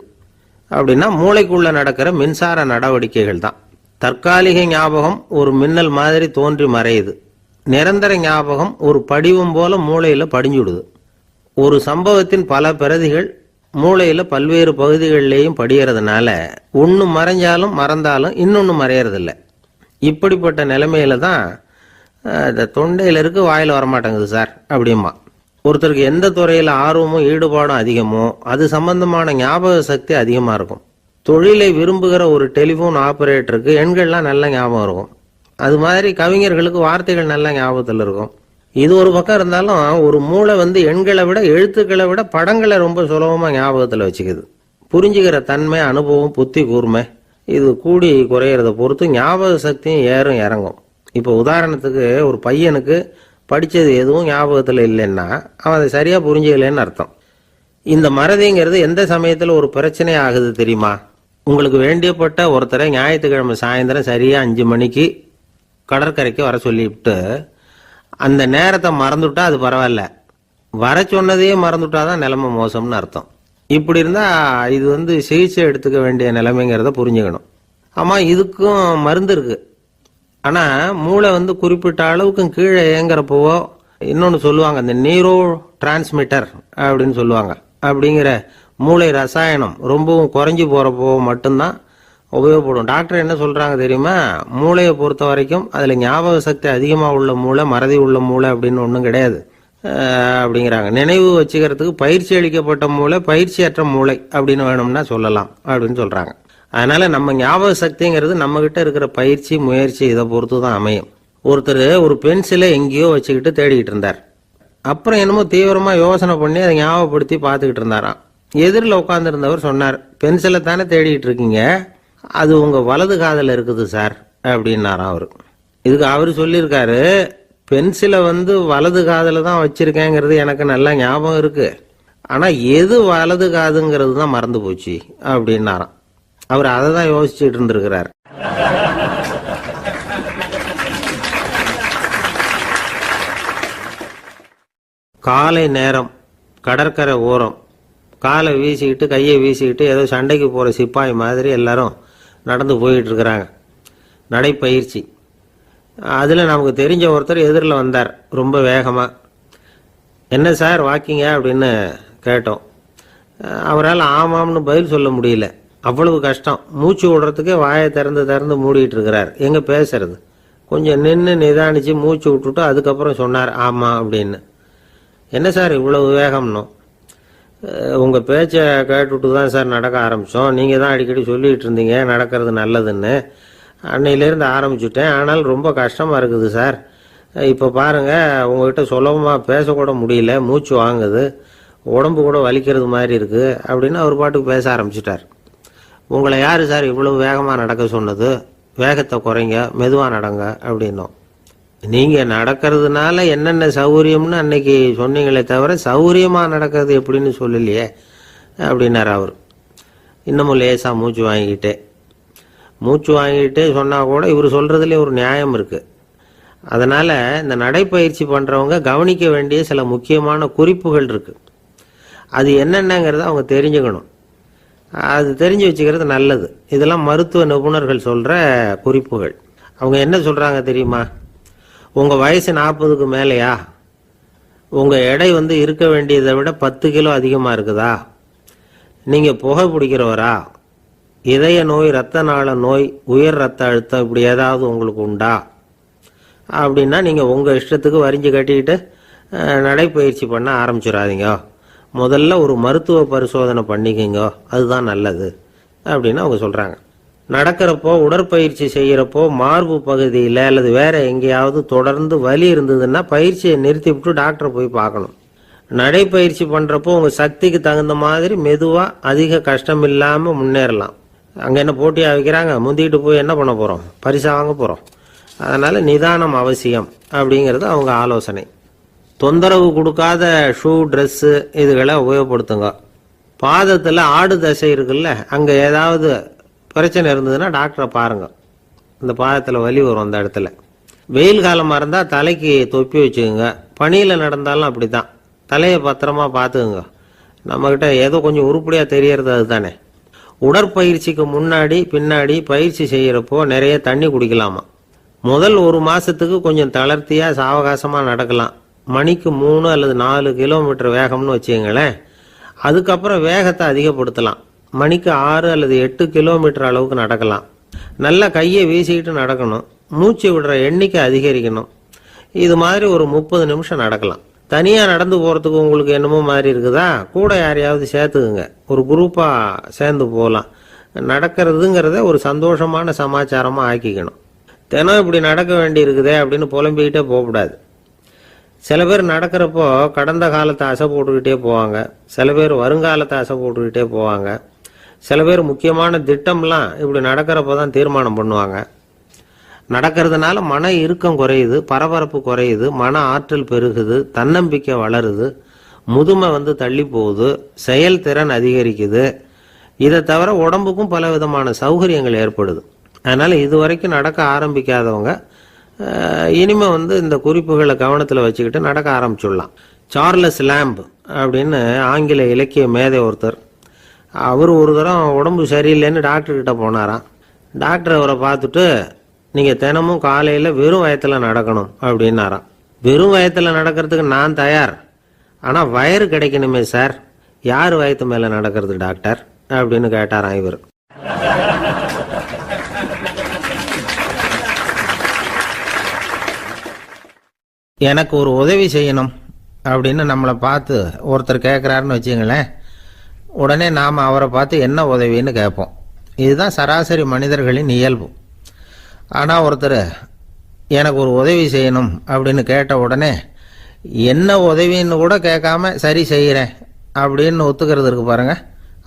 அப்படின்னா மூளைக்குள்ள நடக்கிற மின்சார நடவடிக்கைகள் தான். தற்காலிக ஞாபகம் ஒரு மின்னல் மாதிரி தோன்றி மறையுது. நிரந்தர ஞாபகம் ஒரு படிவம் போல மூளையில் படிஞ்சுடுது. ஒரு சம்பவத்தின் பல பிரதிகள் மூளையில் பல்வேறு பகுதிகளிலேயும் படிகிறதுனால ஒன்று மறைஞ்சாலும் மறந்தாலும் இன்னொன்று மறையறதில்ல. இப்படிப்பட்ட நிலைமையில தான் இந்த தொண்டையில் இருக்கு, வாயில் வரமாட்டேங்குது சார் அப்படிமா. ஒருத்தருக்கு எந்த துறையில் ஆர்வமும் ஈடுபாடும் அதிகமோ அது சம்பந்தமான ஞாபக சக்தி அதிகமாக இருக்கும். தொழிலை விரும்புகிற ஒரு டெலிஃபோன் ஆபரேட்டருக்கு எண்கள்லாம் நல்ல ஞாபகம் இருக்கும். அது மாதிரி கவிஞர்களுக்கு வார்த்தைகள் நல்ல ஞாபகத்தில் இருக்கும். இது ஒரு பக்கம் இருந்தாலும் ஒரு மூளை வந்து எண்களை விட எழுத்துக்களை விட படங்களை ரொம்ப சுலபமாக ஞாபகத்தில் வச்சுக்குது. புரிஞ்சுக்கிற தன்மை, அனுபவம், புத்தி கூர்மை இது கூடி குறையிறத பொறுத்து ஞாபக சக்தியும் ஏறும் இறங்கும். இப்போ உதாரணத்துக்கு ஒரு பையனுக்கு படித்தது எதுவும் ஞாபகத்தில் இல்லைன்னா அவன் அதை சரியாக புரிஞ்சுக்கலன்னு அர்த்தம். இந்த மறதிங்கிறது எந்த சமயத்தில் ஒரு பிரச்சனை ஆகுது தெரியுமா? உங்களுக்கு வேண்டியப்பட்ட ஒருத்தரை ஞாயிற்றுக்கிழமை சாயந்தரம் சரியாக 5 மணிக்கு கடற்கரைக்கு வர சொல்லிவிட்டு அந்த நேரத்தை மறந்துவிட்டா அது பரவாயில்ல, வர சொன்னதையே மறந்துவிட்டா தான் நிலைமை மோசம்னு அர்த்தம். இப்படி இருந்தால் இது சிகிச்சை எடுத்துக்க வேண்டிய நிலைமைங்கிறத புரிஞ்சுக்கணும். ஆமாம், இதுக்கும் மருந்து இருக்கு. ஆனால் மூளை குறிப்பிட்ட அளவுக்கு கீழே இயங்குறப்போவோ இன்னொன்று சொல்லுவாங்க, இந்த நியூரோ டிரான்ஸ்மிட்டர் அப்படின்னு சொல்லுவாங்க. அப்படிங்கிற மூளை ரசாயனம் ரொம்பவும் குறைஞ்சி போகிறப்போ மட்டும்தான் உபயோகப்படும். டாக்டர் என்ன சொல்கிறாங்க தெரியுமா? மூளையை பொறுத்த வரைக்கும் அதில் ஞாபக சக்தி அதிகமாக உள்ள மூளை, மறதி உள்ள மூளை அப்படின்னு ஒன்றும் கிடையாது அப்படிங்கிறாங்க. நினைவு வச்சுக்கிறதுக்கு பயிற்சி அளிக்கப்பட்ட மூளை, பயிற்சியற்ற மூளை அப்படின்னு வேணும்னா சொல்லலாம் அப்படின்னு சொல்கிறாங்க. அதனால நம்ம ஞாபக சக்திங்கிறது நம்ம கிட்ட இருக்கிற பயிற்சி, முயற்சி இதை பொறுத்து தான் அமையும். ஒருத்தர் ஒரு பென்சிலை எங்கேயோ வச்சுக்கிட்டு தேடிக்கிட்டு இருந்தார். அப்புறம் என்னமோ தீவிரமா யோசனை பண்ணி அதை ஞாபகப்படுத்தி பார்த்துக்கிட்டு இருந்தாராம். எதிரில் உட்காந்துருந்தவர் சொன்னார், பென்சிலை தானே தேடிட்டு இருக்கீங்க, அது உங்க வலது காதில் இருக்குது சார் அப்படின்னாராம் அவர். இதுக்கு அவர் சொல்லியிருக்காரு, பென்சிலை வலது காதில் தான் வச்சிருக்கேங்கிறது எனக்கு நல்லா ஞாபகம் இருக்கு, ஆனா எது வலது காதுங்கிறது தான் மறந்து போச்சு அப்படின்னாராம். அவர் அதை தான் யோசிச்சுட்டு இருந்திருக்கிறார். காலை நேரம் கடற்கரை ஓரம் காலை வீசிக்கிட்டு கையை வீசிக்கிட்டு ஏதோ சண்டைக்கு போகிற சிப்பாய் மாதிரி எல்லாரும் நடந்து போயிட்டு இருக்கிறாங்க. நடைப்பயிற்சி. அதில் நமக்கு தெரிஞ்ச ஒருத்தர் எதிரில் வந்தார் ரொம்ப வேகமாக. என்ன சார் வாக்கிங்க அப்படின்னு கேட்டோம். அவரால் ஆமாம்னு பதில் சொல்ல முடியல, அவ்வளவு கஷ்டம். மூச்சு விடுறதுக்கே வாயை திறந்து மூடிட்டு இருக்கிறார். எங்கே பேசுறது? கொஞ்சம் நின்று நிதானித்து மூச்சு விட்டுட்டு அதுக்கப்புறம் சொன்னார் ஆமாம் அப்படின்னு. என்ன சார் இவ்வளவு வேகம்னோ? உங்கள் பேச்சை கேட்டுவிட்டு தான் சார் நடக்க ஆரம்பித்தோம். நீங்கள் தான் அடிக்கடி சொல்லிகிட்டு இருந்தீங்க நடக்கிறது நல்லதுன்னு. அன்னையிலேருந்து ஆரம்பிச்சுட்டேன், ஆனால் ரொம்ப கஷ்டமாக இருக்குது சார். இப்போ பாருங்கள், உங்கள்கிட்ட சுலபமாக பேசக்கூட முடியல, மூச்சு வாங்குது, உடம்பு கூட வலிக்கிறது மாதிரி இருக்குது அப்படின்னு அவர் பாட்டுக்கு பேச ஆரம்பிச்சிட்டார். உங்களை யார் சார் இவ்வளவு வேகமாக நடக்க சொன்னது? வேகத்தை குறைங்க, மெதுவாக நடங்க அப்படின்னோம். நீங்கள் நடக்கிறதுனால என்னென்ன சௌகரியம்னு அன்னைக்கு சொன்னீங்களே தவிர சௌகரியமாக நடக்கிறது எப்படின்னு சொல்லலையே அப்படின்னார் அவர். இன்னமும் லேசாக மூச்சு வாங்கிக்கிட்டே சொன்னால் கூட இவர் சொல்கிறதுலே ஒரு நியாயம் இருக்குது. அதனால் இந்த நடைப்பயிற்சி பண்ணுறவங்க கவனிக்க வேண்டிய சில முக்கியமான குறிப்புகள் இருக்குது. அது என்னென்னங்கிறத அவங்க தெரிஞ்சுக்கணும். அது தெரிஞ்சு வச்சுக்கிறது நல்லது. இதெல்லாம் மருத்துவ நிபுணர்கள் சொல்கிற குறிப்புகள். அவங்க என்ன சொல்கிறாங்க தெரியுமா? உங்கள் வயசு 40க்கு மேலேயா? உங்கள் எடை இருக்க வேண்டியதை விட 10 கிலோ அதிகமாக இருக்குதா? நீங்கள் புகை பிடிக்கிறவரா? இதய நோய், இரத்த நாள நோய், உயர் ரத்த அழுத்தம் இப்படி ஏதாவது உங்களுக்கு உண்டா? அப்படின்னா நீங்கள் உங்கள் இஷ்டத்துக்கு வரிஞ்சு கட்டிக்கிட்டு நடைப்பயிற்சி பண்ண ஆரம்பிச்சிடாதீங்க. முதல்ல ஒரு மருத்துவ பரிசோதனை பண்ணிக்கோங்க, அதுதான் நல்லது அப்படின்னு அவங்க சொல்கிறாங்க. நடக்கிறப்போ, உடற்பயிற்சி செய்கிறப்போ மார்பு பகுதியில் அல்லது வேற எங்கேயாவது தொடர்ந்து வலி இருந்ததுன்னா பயிற்சியை நிறுத்தி விட்டு டாக்டரை போய் பார்க்கணும். நடைப்பயிற்சி பண்ணுறப்போ உங்கள் சக்திக்கு தகுந்த மாதிரி மெதுவாக அதிக கஷ்டம் இல்லாமல் முன்னேறலாம். அங்கே என்ன போட்டியாக வைக்கிறாங்க? முந்திக்கிட்டு போய் என்ன பண்ண போகிறோம்? பரிசாக வாங்க போகிறோம். அதனால் நிதானம் அவசியம் அப்படிங்கிறது அவங்க ஆலோசனை. தொந்தரவு கொடுக்காத ஷூ, ட்ரெஸ்ஸு இதுகளை உபயோகப்படுத்துங்க. பாதத்தில் ஆடு தசை இருக்குல்ல, அங்கே ஏதாவது பிரச்சனை இருந்ததுன்னா டாக்டரை பாருங்க. இந்த பாதத்தில் வலி வரும் அந்த இடத்துல. வெயில் காலமாக இருந்தால் தலைக்கு தொப்பி வச்சுக்கோங்க. பனியில் நடந்தாலும் அப்படி தான், தலையை பத்திரமா பார்த்துக்குங்க. நம்மக்கிட்ட ஏதோ கொஞ்சம் உருப்படியாக தெரியறது அதுதானே. உடற்பயிற்சிக்கு முன்னாடி பின்னாடி பயிற்சி செய்கிறப்போ நிறைய தண்ணி குடிக்கலாமா. முதல் 1 மாதத்துக்கு கொஞ்சம் தளர்த்தியாக சாவகாசமாக நடக்கலாம். மணிக்கு 3 அல்லது 4 கிலோமீட்டர் வேகம்னு வச்சுக்கங்களேன். அதுக்கப்புறம் வேகத்தை அதிகப்படுத்தலாம். மணிக்கு 6 அல்லது 8 கிலோமீட்டர் அளவுக்கு நடக்கலாம். நல்லா கையை வீசிக்கிட்டு நடக்கணும். மூச்சு விடுற எண்ணிக்கை அதிகரிக்கணும். இது மாதிரி ஒரு 30 நிமிஷம் நடக்கலாம். தனியாக நடந்து போகிறதுக்கு உங்களுக்கு என்னமோ மாதிரி இருக்குதா? கூட யாரையாவது சேர்த்துக்குங்க, ஒரு குரூப்பாக சேர்ந்து போகலாம். நடக்கிறதுங்கிறத ஒரு சந்தோஷமான சமாச்சாரமாக ஆக்கிக்கணும். தினம் இப்படி நடக்க வேண்டி இருக்குதே அப்படின்னு புலம்பிக்கிட்டே போகக்கூடாது. சில பேர் நடக்கிறப்போ கடந்த காலத்தை அசை போட்டுக்கிட்டே போவாங்க, சில பேர் வருங்காலத்தை அசை போட்டுக்கிட்டே போவாங்க, சில பேர் முக்கியமான திட்டம்லாம் இப்படி நடக்கிறப்ப தான் தீர்மானம் பண்ணுவாங்க. நடக்கிறதுனால மன இறுக்கம் குறையுது, பரபரப்பு குறையுது, மன ஆற்றல் பெருகுது, தன்னம்பிக்கை வளருது, முதுமை தள்ளி போகுது, செயல்திறன் அதிகரிக்குது. இதை தவிர உடம்புக்கும் பல விதமான சௌகரியங்கள் ஏற்படுது. அதனால இதுவரைக்கும் நடக்க ஆரம்பிக்காதவங்க இனிமே இந்த குறிப்புகளை கவனத்தில் வச்சுக்கிட்டு நடக்க ஆரம்பிச்சுடலாம். சார்லஸ் லேம்ப் அப்படின்னு ஆங்கில இலக்கிய மேதை ஒருத்தர், அவர் ஒரு தரம் உடம்பு சரியில்லைன்னு டாக்டர்கிட்ட போனாராம். டாக்டர் அவரை பார்த்துட்டு, நீங்கள் தினமும் காலையில் வெறும் வயத்தில் நடக்கணும் அப்படின்னாராம். வெறும் வயத்தில் நடக்கிறதுக்கு நான் தயார், ஆனால் வயிறு கிடைக்கணுமே சார், யார் வயத்து மேலே நடக்கிறது டாக்டர் அப்படின்னு கேட்டாராம் இவர். எனக்கு ஒரு உதவி செய்யணும் அப்படின்னு நம்மளை பார்த்து ஒருத்தர் கேட்குறாருன்னு வச்சுங்களேன், உடனே நாம் அவரை பார்த்து என்ன உதவின்னு கேட்போம். இதுதான் சராசரி மனிதர்களின் இயல்பு. ஆனால் ஒருத்தர் எனக்கு ஒரு உதவி செய்யணும் அப்படின்னு கேட்ட உடனே என்ன உதவின்னு கூட கேட்காம சரி செய்கிறேன் அப்படின்னு ஒத்துக்கிறது இருக்கு பாருங்க,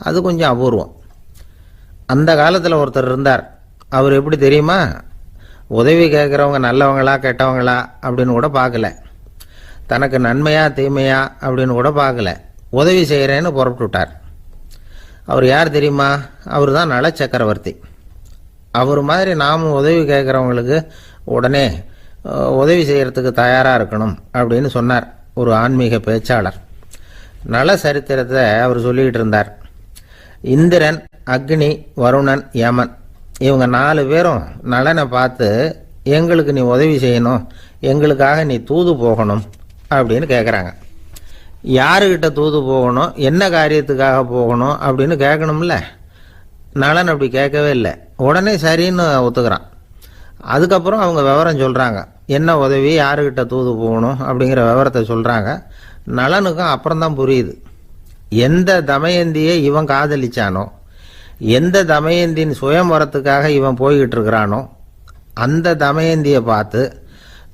அது கொஞ்சம் அபூர்வம். அந்த காலத்தில் ஒருத்தர் இருந்தார். அவர் எப்படி தெரியுமா, உதவி கேட்குறவங்க நல்லவங்களா கெட்டவங்களா அப்படின்னு கூட பார்க்கல, தனக்கு நன்மையா தீமையா அப்படின்னு கூட பார்க்கல, உதவி செய்கிறேன்னு புறப்பட்டு விட்டார். அவர் யார் தெரியுமா, அவர் தான் நல சக்கரவர்த்தி. அவர் மாதிரி நாமும் உதவி கேட்குறவங்களுக்கு உடனே உதவி செய்கிறதுக்கு தயாராக இருக்கணும் அப்படின்னு சொன்னார் ஒரு ஆன்மீக பேச்சாளர். நல சரித்திரத்தை அவர் சொல்லிக்கிட்டு இருந்தார். இந்திரன், அக்னி, வருணன், யமன் இவங்க 4 பேரும் நலனை பார்த்து எங்களுக்கு நீ உதவி செய்யணும், எங்களுக்காக நீ தூது போகணும் அப்படின்னு கேட்குறாங்க. யாருக்கிட்ட தூது போகணும், என்ன காரியத்துக்காக போகணும் அப்படின்னு கேட்கணும்ல. நலன் அப்படி கேட்கவே இல்லை, உடனே சரின்னு ஒத்துக்கிறான். அதுக்கப்புறம் அவங்க விவரம் சொல்கிறாங்க, என்ன உதவி, யாருக்கிட்ட தூது போகணும் அப்படிங்கிற விவரத்தை சொல்கிறாங்க. நலனுக்கும் அப்புறம்தான் புரியுது, எந்த தமயந்தியை இவன் காதலிச்சானோ, எந்த தமயந்தின் சுயம்பரத்துக்காக இவன் போய்கிட்டு இருக்கிறானோ அந்த தமயந்தியை பார்த்து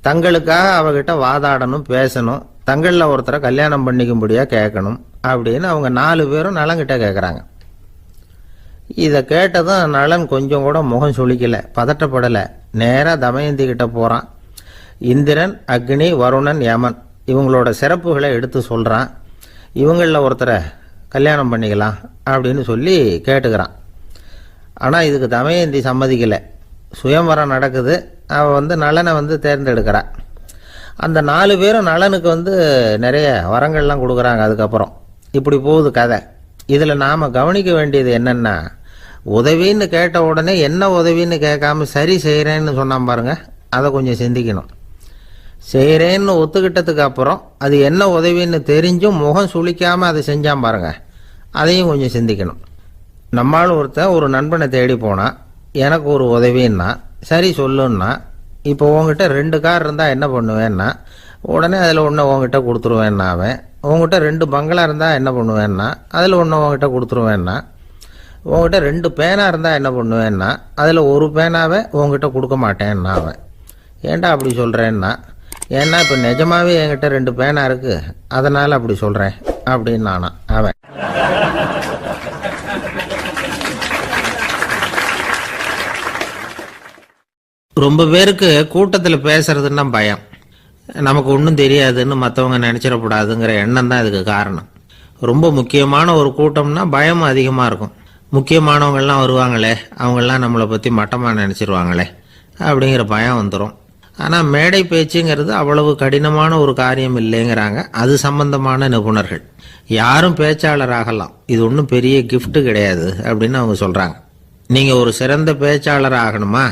தங்களுக்காக அவகிட்ட வாதாடணும், பேசணும், தங்களில் ஒருத்தரை கல்யாணம் பண்ணிக்கும்படியாக கேட்கணும் அப்படின்னு அவங்க 4 பேரும் நலன்கிட்ட கேட்குறாங்க. இதை கேட்டதும் நலன் கொஞ்சம் கூட முகம் சுளிக்கலை, பதட்டப்படலை. நேராக தமயந்தி கிட்ட போகிறான். இந்திரன், அக்னி, வருணன், யமன் இவங்களோட சிறப்புகளை எடுத்து சொல்கிறான். இவங்களில் ஒருத்தரை கல்யாணம் பண்ணிக்கலாம் அப்படின்னு சொல்லி கேட்டுக்கிறான். ஆனால் இதுக்கு தமயந்தி சம்மதிக்கலை. சுயம்பரம் நடக்குது, அவள் நலனை தேர்ந்தெடுக்கிறாள். அந்த 4 பேரும் நலனுக்கு நிறைய வரங்கள்லாம் கொடுக்குறாங்க. அதுக்கப்புறம் இப்படி போகுது கதை. இதில் நாம் கவனிக்க வேண்டியது என்னென்னா, உதவின்னு கேட்ட உடனே என்ன உதவின்னு கேட்காம சரி செய்கிறேன்னு சொன்னான் பாருங்க, அதை கொஞ்சம் சிந்திக்கணும். செய்கிறேன்னு ஒத்துக்கிட்டதுக்கு அப்புறம் அது என்ன உதவின்னு தெரிஞ்சும் முகம் சுளிக்காமல் அதை செஞ்சான் பாருங்க, அதையும் கொஞ்சம் சிந்திக்கணும். நம்மால் ஒருத்தன் ஒரு நண்பனை தேடி போனான், எனக்கு ஒரு உதவின்னா சரி சொல்லுன்னா, இப்போ உங்ககிட்ட 2 கார் இருந்தால் என்ன பண்ணுவேன்னா, உடனே அதில் ஒன்று உங்ககிட்ட கொடுத்துருவேன்னா, அவன் உங்ககிட்ட 2 பங்களா இருந்தால் என்ன பண்ணுவேன்னா, அதில் ஒன்று உங்ககிட்ட கொடுத்துருவேன்னா, உங்ககிட்ட 2 பேனா இருந்தால் என்ன பண்ணுவேன்னா, அதில் ஒரு பேனாவை உங்ககிட்ட கொடுக்க மாட்டேன்னா அவன். ஏன்டா அப்படி சொல்கிறேன்னா, ஏன்னா இப்போ நிஜமாவே என்கிட்ட 2 பேனா இருக்குது, அதனால் அப்படி சொல்கிறேன் அப்படின்னு நானா அவன். ரொம்ப பேருக்கு கூட்டத்தில் பேசுறதுன்னா பயம். நமக்கு ஒன்றும் தெரியாதுன்னு மற்றவங்க நினச்சிடக்கூடாதுங்கிற எண்ணம் தான் இதுக்கு காரணம். ரொம்ப முக்கியமான ஒரு கூட்டம்னா பயமும் அதிகமாக இருக்கும். முக்கியமானவங்கள்லாம் வருவாங்களே, அவங்கெல்லாம் நம்மளை பற்றி மட்டமாக நினச்சிருவாங்களே அப்படிங்கிற பயம் வந்துடும். ஆனால் மேடை பேச்சுங்கிறது அவ்வளவு கடினமான ஒரு காரியம் இல்லைங்கிறாங்க அது சம்பந்தமான நிபுணர்கள். யாரும் பேச்சாளர் ஆகலாம், இது ஒன்றும் பெரிய கிஃப்ட் கிடையாது அப்படின்னு அவங்க சொல்கிறாங்க. நீங்கள் ஒரு சிறந்த பேச்சாளர் ஆகணுமா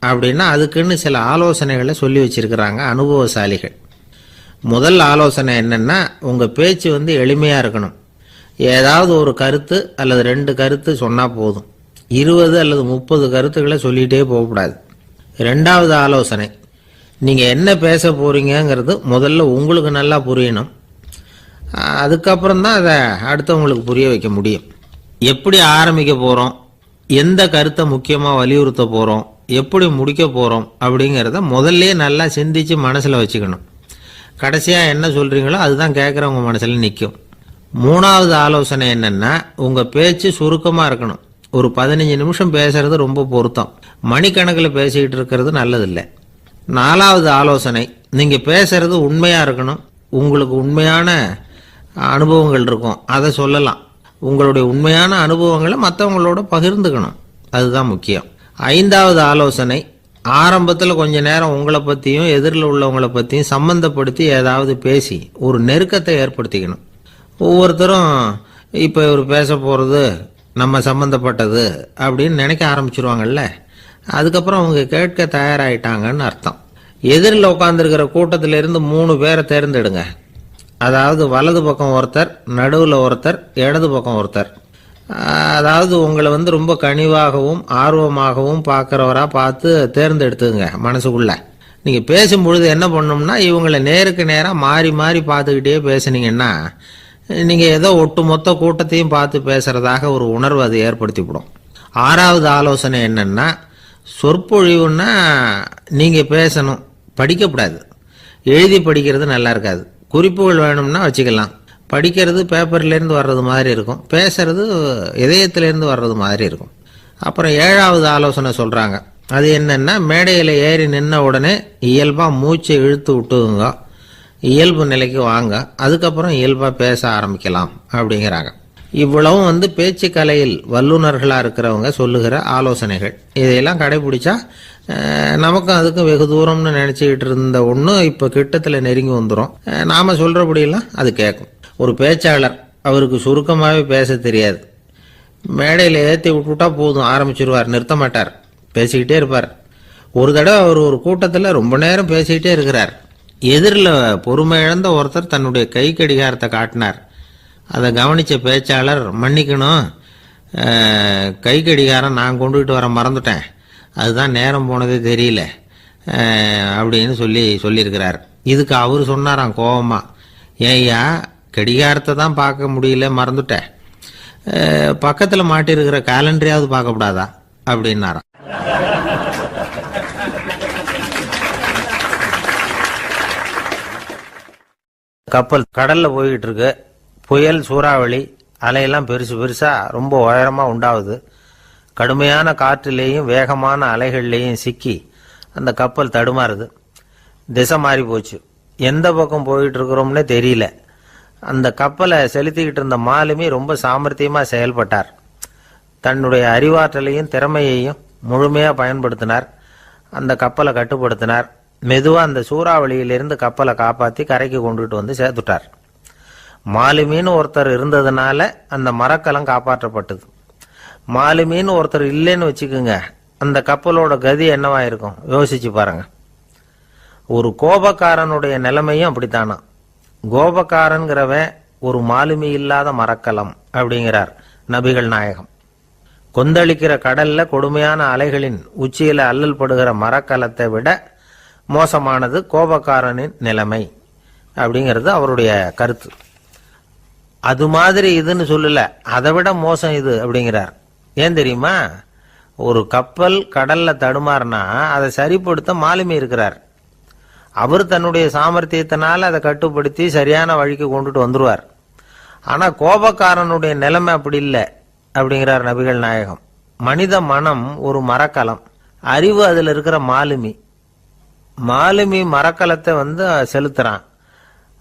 அப்படின்னா அதுக்குன்னு சில ஆலோசனைகளை சொல்லி வச்சிருக்கிறாங்க அனுபவசாலிகள். முதல் ஆலோசனை என்னன்னா, உங்கள் பேச்சு எளிமையாக இருக்கணும். ஏதாவது ஒரு கருத்து அல்லது 2 கருத்து சொன்னால் போதும். 20 அல்லது 30 கருத்துக்களை சொல்லிகிட்டே போகக்கூடாது. 2வது ஆலோசனை, நீங்கள் என்ன பேச போகிறீங்கிறது முதல்ல உங்களுக்கு நல்லா புரியணும். அதுக்கப்புறம் தான் அதை அடுத்தவங்களுக்கு புரிய வைக்க முடியும். எப்படி ஆரம்பிக்க போகிறோம், எந்த கருத்தை முக்கியமாக வலியுறுத்த போகிறோம், எப்படி முடிக்க போகிறோம் அப்படிங்கிறத முதல்ல நல்லா சிந்திச்சு மனசில் வச்சுக்கணும். கடைசியாக என்ன சொல்கிறீங்களோ அதுதான் கேட்குறவங்க மனசில் நிற்கும். 3வது ஆலோசனை என்னென்னா, உங்கள் பேச்சு சுருக்கமாக இருக்கணும். ஒரு 15 நிமிஷம் பேசுறது ரொம்ப பொருத்தம். மணிக்கணக்கில் பேசிக்கிட்டு இருக்கிறது நல்லதில்லை. 4வது ஆலோசனை, நீங்க பேசுறது உண்மையா இருக்கணும். உங்களுக்கு உண்மையான அனுபவங்கள் இருக்கும், அதை சொல்லலாம். உங்களுடைய உண்மையான அனுபவங்களை மற்றவங்களோட பகிர்ந்துக்கணும், அதுதான் முக்கியம். 5வது ஆலோசனை, ஆரம்பத்தில் கொஞ்ச நேரம் உங்களை பற்றியும் எதிரில் உள்ளவங்களை பற்றியும் சம்பந்தப்படுத்தி ஏதாவது பேசி ஒரு நெருக்கத்தை ஏற்படுத்திக்கணும். ஒவ்வொருத்தரும் இப்போ இவர் பேச போகிறது நம்ம சம்பந்தப்பட்டது அப்படின்னு நினைக்க ஆரம்பிச்சிருவாங்கல்ல, அதுக்கப்புறம் அவங்க கேட்க தயாராகிட்டாங்கன்னு அர்த்தம். எதிரில் உட்காந்துருக்கிற கூட்டத்திலிருந்து 3 பேரை தேர்ந்தெடுங்க. அதாவது வலது பக்கம் ஒருத்தர், நடுவில் ஒருத்தர், இடது பக்கம் ஒருத்தர். அதாவது உங்களை ரொம்ப கனிவாகவும் ஆர்வமாகவும் பார்க்குறவராக பார்த்து தேர்ந்தெடுத்துங்க மனசுக்குள்ள. நீங்கள் பேசும்பொழுது என்ன பண்ணணும்னா, இவங்களை நேருக்கு நேராக மாறி மாறி பார்த்துக்கிட்டே பேசுனீங்கன்னா நீங்கள் ஏதோ ஒட்டுமொத்த கூட்டத்தையும் பார்த்து பேசுகிறதாக ஒரு உணர்வு அது ஏற்படுத்திவிடும். 6வது ஆலோசனை என்னென்னா, சொற்பொழிவுன்னா நீங்கள் பேசணும், படிக்கக்கூடாது. எழுதி படிக்கிறது நல்லா இருக்காது. குறிப்புகள் வேணும்னா வச்சுக்கலாம். படிக்கிறது பேப்பர்லேருந்து வர்றது மாதிரி இருக்கும், பேசுறது இதயத்திலேருந்து வர்றது மாதிரி இருக்கும். அப்புறம் 7வது ஆலோசனை சொல்கிறாங்க. அது என்னென்னா, மேடையில் ஏறி நின்ன உடனே இயல்பாக மூச்சை இழுத்து விட்டுங்க, இயல்பு நிலைக்கு வாங்க, அதுக்கப்புறம் இயல்பாக பேச ஆரம்பிக்கலாம் அப்படிங்கிறாங்க. இவ்வளவும் பேச்சு கலையில் வல்லுநர்களாக இருக்கிறவங்க சொல்லுகிற ஆலோசனைகள். இதையெல்லாம் கடைபிடிச்சா நமக்கும் அதுக்கும் வெகு தூரம்னு நினச்சிக்கிட்டு இருந்த ஒன்று இப்போ கிட்டத்தில் நெருங்கி வந்துடும். நாம் சொல்கிறபடியெல்லாம் அது கேட்கும். ஒரு பேச்சாளர், அவருக்கு சுருக்கமாகவே பேச தெரியாது. மேடையில் ஏற்றி விட்டுவிட்டா போதும், ஆரம்பிச்சிருவார், நிறுத்த மாட்டார், பேசிக்கிட்டே இருப்பார். ஒரு தடவை அவர் ஒரு கூட்டத்தில் ரொம்ப நேரம் பேசிக்கிட்டே இருக்கிறார். எதிரில் பொறுமை இழந்த ஒருத்தர் தன்னுடைய கை கடிகாரத்தை காட்டினார். அதை கவனித்த பேச்சாளர், மன்னிக்கணும், கை கடிகாரம் நான் கொண்டுகிட்டு வர மறந்துட்டேன், அதுதான் நேரம் போனதே தெரியல அப்படின்னு சொல்லியிருக்கிறார். இதுக்கு அவர் சொன்னாராம் கோபமா, ஏய்யா கடிகாரத்தை தான் பார்க்க முடியல, மறந்துட்டேன், பக்கத்தில் மாட்டிருக்கிற கேலண்டரையாவது பார்க்கக்கூடாதா அப்படின்னாராம். கப்பல் கடல்ல போய்கிட்டு இருக்கு. புயல், சூறாவளி, அலையெல்லாம் பெருசு பெருசா ரொம்ப உயரமா உண்டாகுது. கடுமையான காற்றிலேயும் வேகமான அலைகள்லேயும் சிக்கி அந்த கப்பல் தடுமாறுது. திசை மாறி போச்சு. எந்த பக்கம் போயிட்டு இருக்கிறோம்னே தெரியல. அந்த கப்பலை செலுத்திக்கிட்டு இருந்த மாலுமி ரொம்ப சாமர்த்தியமாக செயல்பட்டார். தன்னுடைய அறிவாற்றலையும் திறமையையும் முழுமையாக பயன்படுத்தினார். அந்த கப்பலை கட்டுப்படுத்தினார். மெதுவாக அந்த சூறாவளியிலிருந்து கப்பலை காப்பாற்றி கரைக்கு கொண்டுட்டு சேர்த்துட்டார். மாலுமின்னு ஒருத்தர் இருந்ததுனால அந்த மரக்கலம் காப்பாற்றப்பட்டது. மாலுமின்னு ஒருத்தர் இல்லைன்னு வச்சுக்கோங்க, அந்த கப்பலோட கதி என்னவா இருக்கும் யோசிச்சு பாருங்க. ஒரு கோபக்காரனுடைய நிலைமையும் அப்படித்தானா. கோபக்காரன்கிறவன் ஒரு மாலுமி இல்லாத மரக்கலம் அப்படிங்கிறார் நபிகள் நாயகம். கொந்தளிக்கிற கடல்ல கொடுமையான அலைகளின் உச்சியில அல்லல் படுகிற மரக்கலத்தை விட மோசமானது கோபக்காரனின் நிலைமை அப்படிங்கிறது அவருடைய கருத்து. அது மாதிரி இதுன்னு சொல்லல, அதை விட மோசம் இது அப்படிங்கிறார். ஏன் தெரியுமா? ஒரு கப்பல் கடல்ல தடுமாறினா அதை சரிப்படுத்த மாலுமி இருக்கிறார். அவர் தன்னுடைய சாமர்த்தியத்தினால அதை கட்டுப்படுத்தி சரியான வழிக்கு கொண்டுட்டு வந்துருவார். ஆனா கோபக்காரனுடைய நிலைமை அப்படி இல்லை அப்படிங்கிறார் நபிகள் நாயகம். மனித மனம் ஒரு மரக்கலம், அறிவு அதுல இருக்கிற மாலுமி. மாலுமி மரக்கலத்தை செலுத்துறான்,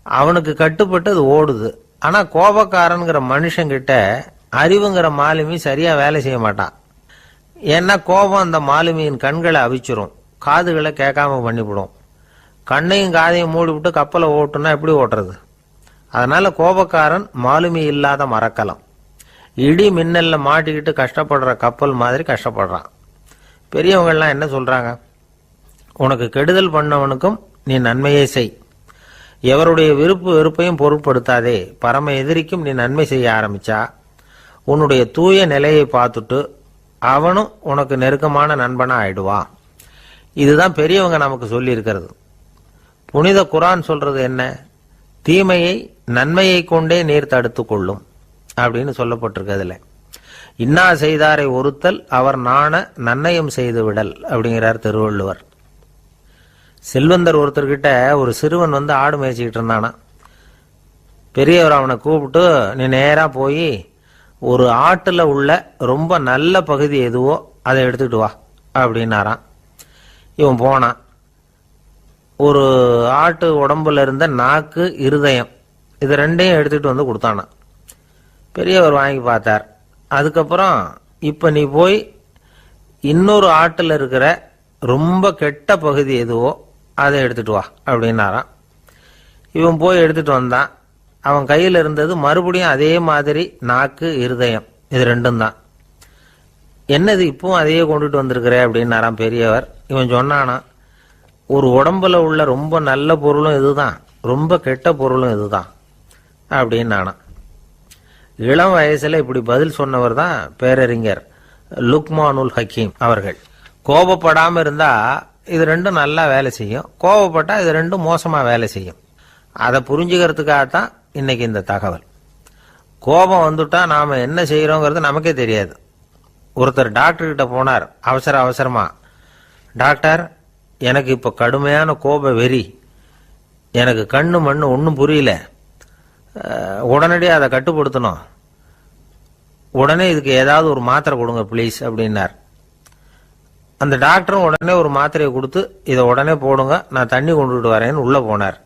அவனுக்கு கட்டுப்பட்டு அது ஓடுது. ஆனா கோபக்காரன்கிற மனுஷங்கிட்ட அறிவுங்கிற மாலுமி சரியா வேலை செய்ய மாட்டான். ஏன்னா கோபம் அந்த மாலுமியின் கண்களை அவிச்சிரும், காதுகளை கேட்காம பண்ணிவிடும். கண்ணையும் காதையும் மூடிவிட்டு கப்பலை ஓட்டுனா எப்படி ஓட்டுறது? அதனால கோபக்காரன் மாலுமி இல்லாத மரக்கலம். இடி மின்னல்ல மாட்டிக்கிட்டு கஷ்டப்படுற கப்பல் மாதிரி கஷ்டப்படுறான். பெரியவங்கள்லாம் என்ன சொல்றாங்க? உனக்கு கெடுதல் பண்ணவனுக்கும் நீ நன்மையை செய், எவருடைய விருப்பு வெறுப்பையும் பொருட்படுத்தாதே, பரம எதிரிக்கும் நீ நன்மை செய்ய ஆரம்பிச்சா உன்னுடைய தூய நிலையை பார்த்துட்டு அவனும் உனக்கு நெருக்கமான நண்பனா ஆயிடுவான். இதுதான் பெரியவங்க நமக்கு சொல்லி இருக்கிறது. புனித குர்ஆன் சொல்றது என்ன? தீமையை நன்மையை கொண்டே நீர் தடுத்து கொள்ளும் அப்படின்னு சொல்லப்பட்டிருக்கிறதுல. இன்னா செய்தாரை ஒருத்தல் அவர் நாண நன்னயம் செய்து விடல் அப்படிங்கிறார் திருவள்ளுவர். செல்வந்தர் ஒருத்தர்கிட்ட ஒரு சிறுவன் ஆடு மேய்ச்சிக்கிட்டு இருந்தானா. பெரியவர் அவனை கூப்பிட்டு, நீ நேரா போய் ஒரு ஆட்டுல உள்ள ரொம்ப நல்ல பகுதி எதுவோ அதை எடுத்துக்கிட்டு வா அப்படின்னாராம். இவன் போனான். ஒரு ஆட்டு உடம்புல இருந்த நாக்கு, இருதயம், இது ரெண்டையும் எடுத்துட்டு வந்து கொடுத்தானான். பெரியவர் வாங்கி பார்த்தார். அதுக்கப்புறம் இப்ப நீ போய் இன்னொரு ஆட்டுல இருக்கிற ரொம்ப கெட்ட பகுதி எதுவோ அதை எடுத்துட்டு வா அப்படின்னாராம். இவன் போய் எடுத்துட்டு வந்தான். அவன் கையில் இருந்தது மறுபடியும் அதே மாதிரி நாக்கு, இருதயம், இது ரெண்டும் தான். என்னது இப்பவும் அதையே கொண்டுட்டு வந்திருக்கிற அப்படின்னாராம் பெரியவர். இவன் சொன்னானா, ஒரு உடம்புல உள்ள ரொம்ப நல்ல பொருளும் இதுதான், ரொம்ப கெட்ட பொருளும் இதுதான் அப்படின்னானா. இளம் வயசுல இப்படி பதில் சொன்னவர் தான் பேரறிஞர் லுக்மானுல் ஹக்கீம் அவர்கள். கோபப்படாம இருந்தா இது ரெண்டும் நல்லா வேலை செய்யும், கோபப்பட்டா இது ரெண்டும் மோசமா வேலை செய்யும். அதை புரிஞ்சுக்கிறதுக்காகத்தான் இன்னைக்கு இந்த தகவல். கோபம் வந்துட்டா நாம என்ன செய்யறோங்கிறது நமக்கே தெரியாது. ஒருத்தர் டாக்டர் கிட்ட போனார் அவசரமா. டாக்டர், எனக்கு இப்ப கடுமையான கோப வெறி, எனக்கு கண்ணு மண்ணு ஒன்றும் புரியல, உடனடியாக அதை கட்டுப்படுத்தணும், உடனே இதுக்கு ஏதாவது ஒரு மாத்திரை கொடுங்க ப்ளீஸ் அப்படின்னார். அந்த டாக்டரும் உடனே ஒரு மாத்திரையை கொடுத்து இதை உடனே போடுங்க, நான் தண்ணி கொண்டுட்டு வரேன்னு உள்ள போனார்.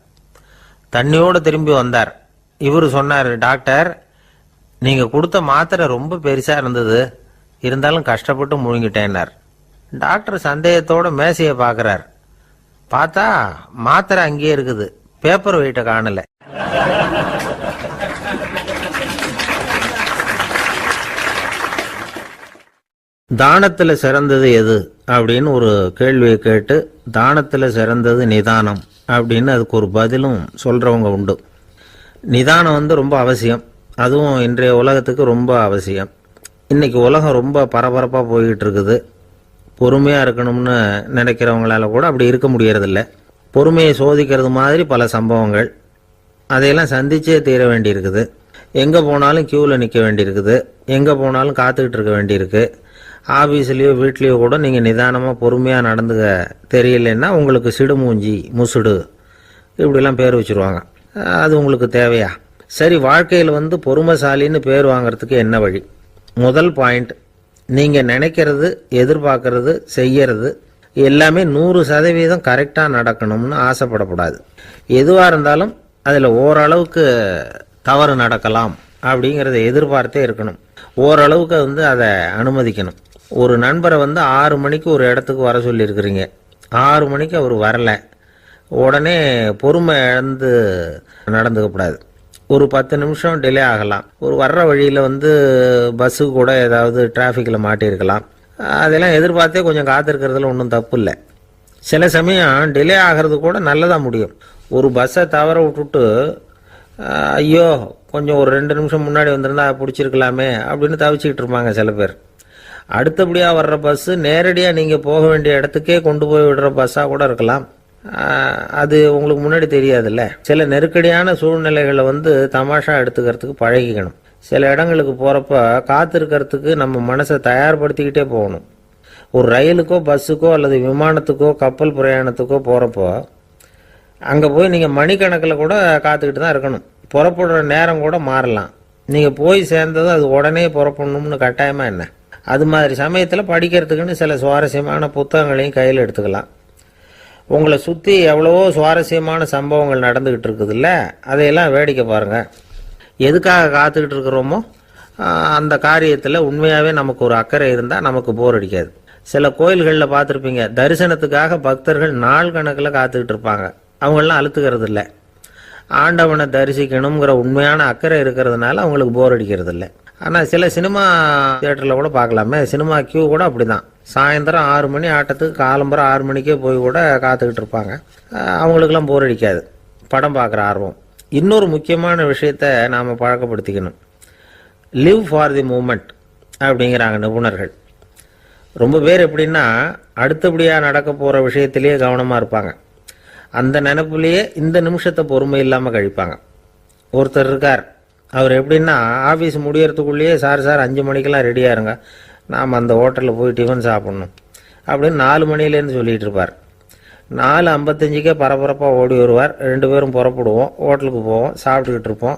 தண்ணியோடு திரும்பி வந்தார். இவரு சொன்னார், டாக்டர், நீங்க கொடுத்த மாத்திரை ரொம்ப பெருசா இருந்தது, இருந்தாலும் கஷ்டப்பட்டு முழுங்கிட்டேன்னார். டாக்டர் சந்தேகத்தோட மேசையை பார்க்கிறார். பார்த்தா மாத்திரை அங்கேயே இருக்குது, பேப்பர் வெயிட்ட காணல. தானத்துல சிறந்தது எது அப்படின்னு ஒரு கேள்வியை கேட்டு, தானத்துல சிறந்தது நிதானம் அப்படின்னு அதுக்கு ஒரு பதிலும் சொல்றவங்க உண்டு. நிதானம் ரொம்ப அவசியம், அதுவும் இன்றைய உலகத்துக்கு ரொம்ப அவசியம். இன்னைக்கு உலகம் ரொம்ப பரபரப்பா போய்கிட்டு இருக்குது. பொறுமையா இருக்கணும்னு நினைக்கிறவங்களால கூட அப்படி இருக்க முடியறதில்ல. பொறுமையை சோதிக்கிறது மாதிரி பல சம்பவங்கள், அதையெல்லாம் சந்திச்சே தீர வேண்டியிருக்குது. எங்க போனாலும் கியூவில் நிற்க வேண்டியிருக்குது, எங்க போனாலும் காத்துக்கிட்டு இருக்க வேண்டியிருக்கு. ஆபீஸ்லயோ வீட்லயோ கூட நீங்க நிதானமா பொறுமையா நடந்துக்க தெரியலன்னா உங்களுக்கு சிடுமூஞ்சி, முசுடு இப்படிலாம் பேர் வச்சிருவாங்க. அது உங்களுக்கு தேவையா? சரி, வாழ்க்கையில் பொறுமைசாலின்னு பேர் வாங்கறதுக்கு என்ன வழி? முதல் பாயிண்ட், நீங்க நினைக்கிறது, எதிர்பார்க்கறது, செய்யறது எல்லாமே 100% கரெக்டா நடக்கணும்னு ஆசைப்படக்கூடாது. எதுவா இருந்தாலும் அதுல ஓரளவுக்கு தவறு நடக்கலாம் அப்படிங்கறத எதிர்பார்த்தே இருக்கணும். ஓரளவுக்கு அதை அனுமதிக்கணும். ஒரு நண்பரை 6 மணிக்கு ஒரு இடத்துக்கு வர சொல்லியிருக்கிறீங்க, 6 மணிக்கு அவர் வரல, உடனே பொறுமை இழந்து நடந்துக்கப்படாது. ஒரு 10 நிமிஷம் டிலே ஆகலாம். ஒரு வர்ற வழியில் பஸ்ஸு கூட ஏதாவது டிராஃபிக்கில் மாட்டியிருக்கலாம். அதெல்லாம் எதிர்பார்த்தே கொஞ்சம் காத்திருக்கிறதுல ஒன்றும் தப்பு இல்லை. சில சமயம் டிலே ஆகிறது கூட நல்லதாக முடியும். ஒரு பஸ்ஸை தவற விட்டுட்டு, ஐயோ கொஞ்சம் ஒரு 2 நிமிஷம் முன்னாடி வந்திருந்தா பிடிச்சிருக்கலாமே அப்படின்னு தவிச்சுக்கிட்டு இருப்பாங்க சில பேர். அடுத்தபடியாக வர்ற பஸ்ஸு நேரடியாக நீங்கள் போக வேண்டிய இடத்துக்கே கொண்டு போய் விடுற பஸ்ஸாக கூட இருக்கலாம். அது உங்களுக்கு முன்னாடி தெரியாதுல்ல. சில நெருக்கடியான சூழ்நிலைகளை தமாஷா எடுத்துக்கிறதுக்கு பழகிக்கணும். சில இடங்களுக்கு போகிறப்ப காத்திருக்கிறதுக்கு நம்ம மனசை தயார்படுத்திக்கிட்டே போகணும். ஒரு ரயிலுக்கோ பஸ்ஸுக்கோ அல்லது விமானத்துக்கோ கப்பல் பிரயாணத்துக்கோ போகிறப்போ அங்கே போய் நீங்கள் மணிக்கணக்கில் கூட காத்துக்கிட்டு தான் இருக்கணும். புறப்படுற நேரம் கூட மாறலாம். நீங்கள் போய் சேர்ந்ததும் அது உடனே புறப்படணும்னு கட்டாயமாக என்ன? அது மாதிரி சமயத்தில் படிக்கிறதுக்குன்னு சில சுவாரஸ்யமான புத்தகங்களையும் கையில் எடுத்துக்கலாம். உங்களை சுற்றி எவ்வளவோ சுவாரஸ்யமான சம்பவங்கள் நடந்துக்கிட்டு இருக்குதுல்ல, அதையெல்லாம் வேடிக்கை பாருங்கள். எதுக்காக காத்துக்கிட்டு இருக்கிறோமோ அந்த காரியத்தில் உண்மையாகவே நமக்கு ஒரு அக்கறை இருந்தால் நமக்கு போர் அடிக்காது. சில கோயில்களில் பார்த்துருப்பீங்க, தரிசனத்துக்காக பக்தர்கள் நாள் கணக்கில் காத்துக்கிட்டு இருப்பாங்க. அவங்களெலாம் அழுத்துக்கிறது இல்லை. ஆண்டவனை தரிசிக்கணுங்கிற உண்மையான அக்கறை இருக்கிறதுனால அவங்களுக்கு போர் அடிக்கிறது இல்லை. ஆனால் சில சினிமா தியேட்டரில் கூட பார்க்கலாமே, சினிமா கியூ கூட அப்படி தான். சாயந்தரம் 6 மணி ஆட்டத்துக்கு காலம்பரம் 6 மணிக்கே போய் கூட காத்துக்கிட்டு இருப்பாங்க. அவங்களுக்கெல்லாம் போர் அடிக்காது, படம் பார்க்குற ஆர்வம். இன்னொரு முக்கியமான விஷயத்த நாம் பழக்கப்படுத்திக்கணும். லிவ் ஃபார் தி மூமெண்ட் அப்படிங்கிறாங்க நிபுணர்கள். ரொம்ப பேர் எப்படின்னா அடுத்தபடியாக நடக்க போகிற விஷயத்திலேயே கவனமாக இருப்பாங்க. அந்த நினைப்புலேயே இந்த நிமிஷத்தை பொறுமை இல்லாமல் கழிப்பாங்க. ஒருத்தர் இருக்கார், அவர் எப்படின்னா ஆஃபீஸ் முடியறதுக்குள்ளேயே சார் 5 மணிக்கெல்லாம் ரெடியாக இருங்க, நாம் அந்த ஹோட்டலில் போய் டிஃபன் சாப்பிட்ணும் அப்படின்னு 4 மணிலேருந்து சொல்லிகிட்டு இருப்பார். 4:55 பரபரப்பாக ஓடி வருவார். 2 பேரும் புறப்படுவோம், ஹோட்டலுக்கு போவோம், சாப்பிட்டுக்கிட்டு இருப்போம்.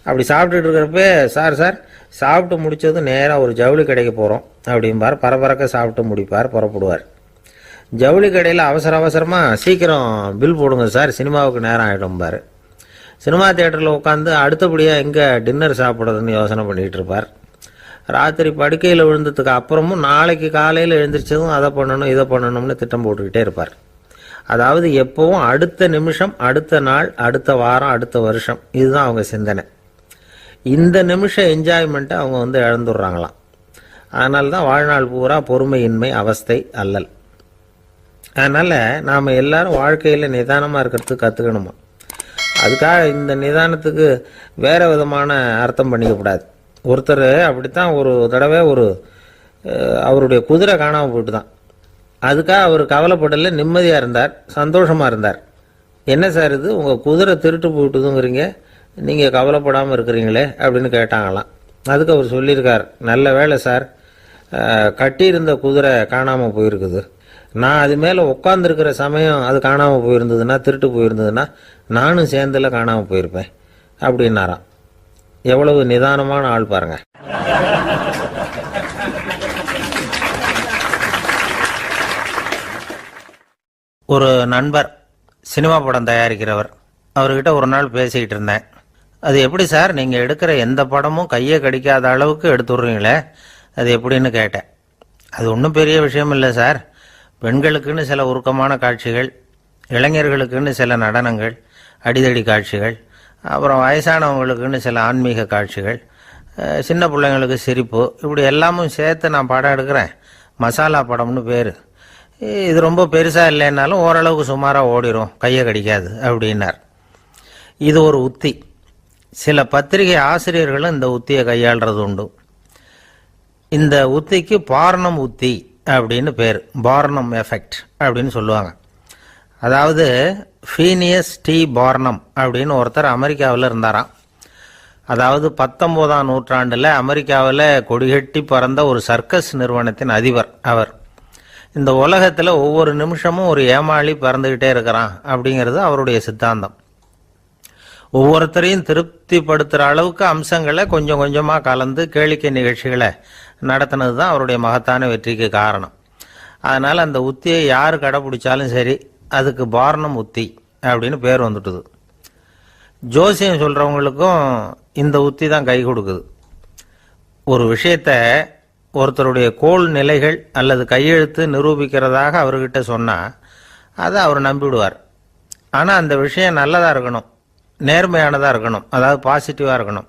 அப்படி சாப்பிட்டுட்டு இருக்கிறப்ப சார் சாப்பிட்டு முடிச்சதும் நேராக ஒரு ஜவுளி கடைக்கு போகிறோம் அப்படிம்பார். பரபரக்க சாப்பிட்டு முடிப்பார், புறப்படுவார். ஜவுளி கடையில் அவசர அவசரமாக சீக்கிரம் பில் போடுங்க சார், சினிமாவுக்கு நேரம் ஆகிடும்பார். சினிமா தியேட்டரில் உட்காந்து அடுத்தபடியாக எங்கே டின்னர் சாப்பிட்றதுன்னு யோசனை பண்ணிகிட்டு இருப்பார். ராத்திரி படுக்கையில் விழுந்ததுக்கு அப்புறமும் நாளைக்கு காலையில் எழுந்திரிச்சதும் அதை பண்ணணும் இதை பண்ணணும்னு திட்டம் போட்டுக்கிட்டே இருப்பார். அதாவது எப்போவும் அடுத்த நிமிஷம், அடுத்த நாள், அடுத்த வாரம், அடுத்த வருஷம், இதுதான் அவங்க சிந்தனை. இந்த நிமிஷம் என்ஜாய்மெண்ட்டை அவங்க இழந்துடுறாங்களாம். அதனால தான் வாழ்நாள் பூரா பொறுமையின்மை, அவஸ்தை, அல்லல். அதனால் நாம் எல்லாரும் வாழ்க்கையில் நிதானமாக இருக்கிறதுக்கு கற்றுக்கணுமா. அதுக்காக இந்த நிதானத்துக்கு வேறு விதமான அர்த்தம் பண்ணிக்கக்கூடாது. ஒருத்தர் அப்படித்தான் ஒரு தடவை அவருடைய குதிரை காணாமல் போயிட்டு தான். அதுக்காக அவர் கவலைப்படலை, நிம்மதியாக இருந்தார், சந்தோஷமாக இருந்தார். என்ன சார் இது, உங்கள் குதிரை திருட்டு போயிட்டுதுங்கிறீங்க, நீங்கள் கவலைப்படாமல் இருக்கிறீங்களே அப்படின்னு கேட்டாங்களாம். அதுக்கு அவர் சொல்லியிருக்கார், நல்ல வேலை சார், கட்டியிருந்த குதிரை காணாமல் போயிருக்குது. நான் அது மேலே உட்காந்துருக்கிற சமயம் அது காணாமல் போயிருந்ததுன்னா, திருட்டு போயிருந்ததுன்னா நானும் சேர்ந்தில் காணாமல் போயிருப்பேன் அப்படின்னாராம். எவ்வளவு நிதானமான ஆள் பாருங்க. ஒரு நண்பர் சினிமா படம் தயாரிக்கிறவர், அவர்கிட்ட ஒரு நாள் பேசிக்கிட்டு இருந்தேன். அது எப்படி சார், நீங்கள் எடுக்கிற எந்த படமும் கையை கடிக்காத அளவுக்கு எடுத்துடுறீங்களே, அது எப்படின்னு கேட்டேன். அது ஒன்றும் பெரிய விஷயம் இல்லை சார், பெண்களுக்குன்னு சில உருக்கமான காட்சிகள், இளைஞர்களுக்குன்னு சில நடனங்கள், அடிதடி காட்சிகள், அப்புறம் வயசானவங்களுக்குன்னு சில ஆன்மீக காட்சிகள், சின்ன பிள்ளைங்களுக்கு சிரிப்பு, இப்படி எல்லாமும் சேர்த்து நான் படம் எடுக்கிறேன். மசாலா படம்னு பேர். இது ரொம்ப பெருசாக இல்லைன்னாலும் ஓரளவுக்கு சுமாராக ஓடிடும், கையை கடிக்காது அப்படின்னார். இது ஒரு உத்தி. சில பத்திரிகை ஆசிரியர்களும் இந்த உத்தியை கையாளுறது உண்டு. இந்த உத்திக்கு பார்னம் உத்தி அப்படின்னு பேர். பார்னம் எஃபெக்ட் அப்படின்னு சொல்லுவாங்க. அதாவது ஃபீனியஸ் டி பார்னம் அப்படின்னு ஒருத்தர் அமெரிக்காவில் இருந்தாராம். அதாவது 19ஆம் நூற்றாண்டில் அமெரிக்காவில் கொடிகட்டி பறந்த ஒரு சர்க்கஸ் நிறுவனத்தின் அதிபர் அவர். இந்த உலகத்தில் ஒவ்வொரு நிமிஷமும் ஒரு ஏமாளி பறந்துக்கிட்டே இருக்கிறான் அப்படிங்கிறது அவருடைய சித்தாந்தம். ஒவ்வொருத்தரையும் திருப்திப்படுத்துகிற அளவுக்கு அம்சங்களை கொஞ்சம் கொஞ்சமாக கலந்து கேளிக்கை நிகழ்ச்சிகளை நடத்தினது தான் அவருடைய மகத்தான வெற்றிக்கு காரணம். அதனால் அந்த உத்தியை யார் கடைப்பிடிச்சாலும் சரி, அதுக்கு பார்னம் உத்தி அப்படின்னு பேர் வந்துட்டுது. ஜோசியம் சொல்கிறவங்களுக்கும் இந்த உத்தி தான் கை கொடுக்குது. ஒரு விஷயத்தை ஒருத்தருடைய கோள் நிலைகள் அல்லது கையெழுத்து நிரூபிக்கிறதாக அவர்கிட்ட சொன்னால் அதை அவர் நம்பிவிடுவார். ஆனால் அந்த விஷயம் நல்லதாக இருக்கணும், நேர்மையானதாக இருக்கணும், அதாவது பாசிட்டிவாக இருக்கணும்.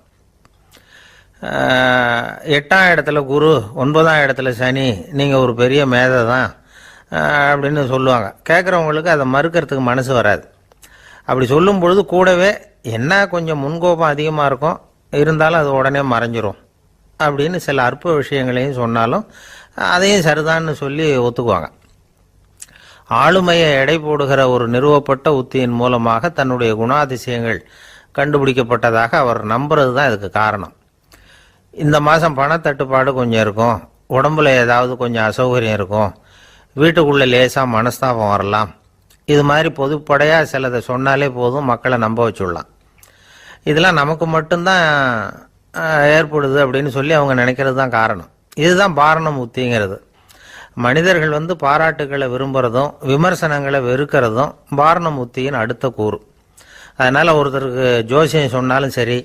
8ஆம் இடத்துல குரு, 9ஆம் இடத்துல சனி, நீங்கள் ஒரு பெரிய மேதை தான் அப்படின்னு சொல்லுவாங்க. கேட்குறவங்களுக்கு அதை மறுக்கிறதுக்கு மனசு வராது. அப்படி சொல்லும் பொழுது கூடவே என்ன கொஞ்சம் முன்கோபம் அதிகமாக இருக்கும், இருந்தாலும் அது உடனே மறைஞ்சிரும் அப்படின்னு சில அற்ப விஷயங்களையும் சொன்னாலும் அதையும் சரிதான்னு சொல்லி ஒத்துக்குவாங்க. ஆளுமையை எடை போடுகிற ஒரு நிறுவப்பட்ட உத்தியின் மூலமாக தன்னுடைய குணாதிசயங்கள் கண்டுபிடிக்கப்பட்டதாக அவர் நம்புறது தான் இதுக்கு காரணம். இந்த மாதம் பணத்தட்டுப்பாடு கொஞ்சம் இருக்கும், உடம்புல ஏதாவது கொஞ்சம் அசௌகரியம் இருக்கும், வீட்டுக்குள்ளே லேசாக மனஸ்தாபம் வரலாம், இது மாதிரி பொதுப்படையாக சிலதை சொன்னாலே போதும், மக்களை நம்ப வச்சுடலாம். இதெல்லாம் நமக்கு மட்டும்தான் ஏற்படுது அப்படின்னு சொல்லி அவங்க நினைக்கிறது தான் காரணம். இதுதான் பாரணம் உத்திங்கிறது. மனிதர்கள் பாராட்டுகளை விரும்புகிறதும் விமர்சனங்களை வெறுக்கிறதும் பாரணம் உத்தியின் அடுத்த கூறு. அதனால் ஒருத்தருக்கு ஜோசியம் சொன்னாலும் சரி,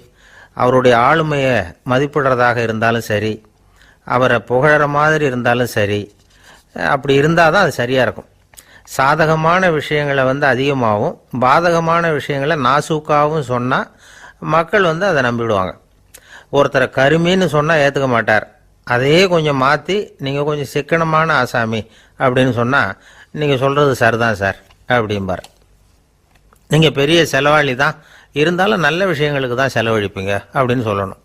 அவருடைய ஆளுமையை மதிப்பிடுறதாக இருந்தாலும் சரி, அவரை புகழற மாதிரி இருந்தாலும் சரி, அப்படி இருந்தால் தான் அது சரியாக இருக்கும். சாதகமான விஷயங்களை அதிகமாகவும் பாதகமான விஷயங்களை நாசூக்காகவும் சொன்னால் மக்கள் அதை நம்பிடுவாங்க. ஒருத்தரை கருமின்னு சொன்னால் ஏற்றுக்க மாட்டார். அதையே கொஞ்சம் மாற்றி நீங்கள் கொஞ்சம் சிக்கனமான ஆசாமி அப்படின்னு சொன்னால் நீங்கள் சொல்கிறது சரிதான் சார் அப்படிம்பார். நீங்கள் பெரிய செலவாளி தான், இருந்தாலும் நல்ல விஷயங்களுக்கு தான் செலவழிப்பீங்க அப்படின்னு சொல்லணும்.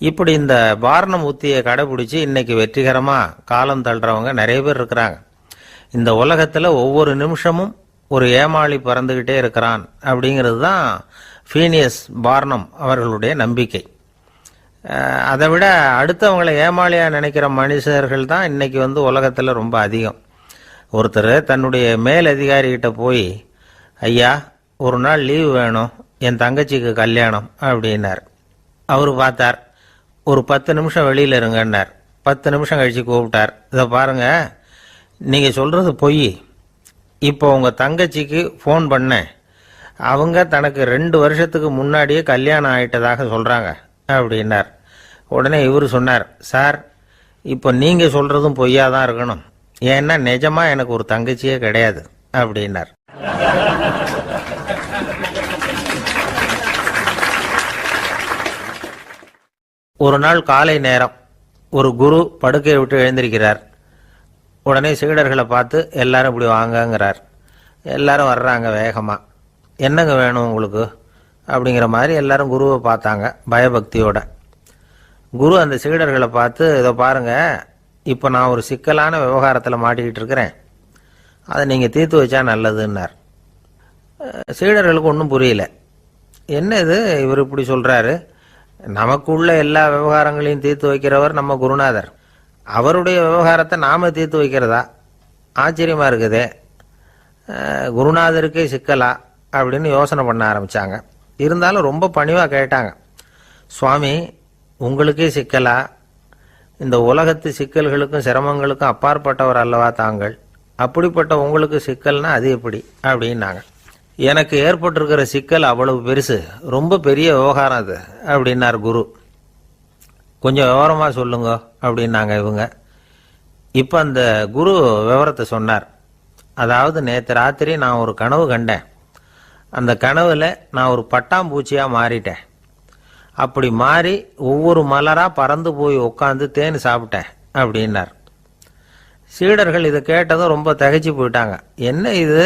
இப்படி இந்த பாரணம் உத்தியை கடைபிடிச்சி இன்னைக்கு வெற்றிகரமாக காலம் தள்ளுறவங்க நிறைய பேர் இருக்கிறாங்க. இந்த உலகத்தில் ஒவ்வொரு நிமிஷமும் ஒரு ஏமாளி பறந்துக்கிட்டே இருக்கிறான் அப்படிங்கிறது தான் ஃபீனியஸ் பார்னம் அவர்களுடைய நம்பிக்கை. அதை விட அடுத்தவங்களை ஏமாளியாக நினைக்கிற மனுஷர்கள் தான் இன்னைக்கு உலகத்தில் ரொம்ப அதிகம். ஒருத்தர் தன்னுடைய மேல் அதிகாரிகிட்ட போய், ஐயா ஒரு நாள் லீவு வேணும், என் தங்கச்சிக்கு கல்யாணம் அப்படின்னார். அவர் பார்த்தார், ஒரு 10 நிமிஷம் வெளியில் இருங்கன்னார். 10 நிமிஷம் கழித்து கூப்பிட்டார். இதை பாருங்க, நீங்கள் சொல்கிறது பொய். இப்போ உங்கள் தங்கச்சிக்கு ஃபோன் பண்ணேன். அவங்க தனக்கு 2 வருஷத்துக்கு முன்னாடியே கல்யாணம் ஆகிட்டதாக சொல்கிறாங்க அப்படின்னார். உடனே இவர் சொன்னார், சார் இப்போ நீங்கள் சொல்கிறதும் பொய்யா தான் இருக்கணும். ஏன்னா நிஜமாக எனக்கு ஒரு தங்கச்சியே கிடையாது அப்படின்னார். ஒரு நாள் காலை நேரம் ஒரு குரு படுக்கையை விட்டு எழுந்திருக்கிறார். உடனே சீடர்களை பார்த்து எல்லாரும் இப்படி வாங்கங்கிறார். எல்லாரும் வர்றாங்க வேகமாக. என்னங்க வேணும் உங்களுக்கு அப்படிங்கிற மாதிரி எல்லாரும் குருவை பார்த்தாங்க பயபக்தியோட. குரு அந்த சீடர்களை பார்த்து, இதை பாருங்க, இப்போ நான் ஒரு சிக்கலான விவகாரத்தில் மாட்டிக்கிட்டு இருக்கிறேன், அதை நீங்கள் தீர்த்து வச்சா நல்லதுன்னார். சீடர்களுக்கு ஒன்றும் புரியல. என்ன இது இவர் இப்படி சொல்கிறாரு? நமக்குள்ள எல்லா விவகாரங்களையும் தீர்த்து வைக்கிறவர் நம்ம குருநாதர். அவருடைய விவகாரத்தை நாம தீர்த்து வைக்கிறதா? ஆச்சரியமாக இருக்குதே, குருநாதருக்கே சிக்கலா அப்படின்னு யோசனை பண்ண ஆரம்பித்தாங்க. இருந்தாலும் ரொம்ப பணிவாக கேட்டாங்க, சுவாமி உங்களுக்கே சிக்கலா? இந்த உலகத்து சிக்கல்களுக்கும் சிரமங்களுக்கும் அப்பாற்பட்டவர் அல்லவா தாங்கள்? அப்படிப்பட்ட உங்களுக்கு சிக்கல்னா அது எப்படி அப்படின்னாங்க. எனக்கு ஏற்பட்டிருக்கிற சிக்கல் அவ்வளவு பெருசு, ரொம்ப பெரிய விவகாரம் அது அப்படின்னார் குரு. கொஞ்சம் விவரமாக சொல்லுங்க அப்படின்னாங்க இவங்க. இப்போ அந்த குரு விவரத்தை சொன்னார். அதாவது நேற்று ராத்திரி நான் ஒரு கனவு கண்டேன். அந்த கனவுல நான் ஒரு பட்டாம்பூச்சியாக மாறிட்டேன். அப்படி மாறி ஒவ்வொரு மலராக பறந்து போய் உட்காந்து தேன் சாப்பிட்டேன் அப்படின்னார். சீடர்கள் இதை கேட்டதும் ரொம்ப திகைச்சு போயிட்டாங்க. என்ன இது,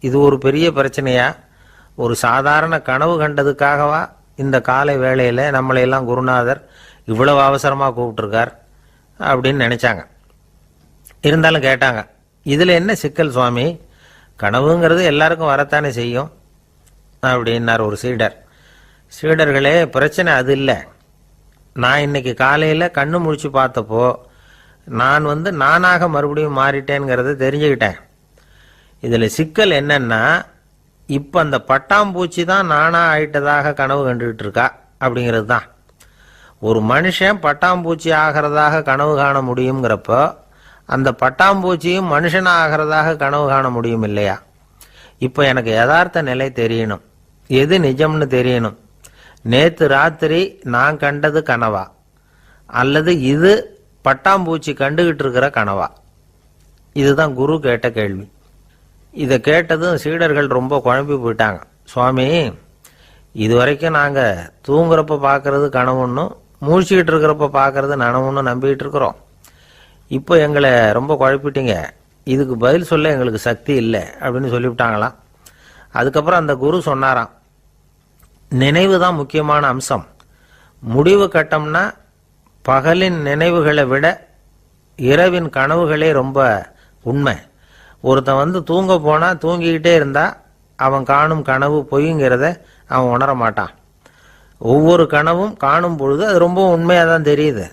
இது ஒரு பெரிய பிரச்சனையா? ஒரு சாதாரண கனவு கண்டதுக்காகவா இந்த காலை வேளையில் நம்மளையெல்லாம் குருநாதர் இவ்வளவு அவசரமாக கூப்பிட்டுருக்கார் அப்படின்னு நினச்சாங்க. இருந்தாலும் கேட்டாங்க, இதில் என்ன சிக்கல் சுவாமி? கனவுங்கிறது எல்லாருக்கும் வரத்தானே செய்யும் அப்படின்னார் ஒரு சீடர். சீடர்களே, பிரச்சனை அது இல்லை. நான் இன்னைக்கு காலையில் கண்ணு முழிச்சு பார்த்தப்போ நான் நானாக மறுபடியும் மாறிட்டேங்கிறத தெரிஞ்சுக்கிட்டேன். இதில் சிக்கல் என்னன்னா, இப்போ அந்த பட்டாம்பூச்சி தான் நானாக ஆயிட்டதாக கனவு கண்டுகிட்டு இருக்கா அப்படிங்கிறது தான். ஒரு மனுஷன் பட்டாம்பூச்சி ஆகிறதாக கனவு காண முடியுங்கிறப்போ அந்த பட்டாம்பூச்சியும் மனுஷனாக ஆகிறதாக கனவு காண முடியும் இல்லையா? இப்போ எனக்கு யதார்த்த நிலை தெரியணும், எது நிஜம்னு தெரியணும். நேற்று ராத்திரி நான் கண்டது கனவா, அல்லது இது பட்டாம்பூச்சி கண்டுகிட்டு இருக்கிற கனவா? இதுதான் குரு கேட்ட கேள்வி. இதை கேட்டதும் சீடர்கள் ரொம்ப குழம்பி போயிட்டாங்க. சுவாமி, இது வரைக்கும் நாங்கள் தூங்குறப்ப பார்க்கறது கனவுன்னும் மூழ்கிட்டு இருக்கிறப்ப பார்க்கறது நனவுன்னு நம்பிக்கிட்டு இருக்கிறோம். இப்போ எங்களை ரொம்ப குழப்பிட்டீங்க, இதுக்கு பதில் சொல்ல எங்களுக்கு சக்தி இல்லை அப்படின்னு சொல்லிவிட்டாங்களாம். அதுக்கப்புறம் அந்த குரு சொன்னாராம், நினைவு தான் முக்கியமான அம்சம். முடிவு கட்டம்னா பகலின் நினைவுகளை விட இரவின் கனவுகளே ரொம்ப உண்மை. ஒருத்தன் தூங்க போனால் தூங்கிக்கிட்டே இருந்தா அவன் காணும் கனவு பொய்ங்கிறத அவன் உணர மாட்டான். ஒவ்வொரு கனவும் காணும் பொழுது அது ரொம்ப உண்மையாக தான் தெரியுது.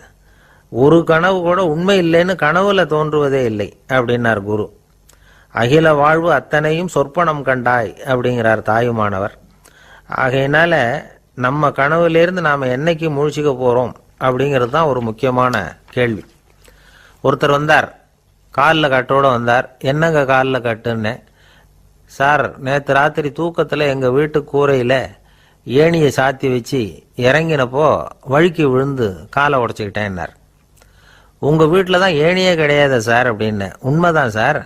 ஒரு கனவு கூட உண்மை இல்லைன்னு கனவுல தோன்றுவதே இல்லை அப்படின்னார் குரு. அகில வாழ்வு அத்தனையும் சொற்பனம் கண்டாய் அப்படிங்கிறார் தாயுமானவர். ஆகையினால நம்ம கனவுலேருந்து நாம் என்னைக்கு முழிச்சிக்க போகிறோம் அப்படிங்கிறது தான் ஒரு முக்கியமான கேள்வி. ஒருத்தர் வந்தார், காலில் கட்டோடு வந்தார். என்னங்க காலில் கட்டுன்னு? சார், நேற்று ராத்திரி தூக்கத்தில் எங்கள் வீட்டு கூரையில் ஏணியை சாத்தி வச்சு இறங்கினப்போ வழுக்கி விழுந்து காலை உடச்சிக்கிட்டேன்னார். உங்கள் வீட்டில் தான் ஏணியே கிடையாது சார் அப்படின்னு. உண்மைதான் சார்,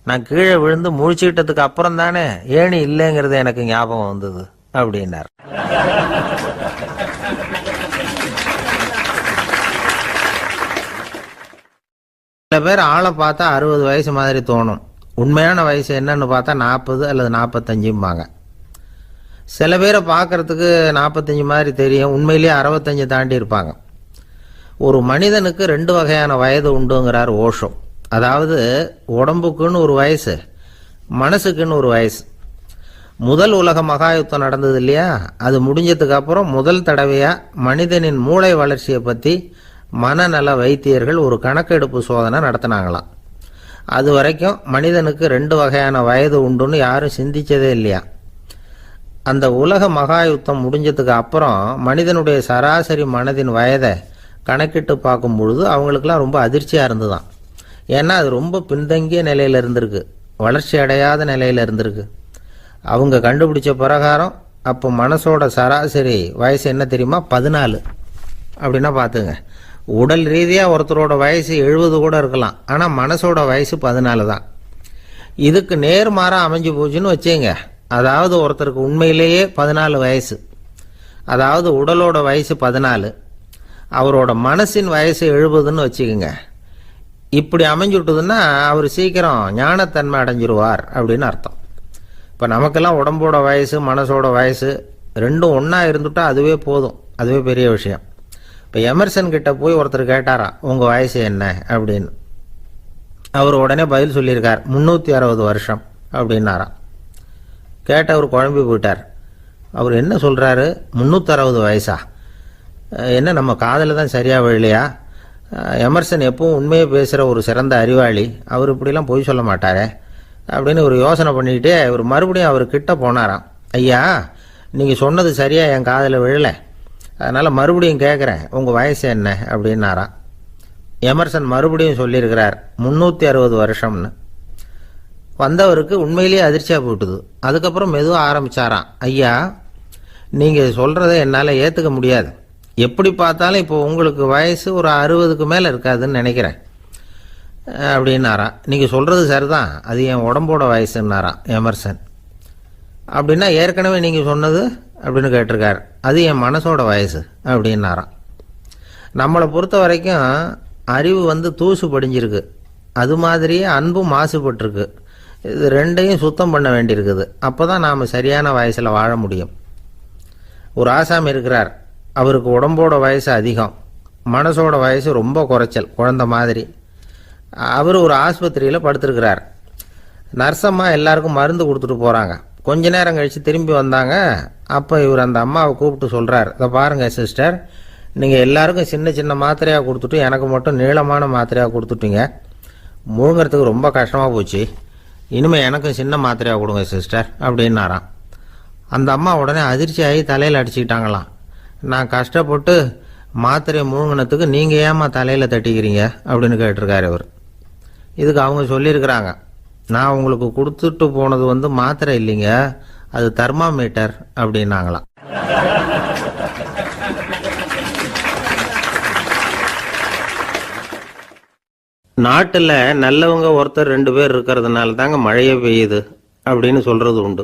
நான் கீழே விழுந்து முழிச்சுக்கிட்டதுக்கு அப்புறம் தானே ஏணி இல்லைங்கிறது எனக்கு ஞாபகம் வந்தது அப்படின்னார். சில பேர் ஆளை பார்த்தா 60 வயசு மாதிரி தோணும். உண்மையான வயசு என்னன்னு பார்த்தா 40 அல்லது 45 சில பேரை பார்க்கறதுக்கு 45 மாதிரி தெரியும், உண்மையிலேயே 65 தாண்டி இருப்பாங்க. ஒரு மனிதனுக்கு 2 வகையான வயது உண்டுங்கிறார் ஓஷோ. அதாவது உடம்புக்குன்னு ஒரு வயசு, மனசுக்குன்னு ஒரு வயசு. முதல் உலக மகாயுத்தம் நடந்தது இல்லையா, அது முடிஞ்சதுக்கு அப்புறம் முதல் தடவையா மனிதனின் மூளை வளர்ச்சியை பற்றி மனநல வைத்தியர்கள் ஒரு கணக்கெடுப்பு சோதனை நடத்தினாங்களாம். அது வரைக்கும் மனிதனுக்கு 2 வகையான வயது உண்டுன்னு யாரும் சிந்திச்சதே இல்லையா. அந்த உலக மகா யுத்தம் முடிஞ்சதுக்கு அப்புறம் மனிதனுடைய சராசரி மனதின் வயதை கணக்கிட்டு பார்க்கும் பொழுது அவங்களுக்கெல்லாம் ரொம்ப அதிர்ச்சியாக இருந்துதான். ஏன்னா அது ரொம்ப பின்தங்கிய நிலையில் இருந்திருக்கு, வளர்ச்சி அடையாத நிலையில் இருந்திருக்கு. அவங்க கண்டுபிடிச்ச பிரகாரம் அப்போ மனசோட சராசரி வயசு என்ன தெரியுமா? 14. அப்படின்னா பார்த்துங்க, உடல் ரீதியாக ஒருத்தரோட வயசு 70 கூட இருக்கலாம், ஆனால் மனசோட வயசு 14 தான். இதுக்கு நேர்மாறாக அமைஞ்சு போச்சுன்னு வச்சுங்க. அதாவது ஒருத்தருக்கு உண்மையிலேயே 14 வயசு, அதாவது உடலோட வயசு 14, அவரோட மனசின் வயசு 70ன்னு வச்சுக்கோங்க. இப்படி அமைஞ்சுட்டுதுன்னா அவர் சீக்கிரம் ஞானத்தன்மை அடைஞ்சிருவார் அப்படின்னு அர்த்தம். இப்போ நமக்கெல்லாம் உடம்போட வயசு மனசோட வயசு ரெண்டும் ஒன்றா இருந்துட்டா அதுவே போதும், அதுவே பெரிய விஷயம். இப்போ எமர்சன் கிட்ட போய் ஒருத்தர் கேட்டாராம், உங்கள் வயசு என்ன அப்படின்னு. அவர் உடனே பதில் சொல்லியிருக்கார், 360 வருஷம் அப்படின்னாராம். கேட்டவர் குழம்பி போயிட்டார். அவர் என்ன சொல்கிறாரு, 360 வயசா? என்ன நம்ம காதில் தான் சரியாக விழலையா? எமர்சன் எப்பவும் உண்மையை பேசுகிற ஒரு சிறந்த அறிவாளி, அவர் இப்படிலாம் பொய் சொல்ல மாட்டாரே அப்படின்னு ஒரு யோசனை பண்ணிக்கிட்டே இவர் மறுபடியும் அவர் கிட்ட போனாராம். ஐயா, நீங்கள் சொன்னது சரியாக என் காதில் விழலை, அதனால் மறுபடியும் கேட்குறேன், உங்கள் வயசு என்ன அப்படின்னாராம். எமர்சன் மறுபடியும் சொல்லியிருக்கிறார் 360 வருஷம்னு. வந்தவருக்கு உண்மையிலேயே அதிர்ச்சியாக போட்டுது. அதுக்கப்புறம் மெதுவாக ஆரம்பித்தாராம், ஐயா நீங்கள் சொல்கிறத என்னால் ஏற்றுக்க முடியாது, எப்படி பார்த்தாலும் இப்போ உங்களுக்கு வயசு ஒரு 60க்கு மேலே இருக்காதுன்னு நினைக்கிறேன் அப்படின்னாராம். நீங்கள் சொல்கிறது சரிதான், அது என் உடம்போட வயசுன்னாராம் எமர்சன். அப்படின்னா ஏற்கனவே நீங்கள் சொன்னது அப்படின்னு கேட்டிருக்கார், அது என் மனசோட வயசு அப்படின்னாராம். நம்மளை பொறுத்த வரைக்கும் அறிவு தூசு படிஞ்சிருக்கு, அது மாதிரியே அன்பும் மாசுபட்டிருக்கு. இது ரெண்டையும் சுத்தம் பண்ண வேண்டியிருக்குது, அப்போ தான் நாம் சரியான வயசில் வாழ முடியும். ஒரு ஆசாமி இருக்கிறார், அவருக்கு உடம்போட வயசு அதிகம், மனசோட வயசு ரொம்ப குறைச்சல், குழந்த மாதிரி. அவர் ஒரு ஆஸ்பத்திரியில் படுத்திருக்கிறார். நர்சம்மா எல்லாருக்கும் மருந்து கொடுத்துட்டு போகிறாங்க. கொஞ்ச நேரம் கழித்து திரும்பி வந்தாங்க. அப்போ இவர் அந்த அம்மாவை கூப்பிட்டு சொல்கிறார், இதை பாருங்கள் சிஸ்டர், நீங்கள் எல்லாருக்கும் சின்ன சின்ன மாத்திரையாக கொடுத்துட்டு எனக்கு மட்டும் நீளமான மாத்திரையாக கொடுத்துட்டீங்க, முழுங்கிறதுக்கு ரொம்ப கஷ்டமாக போச்சு, இனிமேல் எனக்கும் சின்ன மாத்திரையாக கொடுங்க சிஸ்டர் அப்படின்னாராம். அந்த அம்மா உடனே அதிர்ச்சி ஆகி தலையில் அடிச்சுக்கிட்டாங்களாம். நான் கஷ்டப்பட்டு மாத்திரையை முழுங்கினத்துக்கு நீங்கள் ஏமா தலையில் தட்டிக்கிறீங்க அப்படின்னு கேட்டிருக்காரு இவர். இதுக்கு அவங்க சொல்லியிருக்கிறாங்க, நான் உங்களுக்கு கொடுத்துட்டு போனது மாத்திரை இல்லைங்க, அது தெர்மாமீட்டர் அப்படின்னாங்களாம். நாட்டில் நல்லவங்க ஒருத்தர் 2 பேர் இருக்கிறதுனால தாங்க மழையே பெய்யுது அப்படின்னு சொல்றது உண்டு.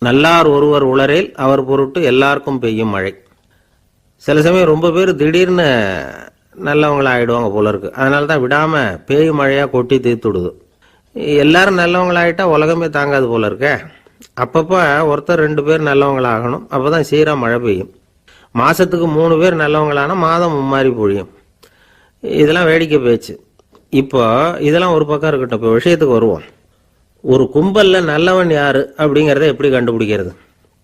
நல்லார் ஒருவர் உளரேல் அவர் பொருட்டு எல்லாருக்கும் பெய்யும் மழை. சில சமயம் ரொம்ப பேர் திடீர்னு நல்லவங்களா ஆயிடுவாங்க போல இருக்கு, அதனால தான் விடாம பேய் மழையா கொட்டி தீர்த்துடுது. எல்லாரும் நல்லவங்களாயிட்டா உலகமே தாங்காது போல இருக்க. அப்பப்போ ஒருத்தர் 2 பேர் நல்லவங்களாகணும், அப்போதான் சீரா மழை பெய்யும். மாசத்துக்கு 3 பேர் நல்லவங்களானா மாதம் மும்மாரி பொழியும். இதெல்லாம் வேடிக்கை பேச்சு. இப்போ இதெல்லாம் ஒரு பக்கம் இருக்கட்டும், இப்போ விஷயத்துக்கு வருவோம். ஒரு கும்பல்ல நல்லவன் யாரு அப்படிங்கிறத எப்படி கண்டுபிடிக்கிறது?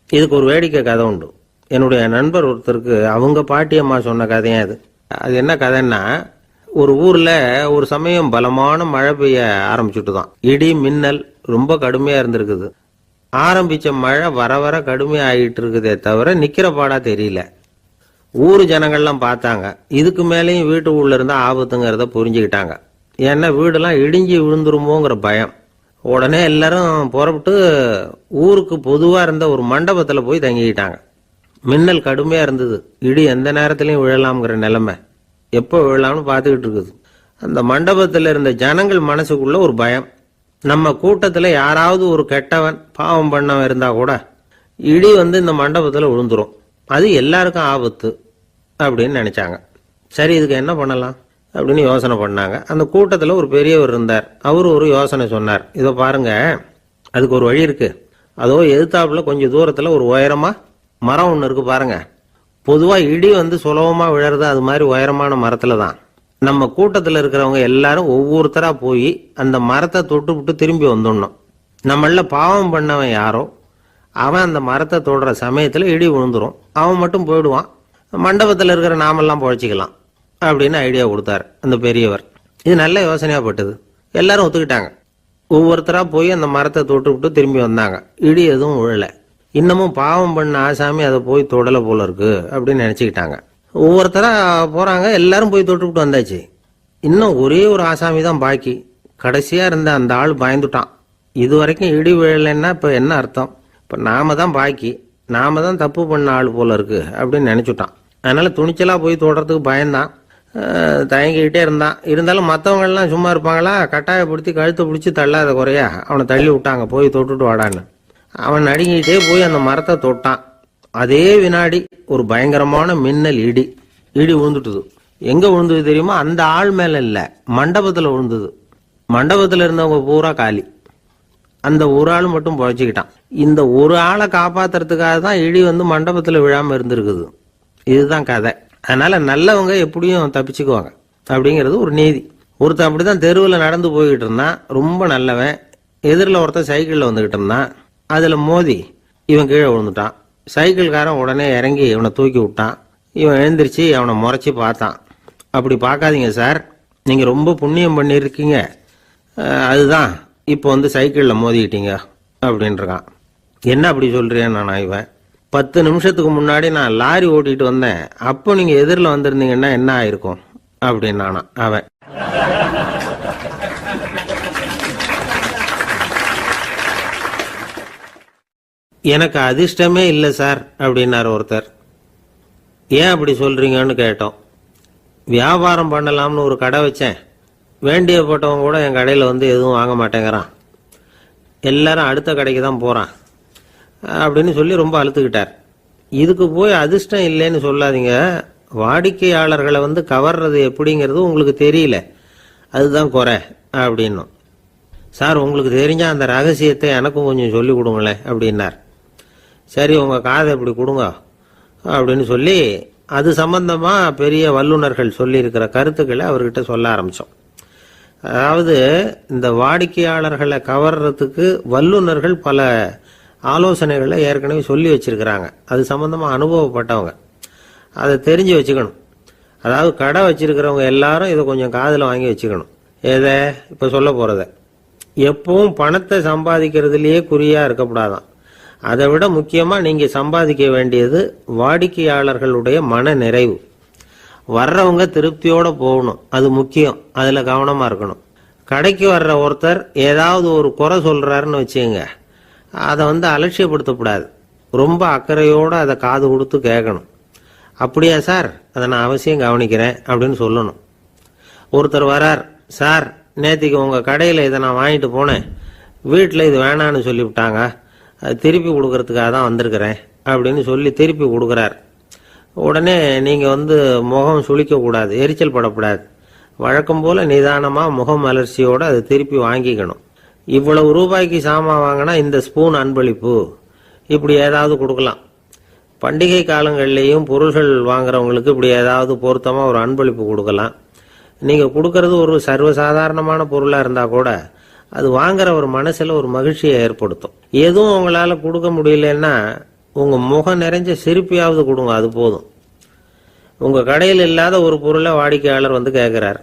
இதுக்கு ஒரு வேடிக்கை கதை உண்டு. என்னுடைய நண்பர் ஒருத்தருக்கு அவங்க பாட்டியம்மா சொன்ன கதையா அது. அது என்ன கதைன்னா, ஒரு ஊர்ல ஒரு சமயம் பலமான மழை பெய்ய ஆரம்பிச்சுட்டு தான், இடி மின்னல் ரொம்ப கடுமையா இருந்திருக்குது. ஆரம்பிச்ச மழை வர வர கடுமையா ஆகிட்டு இருக்குதே தவிர நிக்கிற பாடா தெரியல. ஊர் ஜனங்கள்லாம் பார்த்தாங்க, இதுக்கு மேலேயும் வீட்டு உள்ள இருந்தா ஆபத்துங்கிறத புரிஞ்சுக்கிட்டாங்க. ஏன்னா வீடெல்லாம் இடிஞ்சு விழுந்துருமோங்கிற பயம். உடனே எல்லாரும் புறப்பட்டு ஊருக்கு பொதுவா இருந்த ஒரு மண்டபத்துல போய் தங்கிக்கிட்டாங்க. மின்னல் கடுமையா இருந்தது, இடி எந்த நேரத்திலையும் விழலாம்ங்கிற நிலைமை, எப்போ விழலாம்னு பார்த்துக்கிட்டு இருக்குது. அந்த மண்டபத்தில் இருந்த ஜனங்கள் மனசுக்குள்ள ஒரு பயம், நம்ம கூட்டத்தில் யாராவது ஒரு கெட்டவன் பாவம் பண்ணவன் இருந்தா கூட இடி இந்த மண்டபத்தில் விழுந்துரும், அது எல்லாருக்கும் ஆபத்து அப்படின்னு நினைச்சாங்க. சரி, இதுக்கு என்ன பண்ணலாம் அப்படின்னு யோசனை பண்ணாங்க. அந்த கூட்டத்தில் ஒரு பெரியவர் இருந்தார். அவரு ஒரு யோசனை சொன்னார். இதை பாருங்க, அதுக்கு ஒரு வழி இருக்கு. அதோ எதிர்த்தாப்புல கொஞ்சம் தூரத்தில் ஒரு உயரமா மரம் ஒன்று இருக்கு பாருங்க. பொதுவா இடி சுலபமா விழறது அது மாதிரி உயரமான மரத்துல தான். நம்ம கூட்டத்தில் இருக்கிறவங்க எல்லாரும் ஒவ்வொருத்தரா போய் அந்த மரத்தை தொட்டு விட்டு திரும்பி வந்துடணும். நம்மள பாவம் பண்ணவன் யாரோ அவன் அந்த மரத்தை தொடுற சமயத்துல இடி விழுந்துரும், அவன் மட்டும் போயிடுவான், மண்டபத்தில் இருக்கிற நாமெல்லாம் பொழைச்சிக்கலாம் அப்படின்னு ஐடியா கொடுத்தாரு அந்த பெரியவர். இது நல்ல யோசனையா பட்டது. எல்லாரும் ஒத்துக்கிட்டாங்க. ஒவ்வொருத்தரா போய் அந்த மரத்தை தொட்டு விட்டு திரும்பி வந்தாங்க. இடி எதுவும் விழல. இன்னமும் பாவம் பண்ண ஆசாமி அதை போய் தொடலை போல இருக்கு அப்படின்னு நினைச்சுக்கிட்டாங்க. ஒவ்வொருத்தரா போறாங்க, எல்லாரும் போய் தொட்டுவிட்டு வந்தாச்சு. இன்னும் ஒரே ஒரு ஆசாமி தான் பாக்கி. கடைசியா இருந்த அந்த ஆள் பயந்துட்டான். இது வரைக்கும் இடி விழலைன்னா இப்ப என்ன அர்த்தம்? இப்ப நாம தான் பாக்கி, நாம தான் தப்பு பண்ண ஆள் போல இருக்கு அப்படின்னு நினைச்சுட்டான். அதனால துணிச்சலா போய் தொடுறதுக்கு பயந்தான், தயங்கிக்கிட்டே இருந்தான். இருந்தாலும் மற்றவங்க எல்லாம் சும்மா இருப்பாங்களா? கட்டாயப்படுத்தி கழுத்தை பிடிச்சி தள்ளாத குறையா அவனை தள்ளி விட்டாங்க, போய் தொட்டுட்டு வாடான்னு. அவன் நடுங்கிட்டே போய் அந்த மரத்தை தொட்டான். அதே வினாடி ஒரு பயங்கரமான மின்னல் இடி விழுந்துட்டுது. எங்க விழுந்தது தெரியுமா? அந்த ஆள் மேல இல்ல, மண்டபத்துல விழுந்தது. மண்டபத்துல இருந்தவங்க பூரா காலி. அந்த ஒரு ஆள் மட்டும் பொழைச்சிக்கிட்டான். இந்த ஒரு ஆளை காப்பாத்துறதுக்காக தான் இடி வந்து மண்டபத்துல விழாம இருந்திருக்குது. இதுதான் கதை. அதனால நல்லவங்க எப்படியும் தப்பிச்சுக்குவாங்க அப்படிங்கிறது ஒரு நீதி. ஒருத்தன் அப்படிதான் தெருவில் நடந்து போய்கிட்டு இருந்தான், ரொம்ப நல்லவன். எதிரில் ஒருத்தன் சைக்கிளில் வந்துகிட்டு இருந்தான். அதுல மோதி இவன் கீழே விழுந்துட்டான். சைக்கிள்காரன் உடனே இறங்கி இவனை தூக்கி விட்டான். இவன் எழுந்திரிச்சு அவனை முறைச்சி பார்த்தான். அப்படி பார்க்காதீங்க சார், நீங்க ரொம்ப புண்ணியம் பண்ணியிருக்கீங்க, அதுதான் இப்போ வந்து சைக்கிளில் மோதிக்கிட்டீங்க அப்படின்றான். என்ன அப்படி சொல்றேன் நான்? இவன் 10 நிமிஷத்துக்கு முன்னாடி நான் லாரி ஓட்டிட்டு வந்தேன், அப்போ நீங்க எதிரில் வந்திருந்தீங்கன்னா என்ன ஆயிருக்கும் அப்படின்னானா அவன். எனக்கு அதிர்ஷ்டமே இல்லை சார் அப்படின்னாரு ஒருத்தர். ஏன் அப்படி சொல்றீங்கன்னு கேட்டோம். வியாபாரம் பண்ணலாம்னு ஒரு கடை வச்சேன், வேண்டியப்பட்டவங்க கூட என் கடையில் வந்து எதுவும் வாங்க மாட்டேங்கிறான், எல்லாரும் அடுத்த கடைக்கு தான் போறான் அப்படின்னு சொல்லி ரொம்ப அழுத்துக்கிட்டார். இதுக்கு போய் அதிர்ஷ்டம் இல்லைன்னு சொல்லாதீங்க, வாடிக்கையாளர்களை வந்து கவர்றது எப்படிங்கிறது உங்களுக்கு தெரியல, அதுதான் குறை அப்படின்னும். சார் உங்களுக்கு தெரிஞ்ச அந்த ரகசியத்தை எனக்கும் கொஞ்சம் சொல்லி கொடுங்களேன் அப்படின்னார். சரி உங்க காதை இப்படி கொடுங்க அப்படின்னு சொல்லி அது சம்பந்தமா பெரிய வல்லுநர்கள் சொல்லி இருக்கிற கருத்துக்களை அவர்கிட்ட சொல்ல ஆரம்பிச்சோம். அதாவது இந்த வாடிக்கையாளர்களை கவர்றதுக்கு வல்லுநர்கள் பல ஆலோசனைகளை ஏற்கனவே சொல்லி வச்சிருக்கிறாங்க. அது சம்பந்தமா அனுபவப்பட்டவங்க, அதை தெரிஞ்சு வச்சுக்கணும். அதாவது கடை வச்சிருக்கிறவங்க எல்லாரும் இதை கொஞ்சம் காதில் வாங்கி வச்சுக்கணும். எதை இப்ப சொல்ல போறத. எப்பவும் பணத்தை சம்பாதிக்கிறதுலயே குறியா இருக்கக்கூடாதான். அதை விட முக்கியமா நீங்க சம்பாதிக்க வேண்டியது வாடிக்கையாளர்களுடைய மன நிறைவு. வர்றவங்க திருப்தியோட போகணும், அது முக்கியம். அதுல கவனமா இருக்கணும். கடைக்கு வர்ற ஒருத்தர் ஏதாவது ஒரு குறை சொல்றாருன்னு வச்சுங்க, அதை வந்து அலட்சியப்படுத்தக்கூடாது. ரொம்ப அக்கறையோட அதை காது கொடுத்து கேட்கணும். அப்படியா சார், அதை நான் அவசியம் கவனிக்கிறேன் அப்படின்னு சொல்லணும். ஒருத்தர் வரார், சார் நேற்றுக்கு உங்க கடையில் இதை நான் வாங்கிட்டு போனேன், வீட்டில் இது வேணான்னு சொல்லிவிட்டாங்க, அது திருப்பி கொடுக்கறதுக்காக தான் வந்திருக்கிறேன் அப்படின்னு சொல்லி திருப்பி கொடுக்குறார். உடனே நீங்க வந்து முகம் சுளிக்க கூடாது, எரிச்சல் படக்கூடாது. வழக்கம் போல நிதானமா முகம் அலர்ச்சியோட அதை திருப்பி வாங்கிக்கணும். இவ்வளவு ரூபாய்க்கு சாமான் வாங்கினா இந்த ஸ்பூன் அன்பளிப்பு, இப்படி ஏதாவது கொடுக்கலாம். பண்டிகை காலங்கள்லேயும் பொருள்கள் வாங்குறவங்களுக்கு இப்படி ஏதாவது பொருத்தமா ஒரு அன்பளிப்பு கொடுக்கலாம். நீங்க கொடுக்கறது ஒரு சர்வசாதாரணமான பொருளா இருந்தா கூட அது வாங்குற ஒரு மனசுல ஒரு மகிழ்ச்சியை ஏற்படுத்தும். எதுவும் உங்களால கொடுக்க முடியலன்னா உங்க முகம் நிறைஞ்ச சிரிப்பையாவது கொடுங்க, அது போதும். உங்க கடையில் இல்லாத ஒரு பொருளை வாடிக்கையாளர் வந்து கேட்கிறார்,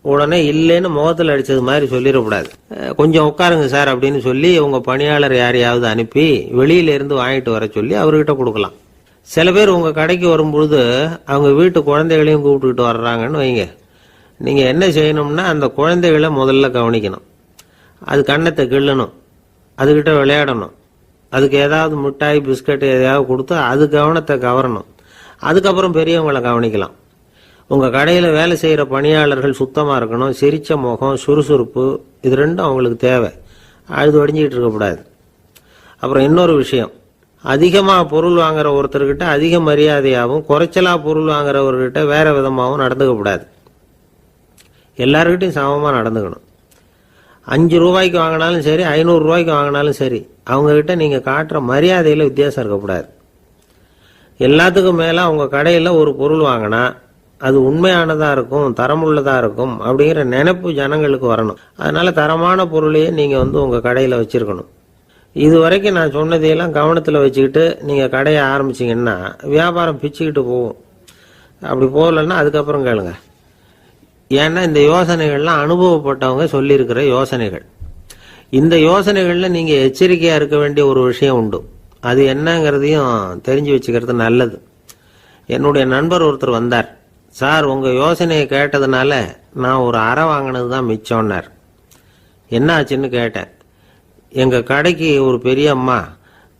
உடனே இல்லைன்னு முகத்தில் அடிச்சது மாதிரி சொல்லிடக்கூடாது. கொஞ்சம் உட்காருங்க சார் அப்படின்னு சொல்லி உங்க பணியாளர் யாரையாவது அனுப்பி வெளியில இருந்து வாங்கிட்டு வர சொல்லி அவர்கிட்ட கொடுக்கலாம். சில பேர் உங்க கடைக்கு வரும்பொழுது அவங்க வீட்டு குழந்தைகளையும் கூப்பிட்டுக்கிட்டு வர்றாங்கன்னு வைங்க. நீங்க என்ன செய்யணும்னா அந்த குழந்தைகளை முதல்ல கவனிக்கணும். அது கண்ணத்தை கிள்ளணும், அதுகிட்ட விளையாடணும், அதுக்கு ஏதாவது மிட்டாய் பிஸ்கட் எதையாவது கொடுத்து அது கவனத்தை கவரணும். அதுக்கப்புறம் பெரியவங்களை கவனிக்கலாம். உங்க கடையில வேலை செய்யற பணியாளர்கள் சுத்தமா இருக்கணும், சிரிச்ச முகம், சுறுசுறுப்பு, இது ரெண்டும் அவங்களுக்கு தேவை. அழுது வடிஞ்சிக்கிட்டு இருக்கக்கூடாது. அப்புறம் இன்னொரு விஷயம், அதிகமா பொருள் வாங்குற ஒருத்தர்கிட்ட அதிக மரியாதையாகவும் குறைச்சலா பொருள் வாங்குறவர்கிட்ட வேற விதமாகவும் நடந்துக்க கூடாது. எல்லாருக்கிட்டையும் சமமா நடந்துக்கணும். 5 ரூபாய்க்கு வாங்கினாலும் சரி, 500 ரூபாய்க்கு வாங்கினாலும் சரி, அவங்க கிட்ட நீங்க காட்டுற மரியாதையில வித்தியாசம் இருக்கக்கூடாது. எல்லாத்துக்கும் மேல உங்க கடையில ஒரு பொருள் வாங்கினா அது உண்மையானதா இருக்கும், தரமுள்ளதா இருக்கும் அப்படிங்கிற நினைப்பு ஜனங்களுக்கு வரணும். அதனால தரமான பொருளையே நீங்க வந்து உங்க கடையில வச்சிருக்கணும். இது வரைக்கும் நான் சொன்னதையெல்லாம் கவனத்துல வச்சுக்கிட்டு நீங்க கடையை ஆரம்பிச்சீங்கன்னா வியாபாரம் பிச்சுக்கிட்டு போகும். அப்படி போகலன்னா அதுக்கப்புறம் கேளுங்க. ஏன்னா இந்த யோசனைகள்லாம் அனுபவப்பட்டவங்க சொல்லியிருக்கிற யோசனைகள். இந்த யோசனைகள்ல நீங்க எச்சரிக்கையா இருக்க வேண்டிய ஒரு விஷயம் உண்டு. அது என்னங்கிறதையும் தெரிஞ்சு வச்சுக்கிறது நல்லது. என்னுடைய நண்பர் ஒருத்தர் வந்தார். சார், உங்கள் யோசனையை கேட்டதுனால நான் ஒரு அறை வாங்கினது தான் மிச்சம்னார். என்ன ஆச்சுன்னு கேட்டேன். எங்கள் கடைக்கு ஒரு பெரிய அம்மா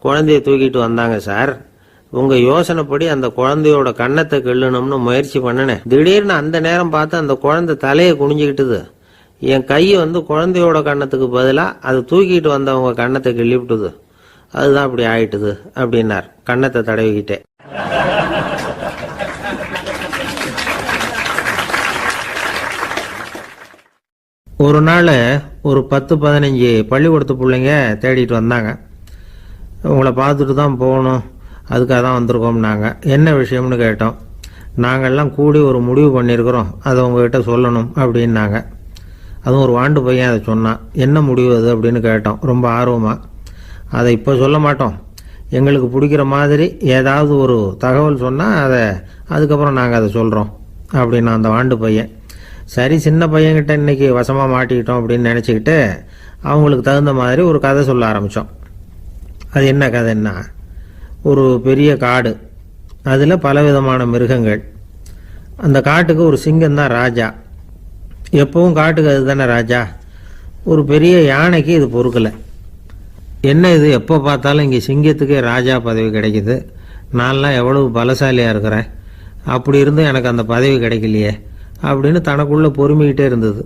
குழந்தைய தூக்கிட்டு வந்தாங்க சார். உங்கள் யோசனைப்படி அந்த குழந்தையோட கன்னத்தை கிள்ளணும்னு முயற்சி பண்ணினேன். திடீர்னு அந்த நேரம் பார்த்து அந்த குழந்தை தலையை குனிஞ்சிக்கிட்டுது. என் கை குழந்தையோட கன்னத்துக்கு பதிலாக அது தூக்கிட்டு வந்தவங்க கன்னத்தை கிள்ளி விட்டுது. அதுதான் அப்படி ஆயிட்டுது அப்படின்னார், கன்னத்தை தடவிக்கிட்டே. ஒரு நாள் ஒரு 10-15 பள்ளிக்கூடத்து பிள்ளைங்க தேடிட்டு வந்தாங்க. உங்களை பார்த்துட்டு தான் போகணும், அதுக்காக தான் வந்திருக்கோம்னாங்க. என்ன விஷயம்னு கேட்டோம். நாங்கள்லாம் கூடி ஒரு முடிவு பண்ணியிருக்கிறோம், அதை உங்ககிட்ட சொல்லணும் அப்படின்னாங்க. அதுவும் ஒரு வாண்டு பையன் அதை சொன்னான். என்ன முடிவு அது அப்படின்னு கேட்டோம் ரொம்ப ஆர்வமாக. அதை இப்போ சொல்ல மாட்டோம், எங்களுக்கு பிடிக்கிற மாதிரி ஏதாவது ஒரு தகவல் சொன்னால் அதுக்கப்புறம் நாங்கள் அதை சொல்கிறோம் அப்படின்னா அந்த வாண்டு பையன். சரி, சின்ன பையன்கிட்ட இன்னைக்கு வசமாக மாட்டிக்கிட்டோம் அப்படின்னு நினச்சிக்கிட்டு அவங்களுக்கு தகுந்த மாதிரி ஒரு கதை சொல்ல ஆரம்பித்தோம். அது என்ன கதைன்னா, ஒரு பெரிய காடு, அதில் பலவிதமான மிருகங்கள். அந்த காட்டுக்கு ஒரு சிங்கம் தான் ராஜா. எப்பவும் காட்டுக்கு அது தானே ராஜா. ஒரு பெரிய யானைக்கு இது பொறுக்கலை. என்ன இது, எப்போ பார்த்தாலும் இங்கே சிங்கத்துக்கே ராஜா பதவி கிடைக்குது, நான்லாம் எவ்வளவு பலசாலியாக இருக்கிறேன், அப்படி இருந்தும் எனக்கு அந்த பதவி கிடைக்கலையே அப்படின்னு தனக்குள்ளே பொறுமிக்கிட்டே இருந்தது.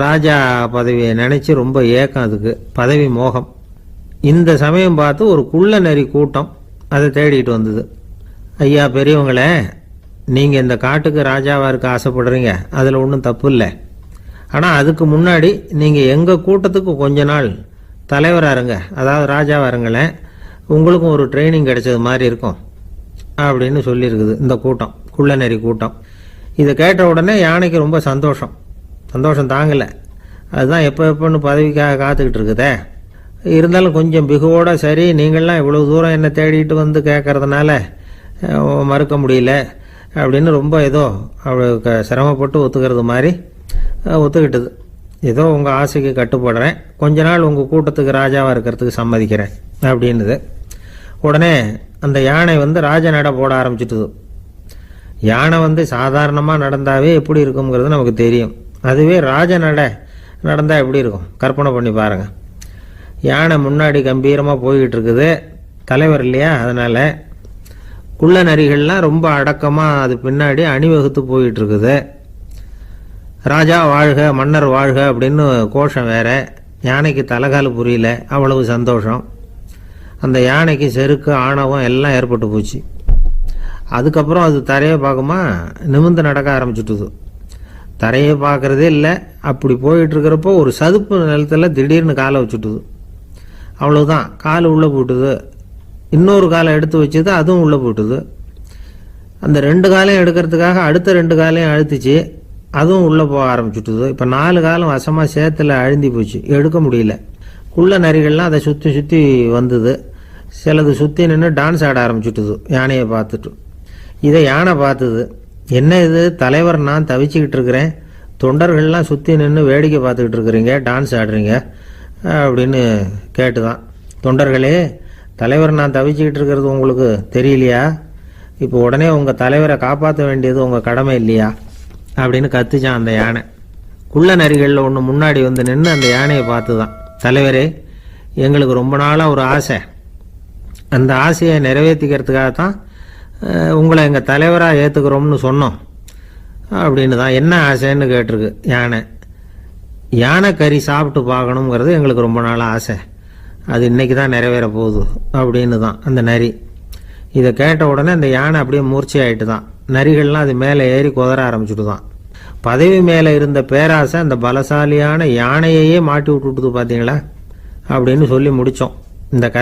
ராஜா பதவியை நினச்சி ரொம்ப ஏக்கம், அதுக்கு பதவி மோகம். இந்த சமயம் பார்த்து ஒரு குள்ள நரி கூட்டம் அதை தேடிட்டு வந்தது. ஐயா பெரியவங்களே, நீங்கள் இந்த காட்டுக்கு ராஜாவாக இருக்க ஆசைப்படுறீங்க, அதில் ஒன்றும் தப்பு இல்லை. ஆனால் அதுக்கு முன்னாடி நீங்கள் எங்கள் கூட்டத்துக்கு கொஞ்ச நாள் தலைவராக இருங்க, அதாவது ராஜாவாக இருங்களேன், உங்களுக்கும் ஒரு ட்ரைனிங் கிடைச்சது மாதிரி இருக்கும் அப்படின்னு சொல்லியிருக்குது இந்த கூட்டம், குள்ள நரி கூட்டம். இதை கேட்ட உடனே யானைக்கு ரொம்ப சந்தோஷம் தாங்கலை. அதுதான் எப்போன்னு பதவிக்காக காத்துக்கிட்டு இருக்குதே. இருந்தாலும் கொஞ்சம் பிகுவோட, சரி நீங்கள்லாம் இவ்வளோ தூரம் என்னை தேடிட்டு வந்து கேட்கறதுனால மறுக்க முடியல அப்படின்னு ரொம்ப ஏதோ அவளுக்கு சிரமப்பட்டு ஒத்துக்கிறது மாதிரி ஒத்துக்கிட்டது. ஏதோ உங்கள் ஆசைக்கு கட்டுப்படுறேன், கொஞ்ச நாள் உங்கள் கூட்டத்துக்கு ராஜாவாக இருக்கிறதுக்கு சம்மதிக்கிறேன் அப்படின்னுது. உடனே அந்த யானை ராஜ நட போட ஆரம்பிச்சிட்டுது. யானை சாதாரணமாக நடந்தாவே எப்படி இருக்குங்கிறது நமக்கு தெரியும். அதுவே ராஜ நடந்தால் எப்படி இருக்கும் கற்பனை பண்ணி பாருங்கள். யானை முன்னாடி கம்பீரமாக போய்கிட்டு இருக்குது, தலைவர் இல்லையா, அதனால் குள்ள நரிகள்லாம் ரொம்ப அடக்கமாக அது பின்னாடி அணிவகுத்து போயிட்டு இருக்குது. ராஜா வாழ்க, மன்னர் வாழ்க அப்படின்னு கோஷம் வேற. யானைக்கு தலைகால புரியல, அவ்வளவு சந்தோஷம். அந்த யானைக்கு செருக்கு, ஆணவம் எல்லாம் ஏற்பட்டு போச்சு. அதுக்கப்புறம் அது தரையை பார்க்குமா, நிமிர்ந்து நடக்க ஆரம்பிச்சுட்டுது. தரையை பார்க்குறதே இல்லை. அப்படி போயிட்டு இருக்கிறப்போ ஒரு சதுப்பு நிலத்தில் திடீர்னு காலை வச்சுட்டுது. அவ்வளவுதான், கால் உள்ளே போட்டுது. இன்னொரு காலை எடுத்து வச்சுது, அதுவும் உள்ளே போட்டுது. அந்த 2 காலையும் எடுக்கிறதுக்காக அடுத்த 2 காலையும் அழுத்திச்சு, அதுவும் உள்ளே போக ஆரம்பிச்சுட்டுது. இப்போ 4 காலம் வசமாக சேத்துல அழுந்தி போச்சு, எடுக்க முடியல. குள்ள நரிகள்லாம் அதை சுற்றி வந்தது. சிலது சுற்றி நின்று டான்ஸ் ஆட ஆரம்பிச்சுட்டுது யானையை பார்த்துட்டு. இதை யானை பார்த்தது. என்ன இது, தலைவர் நான் தவிச்சுக்கிட்டு இருக்கிறேன், தொண்டர்கள்லாம் சுற்றி நின்று வேடிக்கை பார்த்துக்கிட்டு இருக்கிறீங்க, டான்ஸ் ஆடுறீங்க அப்படின்னு கேட்டுதான். தொண்டர்களே, தலைவர் நான் தவிச்சுக்கிட்டு இருக்கிறது உங்களுக்கு தெரியலையா? இப்போ உடனே உங்கள் தலைவரை காப்பாற்ற வேண்டியது உங்கள் கடமை இல்லையா அப்படின்னு கத்துச்சான் அந்த யானை. குள்ள நரிகளில் ஒன்று முன்னாடி நின்று அந்த யானையை பார்த்து தான், தலைவரே எங்களுக்கு ரொம்ப நாளாக ஒரு ஆசை, அந்த ஆசையை நிறைவேற்றிக்கிறதுக்காகத்தான் உங்களை எங்கள் தலைவராக ஏற்றுக்கிறோம்னு சொன்னோம் அப்படின்னு தான். என்ன ஆசைன்னு கேட்டிருக்கு யானை. யானை கறி சாப்பிட்டு பார்க்கணுங்கிறது எங்களுக்கு ரொம்ப நாளாக ஆசை, அது இன்னைக்கு தான் நிறைவேற போகுது அப்படின்னு தான் அந்த நரி. இதை கேட்ட உடனே அந்த யானை அப்படியே மூர்ச்சி ஆகிட்டு தான். நரிகள்லாம் அது மேலே ஏறி குதற ஆரம்பிச்சுட்டு தான். பதவி மேலே இருந்த பேராசை அந்த பலசாலியான யானையையே மாட்டி விட்டுட்டுது பார்த்தீங்களா அப்படின்னு சொல்லி முடித்தோம் இந்த